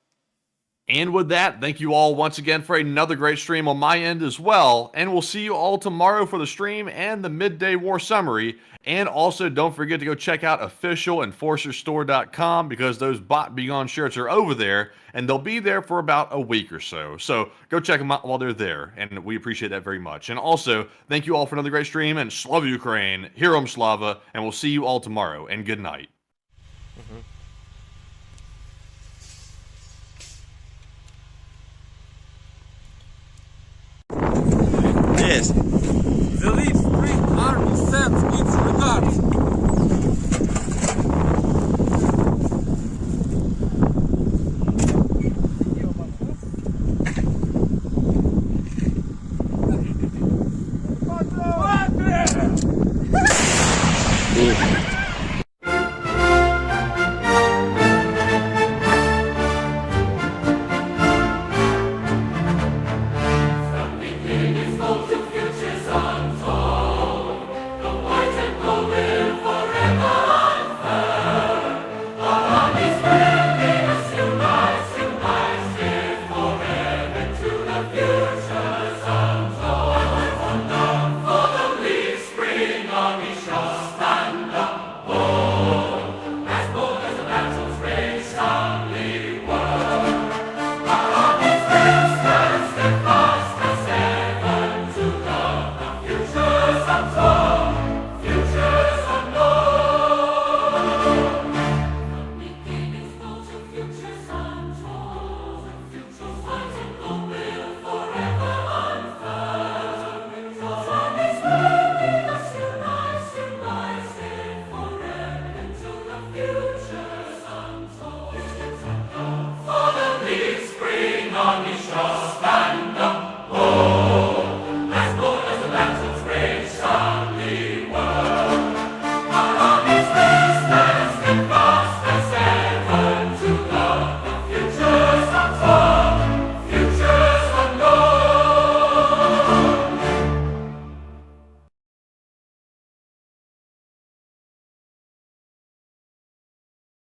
And with that, thank you all once again for another great stream on my end as well. And we'll see you all tomorrow for the stream and the midday war summary. And also, don't forget to go check out officialenforcerstore.com because those Bot Begone shirts are over there and they'll be there for about a week or so. So go check them out while they're there. And we appreciate that very much. And also, thank you all for another great stream. And Slava Ukraine, Herom Slava. And we'll see you all tomorrow. And good night. Yes. The Leaf Spring Army sends its regards. Spring on me shore.